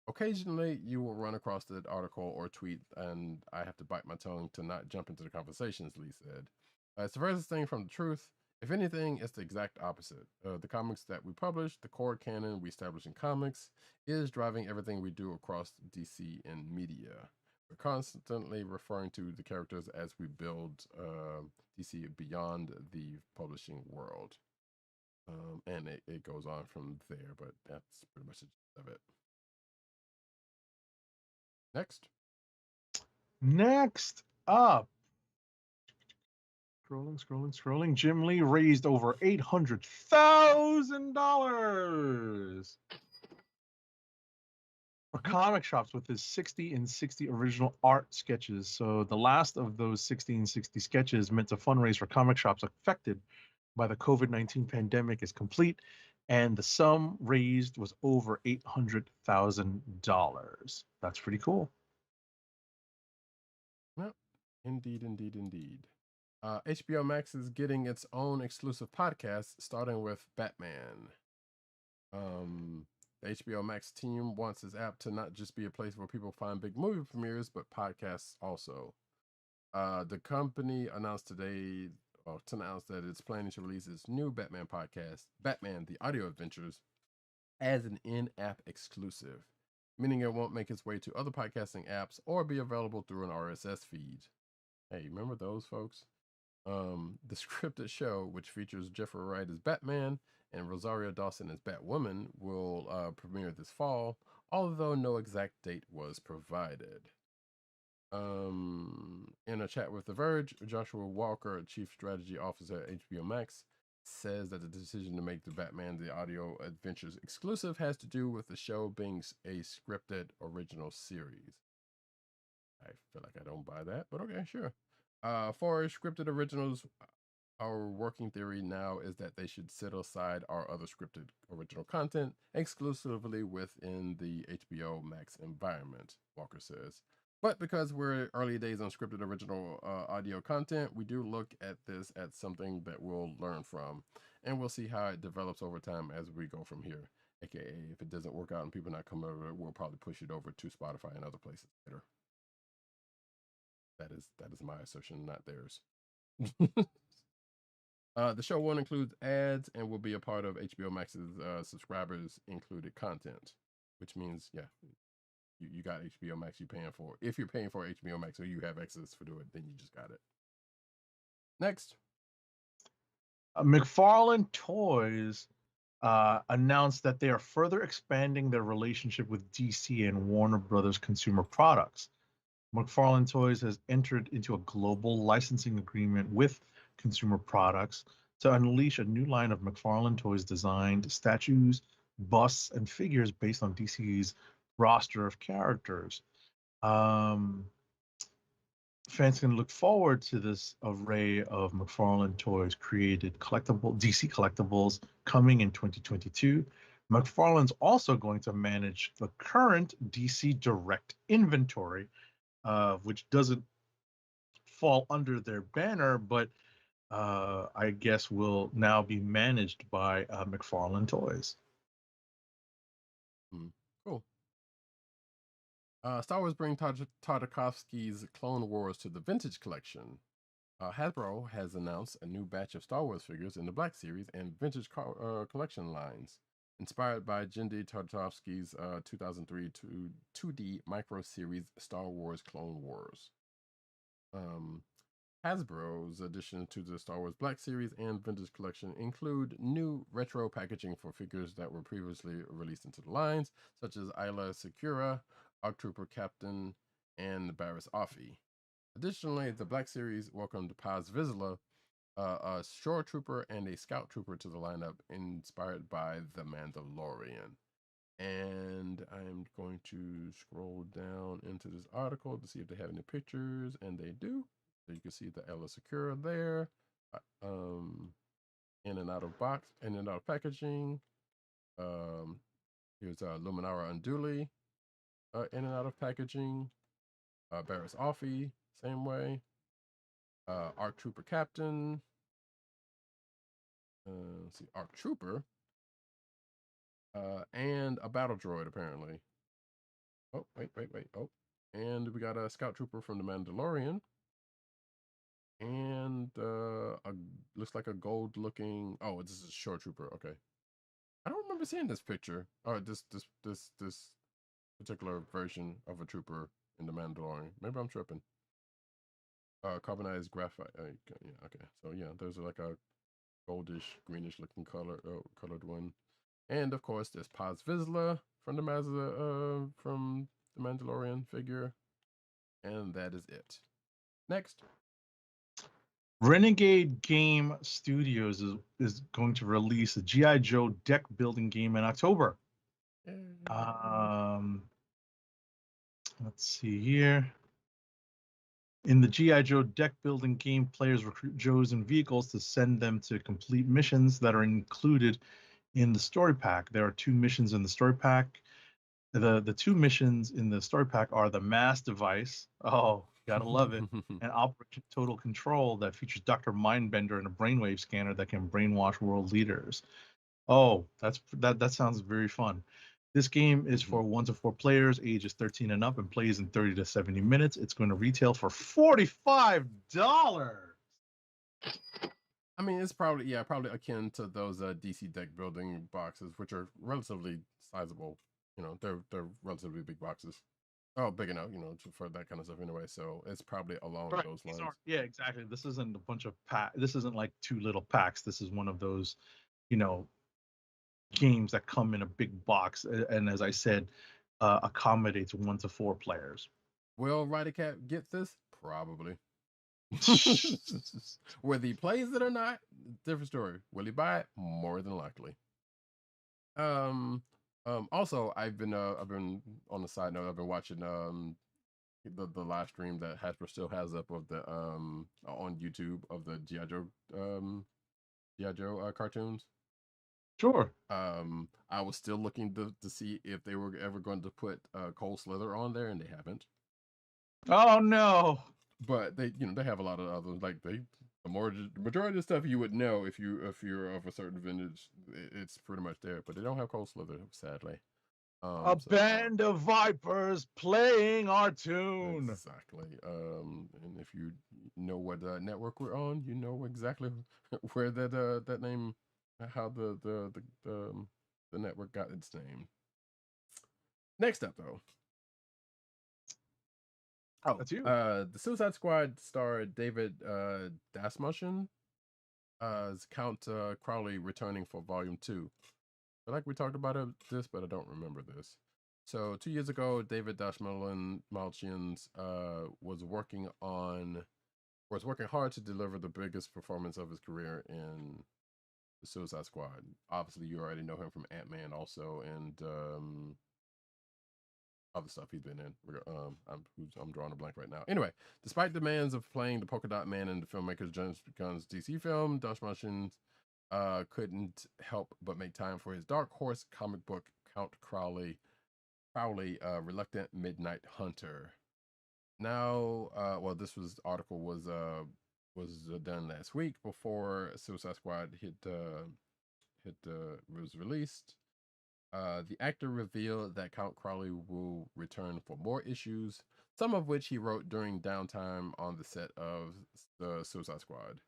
Occasionally, you will run across that article or tweet, and I have to bite my tongue to not jump into the conversations, Lee said. It's the furthest thing from the truth. If anything, it's the exact opposite. The comics that we publish, the core canon we establish in comics, is driving everything we do across DC and media. We're constantly referring to the characters as we build DC beyond the publishing world. And it goes on from there, but that's pretty much the gist of it. Next up. Scrolling. Jim Lee raised over $800,000 for comic shops with his 60 in 60 original art sketches. So the last of those 60 in 60 sketches meant to fundraise for comic shops affected by the COVID-19 pandemic is complete, and the sum raised was over $800,000. That's pretty cool. Well, indeed. HBO Max is getting its own exclusive podcast, starting with Batman. The HBO Max team wants its app to not just be a place where people find big movie premieres, but podcasts also. The company announced today that it's planning to release its new Batman podcast, Batman: The Audio Adventures, as an in-app exclusive, meaning it won't make its way to other podcasting apps or be available through an RSS feed. Hey, remember those folks? The scripted show, which features Jeffrey Wright as Batman and Rosario Dawson as Batwoman, will premiere this fall, although no exact date was provided. In a chat with The Verge, Joshua Walker, Chief Strategy Officer at HBO Max, says that the decision to make the Batman the Audio Adventures exclusive has to do with the show being a scripted original series. I feel like I don't buy that, but okay, sure. For scripted originals, our working theory now is that they should set aside our other scripted original content exclusively within the HBO Max environment, Walker says. But because we're early days on scripted original audio content, we do look at this as something that we'll learn from, and we'll see how it develops over time as we go from here. AKA, if it doesn't work out and people not coming over, we'll probably push it over to Spotify and other places later. That is my assertion, not theirs. The show won't include ads and will be a part of HBO Max's subscribers included content, which means, yeah, you got HBO Max you're paying for. If you're paying for HBO Max or you have access to do it, then you just got it. Next. McFarlane Toys announced that they are further expanding their relationship with DC and Warner Brothers Consumer Products. McFarlane Toys has entered into a global licensing agreement with Consumer Products to unleash a new line of McFarlane Toys designed statues, busts, and figures based on DC's roster of characters. Fans can look forward to this array of McFarlane Toys created DC collectibles coming in 2022. McFarlane's also going to manage the current DC Direct inventory, which doesn't fall under their banner, but I guess will now be managed by McFarlane Toys. Cool. Star Wars bring Tartakovsky's Clone Wars to the Vintage Collection. Hasbro has announced a new batch of Star Wars figures in the Black Series and Vintage Collection lines, inspired by Genndy Tartakovsky's 2003 2D micro series Star Wars Clone Wars. Hasbro's addition to the Star Wars Black Series and Vintage Collection include new retro packaging for figures that were previously released into the lines, such as Ayla Secura, ARC Trooper Captain, and Barriss Offee. Additionally, the Black Series welcomed Paz Vizsla, a Shore Trooper and a Scout Trooper to the lineup, inspired by The Mandalorian. And I'm going to scroll down into this article to see if they have any pictures, and they do. So you can see the Ayla Secura there, in and out of box, in and out of packaging. Here's Luminara Unduli, in and out of packaging. Barriss Offee, same way. ARC Trooper Captain. Let's see, ARC Trooper. And a battle droid, apparently. Oh, wait. Oh, and we got a Scout Trooper from The Mandalorian. And looks like a gold-looking. Oh, this is a Shore Trooper. Okay, I don't remember seeing this picture. Oh, this particular version of a trooper in The Mandalorian. Maybe I'm tripping. Carbonized graphite. Yeah, okay. So yeah, there's like a goldish, greenish looking colored one. And of course, there's Paz Vizsla from the Mandalorian figure. And that is it. Next. Renegade Game Studios is going to release a G.I. Joe deck building game in October. Let's see here. In the G.I. Joe deck building game, players recruit Joes and vehicles to send them to complete missions that are included in the story pack. There are 2 missions in the story pack. The 2 missions in the story pack are the Mass Device. Oh, gotta love it. And Operation Total Control that features Dr. Mindbender and a brainwave scanner that can brainwash world leaders. Oh, that sounds very fun. This game is for 1 to 4 players, ages 13 and up, and plays in 30 to 70 minutes. It's going to retail for $45. I mean, it's probably akin to those DC deck building boxes, which are relatively sizable. You know, they're relatively big boxes. Oh, big enough, for that kind of stuff anyway. So it's probably along those lines. Yeah, exactly. This isn't a bunch of This isn't like 2 little packs. This is one of those, games that come in a big box, and as I said, accommodates 1 to 4 players. Will Roddykat get this? Probably. Whether he plays it or not, different story. Will he buy it? More than likely. Also, I've been on the side note. I've been watching the live stream that Hasbro still has up of the on YouTube of the G.I. Joe cartoons. Sure. I was still looking to see if they were ever going to put Cole Slither on there, and they haven't. Oh no! But they have a lot of others. Like the majority of stuff you would know if you're of a certain vintage. It's pretty much there, but they don't have Cole Slither, sadly. A band of vipers playing our tune. Exactly. And if you know what network we're on, you know exactly where that name, how the network got its name. Next up, though. Oh, that's you. The Suicide Squad star David Dastmalchian as Count Crowley returning for Volume 2. I like we talked about this, but I don't remember this. So 2 years ago, David Dastmalchian was working hard to deliver the biggest performance of his career in the Suicide Squad. Obviously, you already know him from Ant-Man also, and other stuff he's been in. I'm drawing a blank right now. Anyway, despite demands of playing the Polka Dot Man in the filmmaker's James Gunn's DC film, Dastmalchian couldn't help but make time for his Dark Horse comic book, Count Crowley, Reluctant Midnight Hunter. Now, this article was done last week before Suicide Squad was released. The actor revealed that Count Crowley will return for more issues, some of which he wrote during downtime on the set of the Suicide Squad.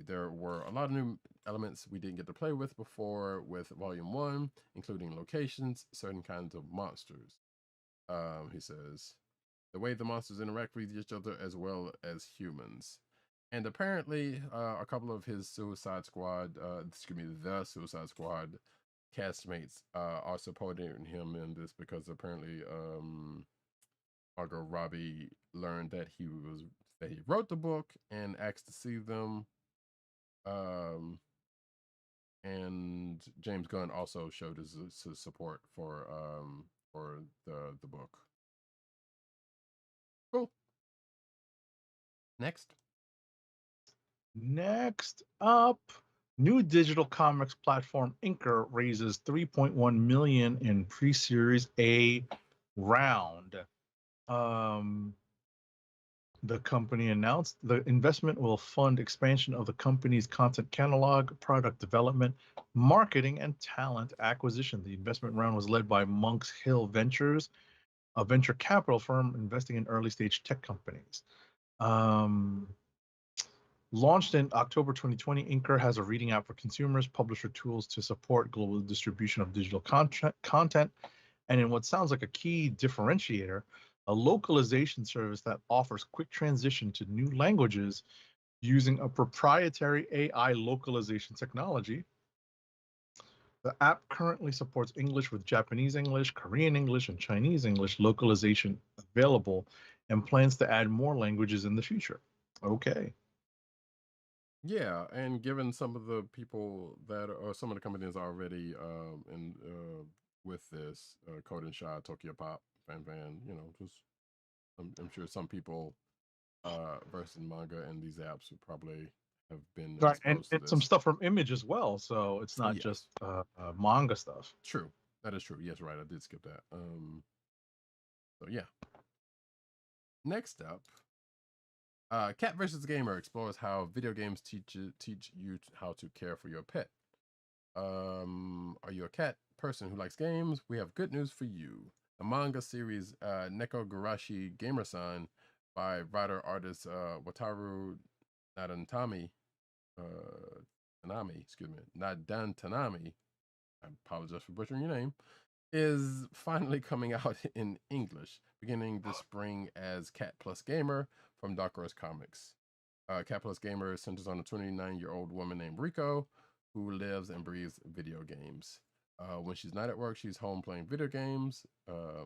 There were a lot of new elements we didn't get to play with before with Volume 1, including locations, certain kinds of monsters. He says, the way the monsters interact with each other as well as humans. And apparently, a couple of his the Suicide Squad castmates are supporting him in this because apparently Margot Robbie learned that he wrote the book and asked to see them. And James Gunn also showed his support for the book. Cool. Next up, new digital comics platform Inker raises $3.1 million in pre-series A round. The company announced the investment will fund expansion of the company's content catalog, product development, marketing, and talent acquisition. The investment round was led by Monks Hill Ventures, a venture capital firm investing in early-stage tech companies. Launched in October 2020, Inker has a reading app for consumers, publisher tools to support global distribution of digital content, and in what sounds like a key differentiator, a localization service that offers quick transition to new languages using a proprietary AI localization technology. The app currently supports English with Japanese English, Korean English, and Chinese English localization available, and plans to add more languages in the future. Okay. Yeah, and given some of the people some of the companies already with this, Code and Shy, Tokyo Pop, Fan, just I'm sure some people versed in manga and these apps would probably have been right, exposed to and this. some stuff from Image as well, so it's not just manga stuff. True, that is true. Yes, right. I did skip that. So yeah. Next up, Cat vs. Gamer explores how video games teach you how to care for your pet. Are you a cat person who likes games? We have good news for you. The manga series Neko Garashi Gamer-san by writer-artist Wataru Nadan Tanami, I apologize for butchering your name, is finally coming out in English, beginning this spring as Cat Plus Gamer from Dark Horse Comics. Cat Plus Gamer centers on a 29-year-old woman named Riko who lives and breathes video games. When she's not at work, she's home playing video games,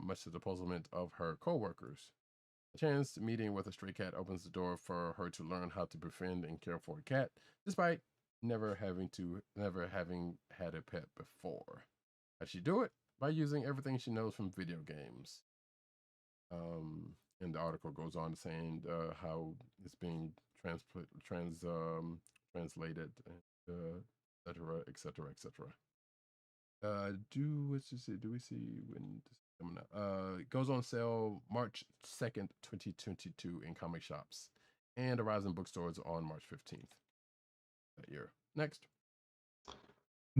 much to the puzzlement of her coworkers. A chance meeting with a stray cat opens the door for her to learn how to befriend and care for a cat, despite never having had a pet before. How does she do it? By using everything she knows from video games. And the article goes on saying how it's being translated, et cetera, et cetera, et cetera. Do we see when this is coming out? It goes on sale March 2nd, 2022 in comic shops and arrives in bookstores on March 15th that year.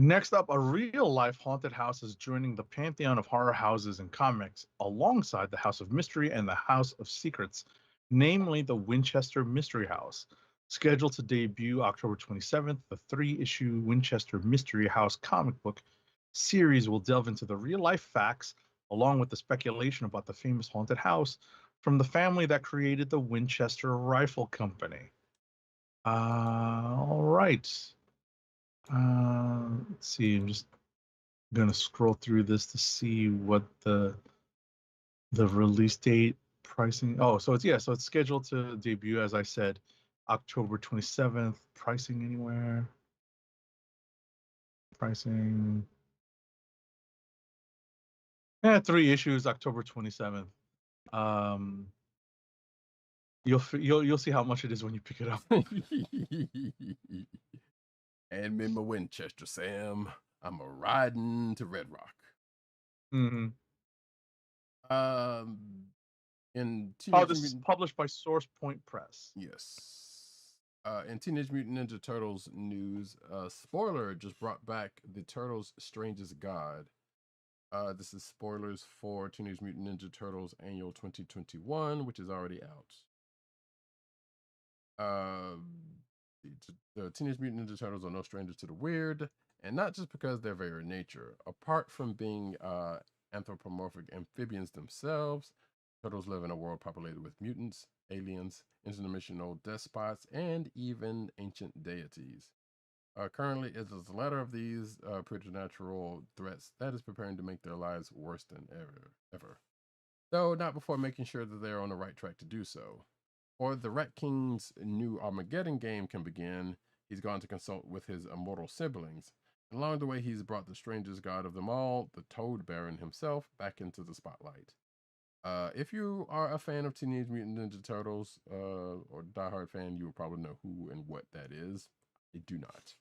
Next up, a real-life haunted house is joining the pantheon of horror houses in comics alongside the House of Mystery and the House of Secrets, namely the Winchester Mystery House. Scheduled to debut October 27th, the 3-issue Winchester Mystery House comic book series will delve into the real-life facts along with the speculation about the famous haunted house from the family that created the Winchester Rifle Company. All right. Let's see. I'm just gonna scroll through this to see what the release date, pricing. Oh, so it's scheduled to debut, as I said, October 27th. Pricing anywhere? Pricing. Yeah, 3 issues, October 27th. You'll see how much it is when you pick it up. And me my Winchester, Sam. I'm a riding to Red Rock. Mm-hmm. This is published by Source Point Press. Yes. In Teenage Mutant Ninja Turtles news, spoiler just brought back the Turtles' Strangest God. This is spoilers for Teenage Mutant Ninja Turtles Annual 2021, which is already out. The Teenage Mutant Ninja Turtles are no strangers to the weird, and not just because they're very nature. Apart from being anthropomorphic amphibians themselves, turtles live in a world populated with mutants, aliens, interdimensional despots, and even ancient deities. Currently, it is the latter of these preternatural threats that is preparing to make their lives worse than ever. Though not before making sure that they are on the right track to do so. Before the Rat King's new Armageddon game can begin, he's gone to consult with his immortal siblings. And along the way, he's brought the strangest god of them all, the Toad Baron himself, back into the spotlight. If you are a fan of Teenage Mutant Ninja Turtles, or diehard fan, you will probably know who and what that is. I do not.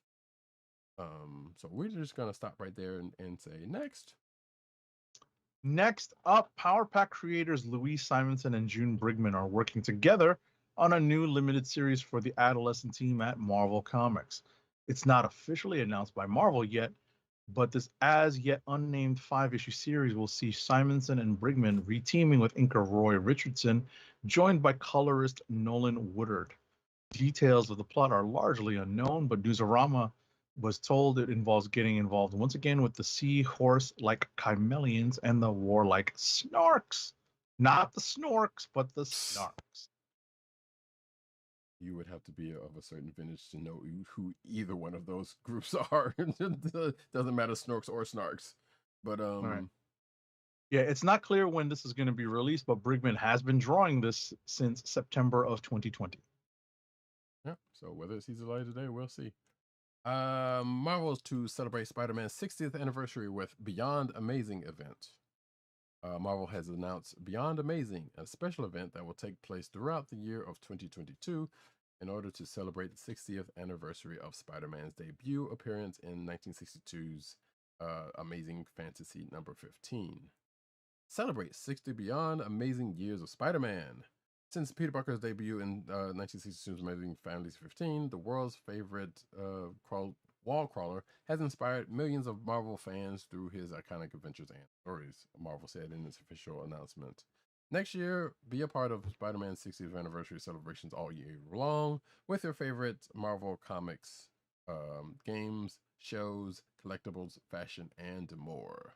So we're just gonna stop right there and say next. Next up, Power Pack creators Louise Simonson and June Brigman are working together on a new limited series for the adolescent team at Marvel Comics. It's not officially announced by Marvel yet, but this as yet unnamed 5-issue series will see Simonson and Brigman reteaming with inker Roy Richardson, joined by colorist Nolan Woodard. Details of the plot are largely unknown, but Newsarama was told it involves getting involved once again with the seahorse-like Chimelians and the warlike Snarks. Not the Snorks, but the Snarks. You would have to be of a certain vintage to know who either one of those groups are. Doesn't matter, Snorks or Snarks. But right. Yeah, it's not clear when this is going to be released, but Brigman has been drawing this since September of 2020. Yeah, so whether it sees the light today, we'll see. Marvel's to celebrate Spider-Man's 60th anniversary with Beyond Amazing event. Marvel has announced Beyond Amazing, a special event that will take place throughout the year of 2022 in order to celebrate the 60th anniversary of Spider-Man's debut appearance in 1962's Amazing Fantasy number 15. Celebrate 60 Beyond Amazing Years of Spider-Man. Since Peter Parker's debut in 1962's Amazing Fantasy 15, the world's favorite wall crawler has inspired millions of Marvel fans through his iconic adventures and stories, Marvel said in its official announcement. Next year, be a part of Spider-Man's 60th anniversary celebrations all year long with your favorite Marvel comics, games, shows, collectibles, fashion, and more.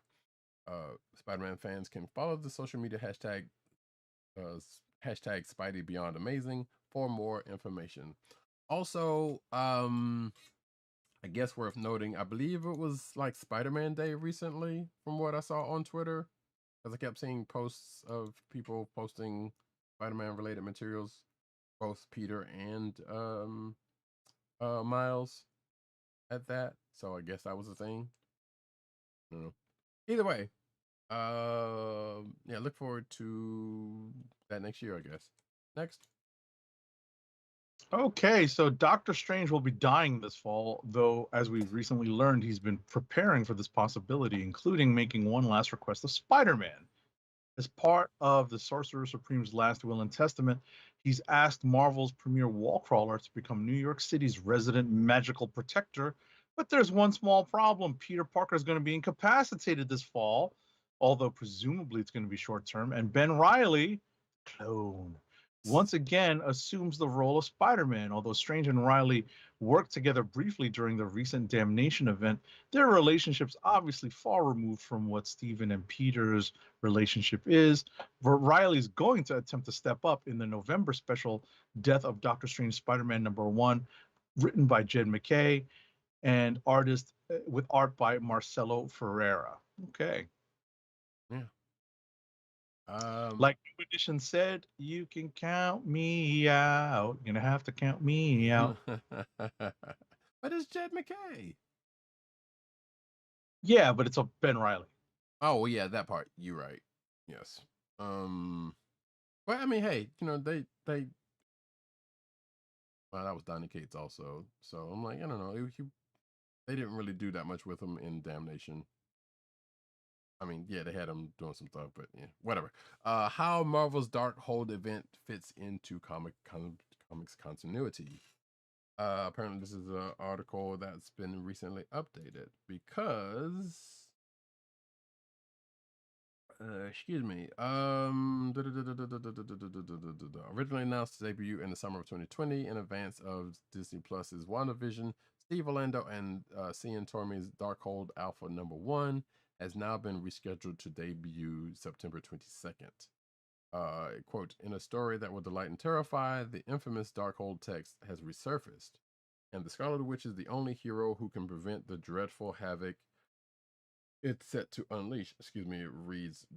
Spider-Man fans can follow the social media hashtag Spidey Beyond Amazing for more information. Also, I guess worth noting, I believe it was like Spider-Man Day recently, from what I saw on Twitter, because I kept seeing posts of people posting Spider-Man related materials, both Peter and Miles at that. So I guess that was a thing. I don't know. Either way, yeah, look forward to that next year, I guess. Next. Okay, so Doctor Strange will be dying this fall, though, as we've recently learned, he's been preparing for this possibility, including making one last request of Spider-Man. As part of the Sorcerer Supreme's last will and testament, he's asked Marvel's premier wallcrawler to become New York City's resident magical protector. But there's one small problem. Peter Parker is going to be incapacitated this fall, although presumably it's going to be short term. And Ben Reilly, clone, once again assumes the role of Spider-Man. Although Strange and Reilly worked together briefly during the recent Damnation event, their relationship's obviously far removed from what Stephen and Peter's relationship is. But Reilly's going to attempt to step up in the November special Death of Doctor Strange Spider-Man #1, written by Jed McKay and artist with art by Marcelo Ferreira. Okay. Yeah. Like New Edition said, you can count me out. You're gonna have to count me out. But it's Jed McKay. Yeah, but it's a Ben Reilly. Oh well, yeah, that part. You're right. Yes. Well, I mean, hey, they. Well, that was Donny Cates also. So I'm like, I don't know. They didn't really do that much with him in Damnation. I mean, yeah, they had him doing some stuff, but yeah, whatever. How Marvel's Darkhold event fits into comics continuity. Apparently, this is an article that's been recently updated because, excuse me, originally announced to debut in the summer of 2020 in advance of Disney Plus's WandaVision, Steve Orlando and Cian Tormey's Darkhold Alpha #1 has now been rescheduled to debut September 22nd. Quote, in a story that will delight and terrify, the infamous Darkhold text has resurfaced, and the Scarlet Witch is the only hero who can prevent the dreadful havoc it's set to unleash. Excuse me, it reads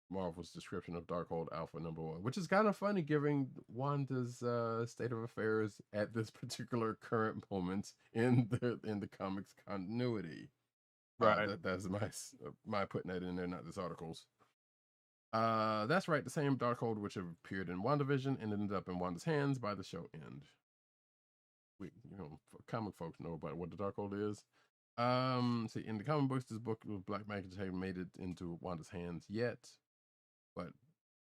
Marvel's description of Darkhold Alpha #1, which is kind of funny given Wanda's state of affairs at this particular current moment in the comics continuity. Right. That's my putting that in there, not this article's. That's right. The same Darkhold which appeared in WandaVision and ended up in Wanda's hands by the show end. Comic folks know about what the Darkhold is. See, in the comic books, this book with Black Magic haven't made it into Wanda's hands yet, but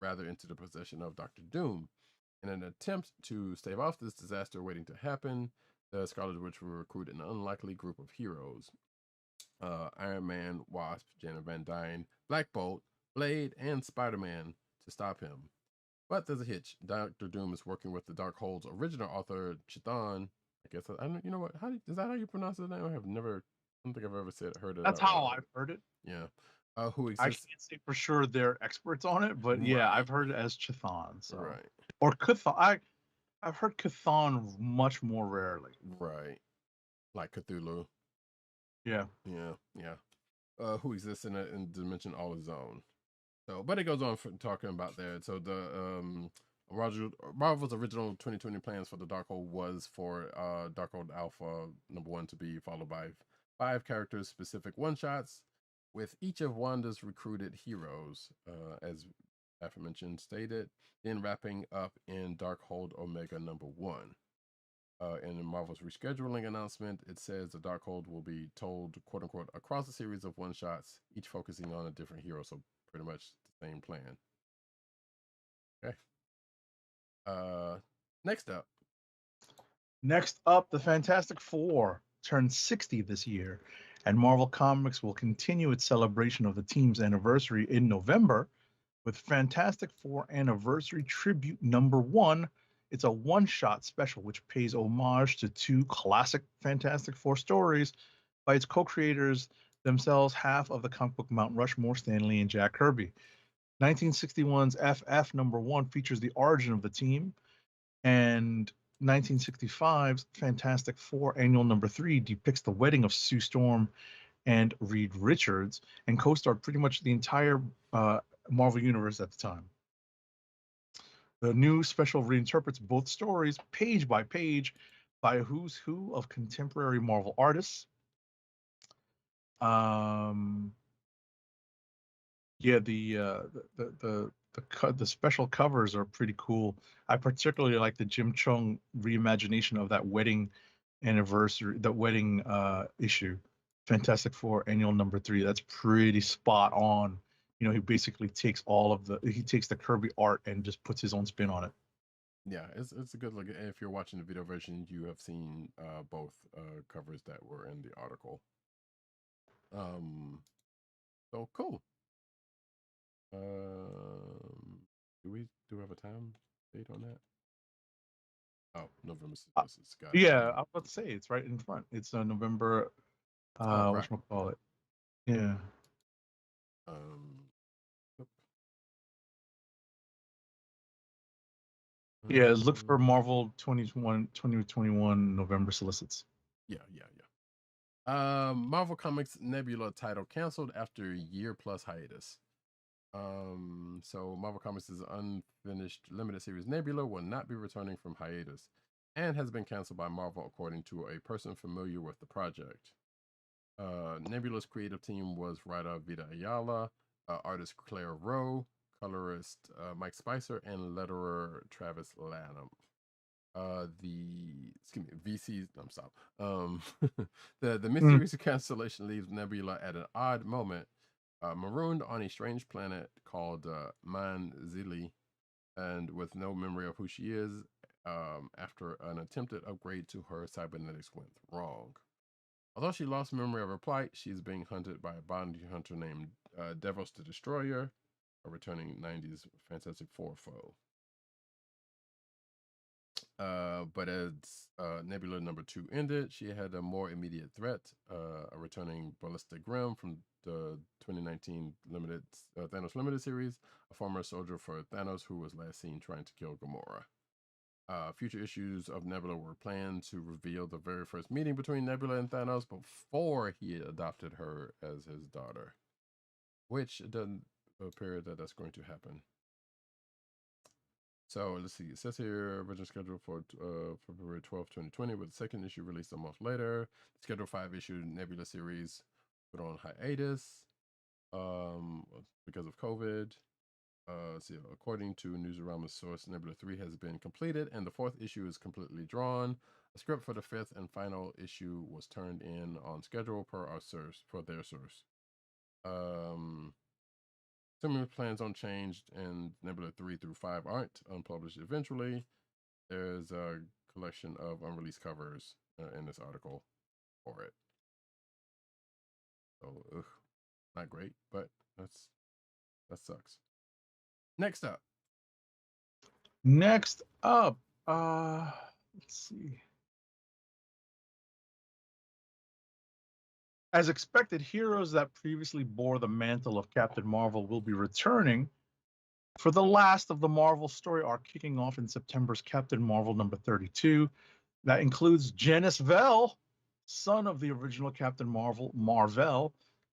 rather into the possession of Doctor Doom. In an attempt to stave off this disaster waiting to happen, the Scarlet Witch will recruit an unlikely group of heroes. Iron Man, Wasp, Janet Van Dyne, Black Bolt, Blade, and Spider-Man to stop him. But there's a hitch. Doctor Doom is working with the Darkhold's original author, Chthon. I guess I don't. You know what? Is that how you pronounce his name? I don't think I've ever heard it. That's how I've heard it. Yeah. Who exists? I can't say for sure they're experts on it, but yeah, Right. I've heard it as Chthon. So. Right. Or Chthon. I've heard Chthon much more rarely. Right. Like Cthulhu. Yeah. Yeah. Who exists in a dimension all his own. So, but it goes on for talking about that. So the Marvel's original 2020 plans for the Darkhold was for Darkhold Alpha #1 to be followed by 5 characters specific one-shots with each of Wanda's recruited heroes, as aforementioned stated, then wrapping up in Darkhold Omega #1. In Marvel's rescheduling announcement, it says the Darkhold will be told, quote unquote, across a series of one-shots, each focusing on a different hero. So pretty much the same plan. Okay. Next up, the Fantastic Four turned 60 this year, and Marvel Comics will continue its celebration of the team's anniversary in November with Fantastic Four Anniversary Tribute #1. It's a one-shot special which pays homage to 2 classic Fantastic Four stories by its co-creators themselves, half of the comic book Mount Rushmore, Stan Lee and Jack Kirby. 1961's FF #1 features the origin of the team, and 1965's Fantastic Four Annual #3 depicts the wedding of Sue Storm and Reed Richards, and co-starred pretty much the entire Marvel Universe at the time. The new special reinterprets both stories page by page by a who's who of contemporary Marvel artists. Yeah, the special covers are pretty cool. I particularly like the Jim Chung reimagination of that wedding anniversary, the wedding issue, Fantastic Four Annual Number 3. That's pretty spot on. He basically takes he takes the Kirby art and just puts his own spin on it. Yeah, it's a good look. And if you're watching the video version, you have seen both covers that were in the article. So cool. Do we have a time date on that? Oh, November 6th. Got it. Yeah, I was about to say it's right in front. It's November. Right. Whatchamacallit? Yeah. Yeah, look for Marvel 2021 November solicits. Yeah. Marvel Comics Nebula title canceled after a year plus hiatus. So Marvel Comics' unfinished limited series Nebula will not be returning from hiatus and has been canceled by Marvel, according to a person familiar with the project. Nebula's creative team was writer Vita Ayala, artist Claire Rowe, colorist Mike Spicer, and letterer Travis Lanham. The mysterious cancellation leaves Nebula at an odd moment, marooned on a strange planet called Manzili, and with no memory of who she is, after an attempted upgrade to her cybernetics went wrong. Although she lost memory of her plight, she's being hunted by a bounty hunter named Devos the Destroyer, a returning 90s Fantastic Four foe. But as Nebula number 2 ended, she had a more immediate threat, a returning Ballistic Grim from the 2019 Thanos Limited series, a former soldier for Thanos who was last seen trying to kill Gamora. Future issues of Nebula were planned to reveal the very first meeting between Nebula and Thanos before he adopted her as his daughter, which it doesn't appear that that's going to happen. So let's see. It says here original schedule for February 12th, 2020, with the second issue released a month later. Schedule 5-issue Nebula series put on hiatus because of COVID. According to Newsarama's source, Nebula 3 has been completed and the 4th issue is completely drawn. A script for the 5th and final issue was turned in on schedule per their source. Similar plans unchanged, and Nebula 3 through 5 aren't unpublished eventually. There's a collection of unreleased covers in this article for it. So, not great, but that sucks. Next up, let's see. As expected, heroes that previously bore the mantle of Captain Marvel will be returning for the last of the Marvel story arc kicking off in September's Captain Marvel number 32. That includes Janice Vell, son of the original Captain Marvel,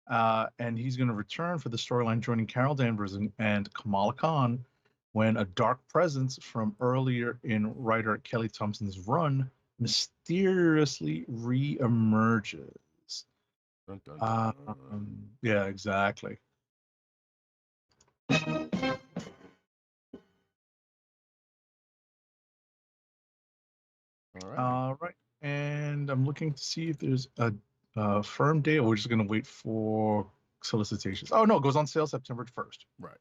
and he's going to return for the storyline, joining Carol Danvers and Kamala Khan when a dark presence from earlier in writer Kelly Thompson's run mysteriously re-emerges. dun, dun, dun. Yeah, exactly. All right. And I'm looking to see if there's a firm date, or we're just going to wait for solicitations. Oh, no, it goes on sale September 1st. Right.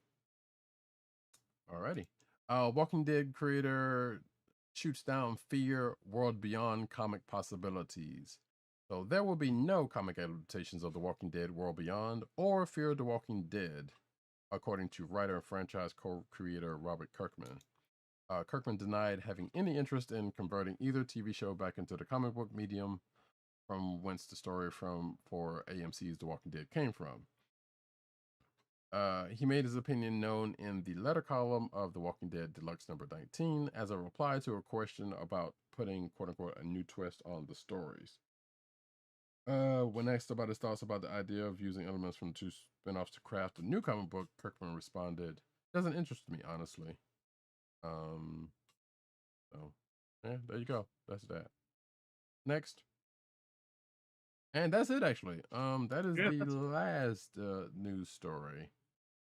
Alrighty. Walking Dead creator shoots down fear, world beyond comic possibilities. So there will be no comic adaptations of The Walking Dead World Beyond or Fear the Walking Dead, according to writer and franchise co-creator Robert Kirkman. Kirkman denied having any interest in converting either TV show back into the comic book medium, from whence the story for AMC's The Walking Dead came from. He made his opinion known in the letter column of The Walking Dead Deluxe number 19 as a reply to a question about putting, quote-unquote, a new twist on the stories. When asked about his thoughts about the idea of using elements from 2 spin-offs to craft a new comic book, Kirkman responded, "Doesn't interest me, honestly." So yeah, there you go. That's that. Next. And that's it actually. That is Yeah, the last news story.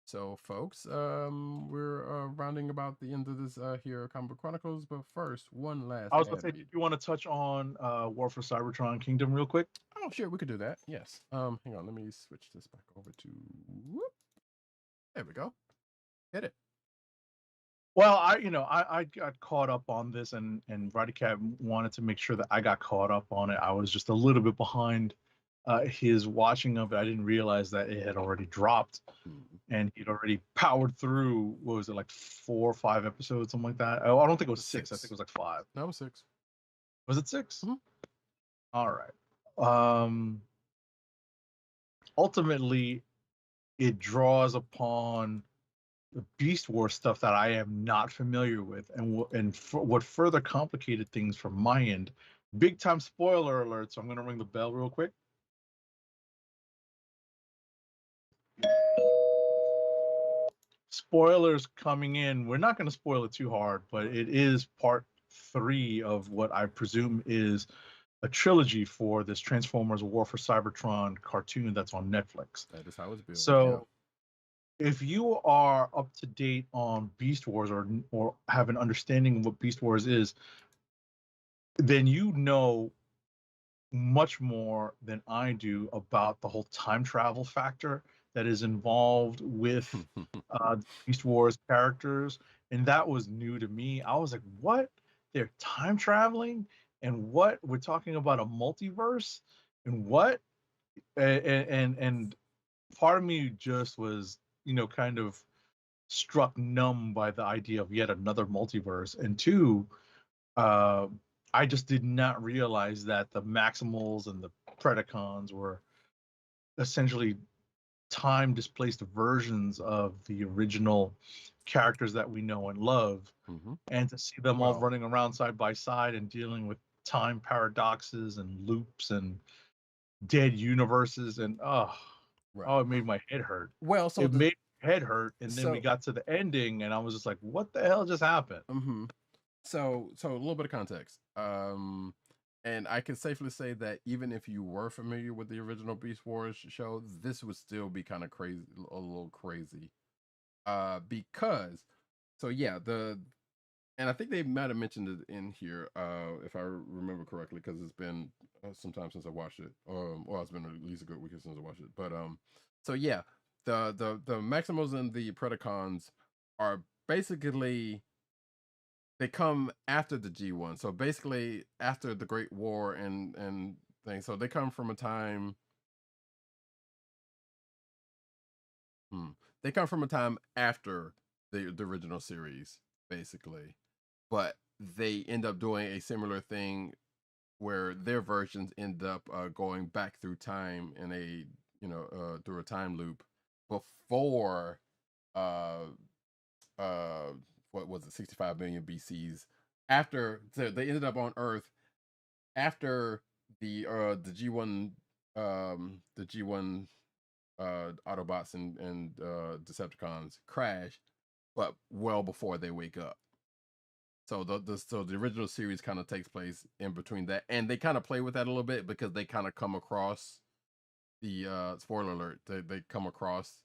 So folks, we're rounding about the end of this here Comic Book Chronicles, but first, one last I was gonna ad say, read. do you want to touch on War for Cybertron Kingdom real quick? Oh, sure, we could do that. Yes. Hang on, let me switch this back over to. Whoop. There we go. Hit it. Well, I got caught up on this, and Roddykat wanted to make sure that I got caught up on it. I was just a little bit behind his watching of it. I didn't realize that it had already dropped, and he'd already powered through. What was it, like 4 or 5 episodes, something like that? Oh, I don't think it was 6. I think it was like 5. That was 6. Was it 6? Mhm. All right. Ultimately, it draws upon the Beast Wars stuff that I am not familiar with, and what further complicated things from my end. Big time spoiler alert! So I'm going to ring the bell real quick. Spoilers coming in. We're not going to spoil it too hard, but it is part 3 of what I presume is a trilogy for this Transformers War for Cybertron cartoon that's on Netflix. That is how it's built. So, if you are up to date on Beast Wars, or have an understanding of what Beast Wars is, then you know much more than I do about the whole time travel factor that is involved with Beast Wars characters, and that was new to me. I was like, "What? They're time traveling, and what? We're talking about a multiverse, and what?" And part of me just was, kind of struck numb by the idea of yet another multiverse, and two, uh, I just did not realize that the Maximals and the Predacons were essentially time displaced versions of the original characters that we know and love, and to see them all running around side by side and dealing with time paradoxes and loops and dead universes, and it made my head hurt. Well, so it made my head hurt, and then we got to the ending, and I was just like, "What the hell just happened?" So a little bit of context. And I can safely say that even if you were familiar with the original Beast Wars show, this would still be kind of crazy, a little crazy. Because, so yeah, and I think they might have mentioned it in here, if I remember correctly, because it's been some time since I watched it. Well, it's been at least a good week since I watched it. But so yeah, the Maximals and the Predacons are basically, they come after the G1. So basically after the Great War and things. So they come from a time. They come from a time after the original series, basically. But they end up doing a similar thing where their versions end up going back through time in a, through a time loop before what was it, 65 million BCs, after, so they ended up on Earth after the G1 Autobots and Decepticons crash, but well before they wake up. So the original series kind of takes place in between that, and they kind of play with that a little bit because they kind of come across the spoiler alert, they come across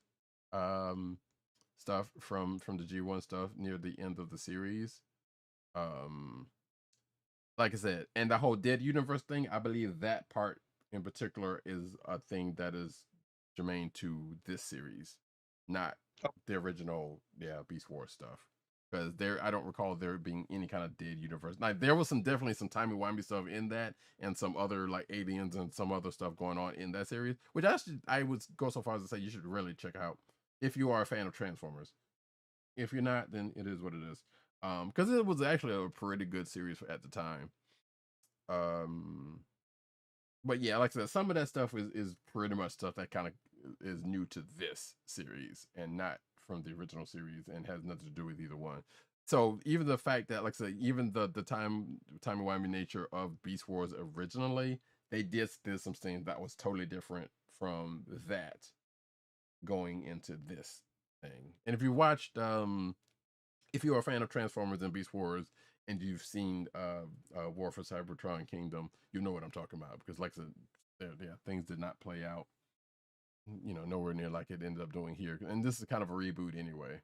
stuff from the G1 stuff near the end of the series. Like I said, and the whole dead universe thing, I believe that part in particular is a thing that is germane to this series, not the original Beast Wars stuff. Because I don't recall there being any kind of dead universe. Like there was definitely some timey-wimey stuff in that, and some other like aliens and some other stuff going on in that series, which I would go so far as to say you should really check out if you are a fan of Transformers. If you're not, then it is what it is. Because it was actually a pretty good series at the time. But yeah, like I said, some of that stuff is pretty much stuff that kind of is new to this series and not from the original series, and has nothing to do with either one. So even the fact that, like I said, even the timey-wimey nature of Beast Wars originally, they did some things that was totally different from that going into this thing. And if you watched if you're a fan of Transformers and Beast Wars, and you've seen War for Cybertron Kingdom, you know what I'm talking about, because like I said, yeah, things did not play out, nowhere near like it ended up doing here. And this is kind of a reboot anyway,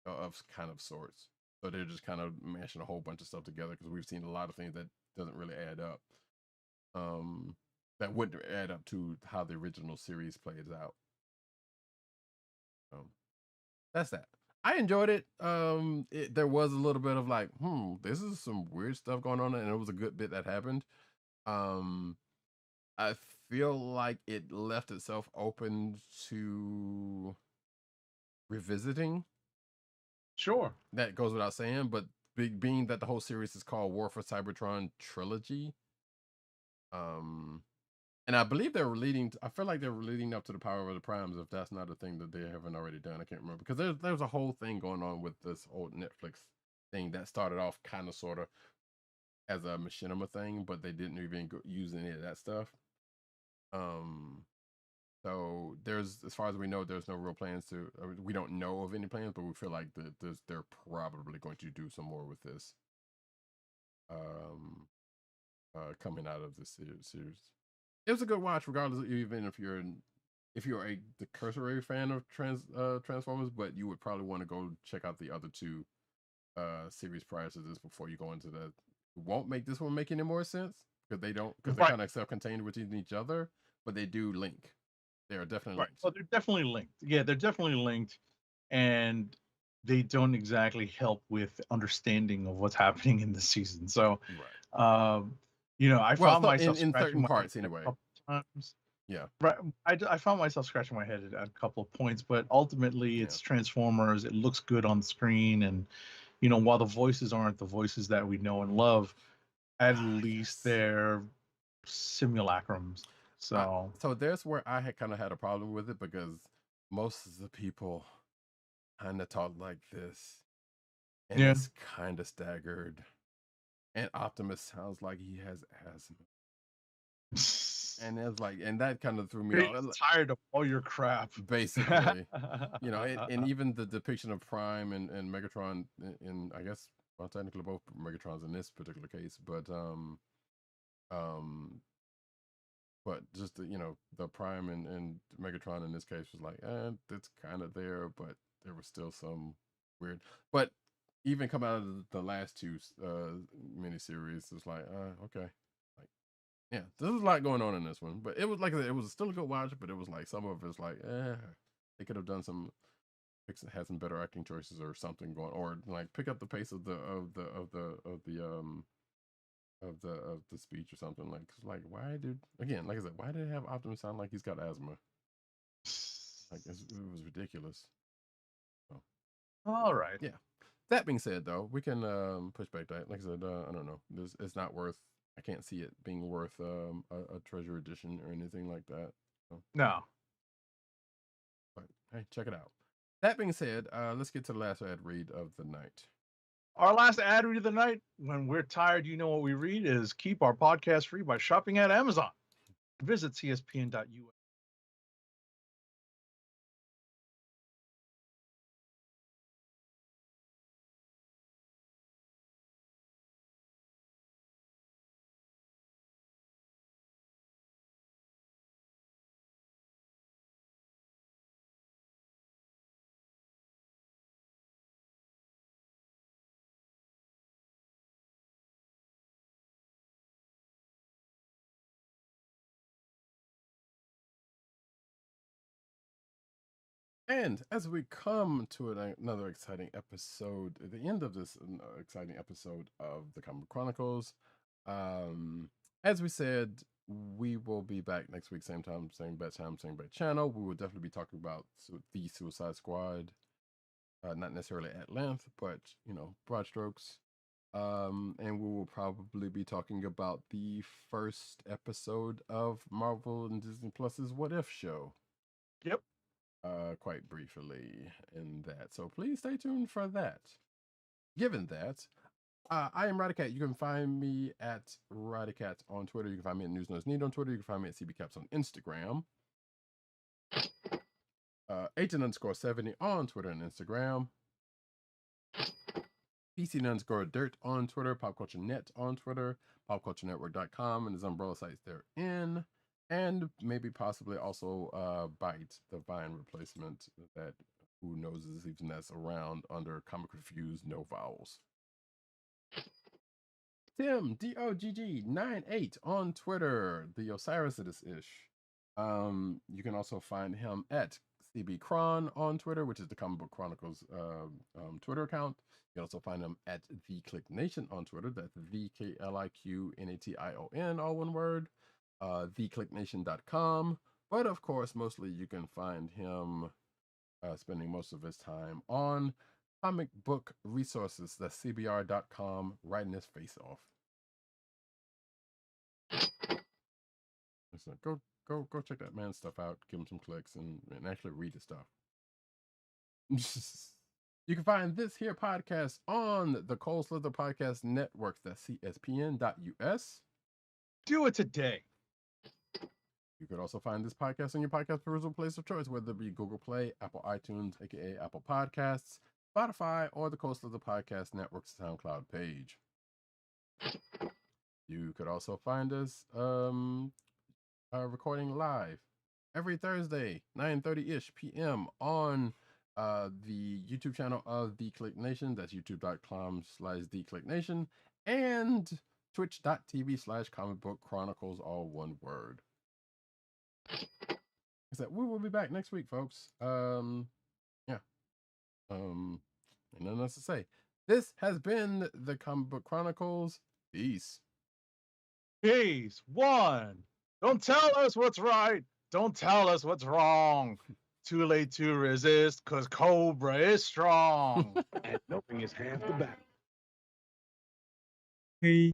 of kind of sorts. So they're just kind of mashing a whole bunch of stuff together, because we've seen a lot of things that doesn't really add up. That wouldn't add up to how the original series plays out. That's that. I enjoyed it. There was a little bit of like, this is some weird stuff going on, and it was a good bit that happened. I feel like it left itself open to revisiting. Sure. That goes without saying, but being that the whole series is called War for Cybertron Trilogy, and I believe I feel like they were leading up to the Power of the Primes, if that's not a thing that they haven't already done. I can't remember, because there's a whole thing going on with this old Netflix thing that started off kind of sort of as a machinima thing, but they didn't even use any of that stuff. So there's, as far as we know, there's no real plans to. We don't know of any plans, but we feel like they're probably going to do some more with this. Coming out of this series. It was a good watch, regardless, even if you're the cursory fan of Transformers, but you would probably want to go check out the other two series prior to this before you go into that. It won't make this one make any more sense, because they're kind of self-contained within each other, but they do link. They are definitely linked. Oh, they're definitely linked. Yeah, they're definitely linked, and they don't exactly help with understanding of what's happening in the season. So, right. I found myself in certain parts anyway. A couple times. Yeah. Right. I found myself scratching my head at a couple of points, but ultimately it's Transformers. It looks good on the screen, and while the voices aren't the voices that we know and love, at least they're simulacrums. So there's where I had kind of had a problem with it, because most of the people kind of talk like this, and it's kind of staggered. And Optimus sounds like he has asthma. And it's like, and that kind of threw me off. Tired of all your crap, basically. And even the depiction of Prime and Megatron, in I guess, well, technically both Megatrons in this particular case, but just the Prime and Megatron in this case was like, it's kind of there, but there was still some weird. But even come out of the last two miniseries, it's like, okay. Yeah, there's a lot going on in this one, but it was like it was still a good watch. But it was like some of it's like, they could have done had some better acting choices or something going, or like pick up the pace of the speech or something. Like why did it have Optimus sound like he's got asthma? Like it was ridiculous. So, all right. Yeah. That being said, though, we can push back that. Like I said, I don't know. It's not worth. I can't see it being worth a treasure edition or anything like that. So. No. But hey, check it out. That being said, let's get to the last ad read of the night. Our last ad read of the night, when we're tired, you know what we read, is keep our podcast free by shopping at Amazon. Visit cspn.us. And as we come to another exciting episode, at the end of this exciting episode of the Comic Book Chronicles, as we said, we will be back next week, same time, same bad channel. We will definitely be talking about the Suicide Squad, not necessarily at length, but broad strokes. And we will probably be talking about the first episode of Marvel and Disney Plus's What If show. Yep. Quite briefly in that. So please stay tuned for that. Given that, I am Roddykat. You can find me at Roddykat on Twitter. You can find me at News Knows Need on Twitter. You can find me at CBCaps on Instagram. Agent_70 on Twitter and Instagram. PC_Dirt on Twitter, Pop Culture Net on Twitter, popculturenetwork.com, and his umbrella sites therein, and maybe possibly also Byte, the Vine replacement that who knows is even that's around under Comic Reviews No Vowels. Tim DOGG98 on Twitter, the Osiris it is ish. You can also find him at CB Cron on Twitter, which is the Comic Book Chronicles Twitter account. You can also find him at The Click Nation on Twitter. That's TheKlickNation, all one word. TheClickNation.com. But of course, mostly you can find him spending most of his time on Comic Book Resources. That's CBR.com, writing his face off. So go check that man's stuff out. Give him some clicks and actually read his stuff. You can find this here podcast on the Cold Slither Podcast Network. That's CSPN.us. Do it today. You could also find this podcast on your podcast perusal place of choice, whether it be Google Play, Apple iTunes, aka Apple Podcasts, Spotify, or the Cold Slither Podcast Network's SoundCloud page. You could also find us recording live every Thursday, 9:30-ish p.m. on the YouTube channel of The Click Nation. That's youtube.com/TheClickNation and twitch.tv/Comic Book Chronicles, all one word. We will be back next week, folks. Ain't nothing else to say. This has been the Comic Book Chronicles. Peace. Peace. One. Don't tell us what's right. Don't tell us what's wrong. Too late to resist, cause Cobra is strong. And knowing is half the battle. Hey.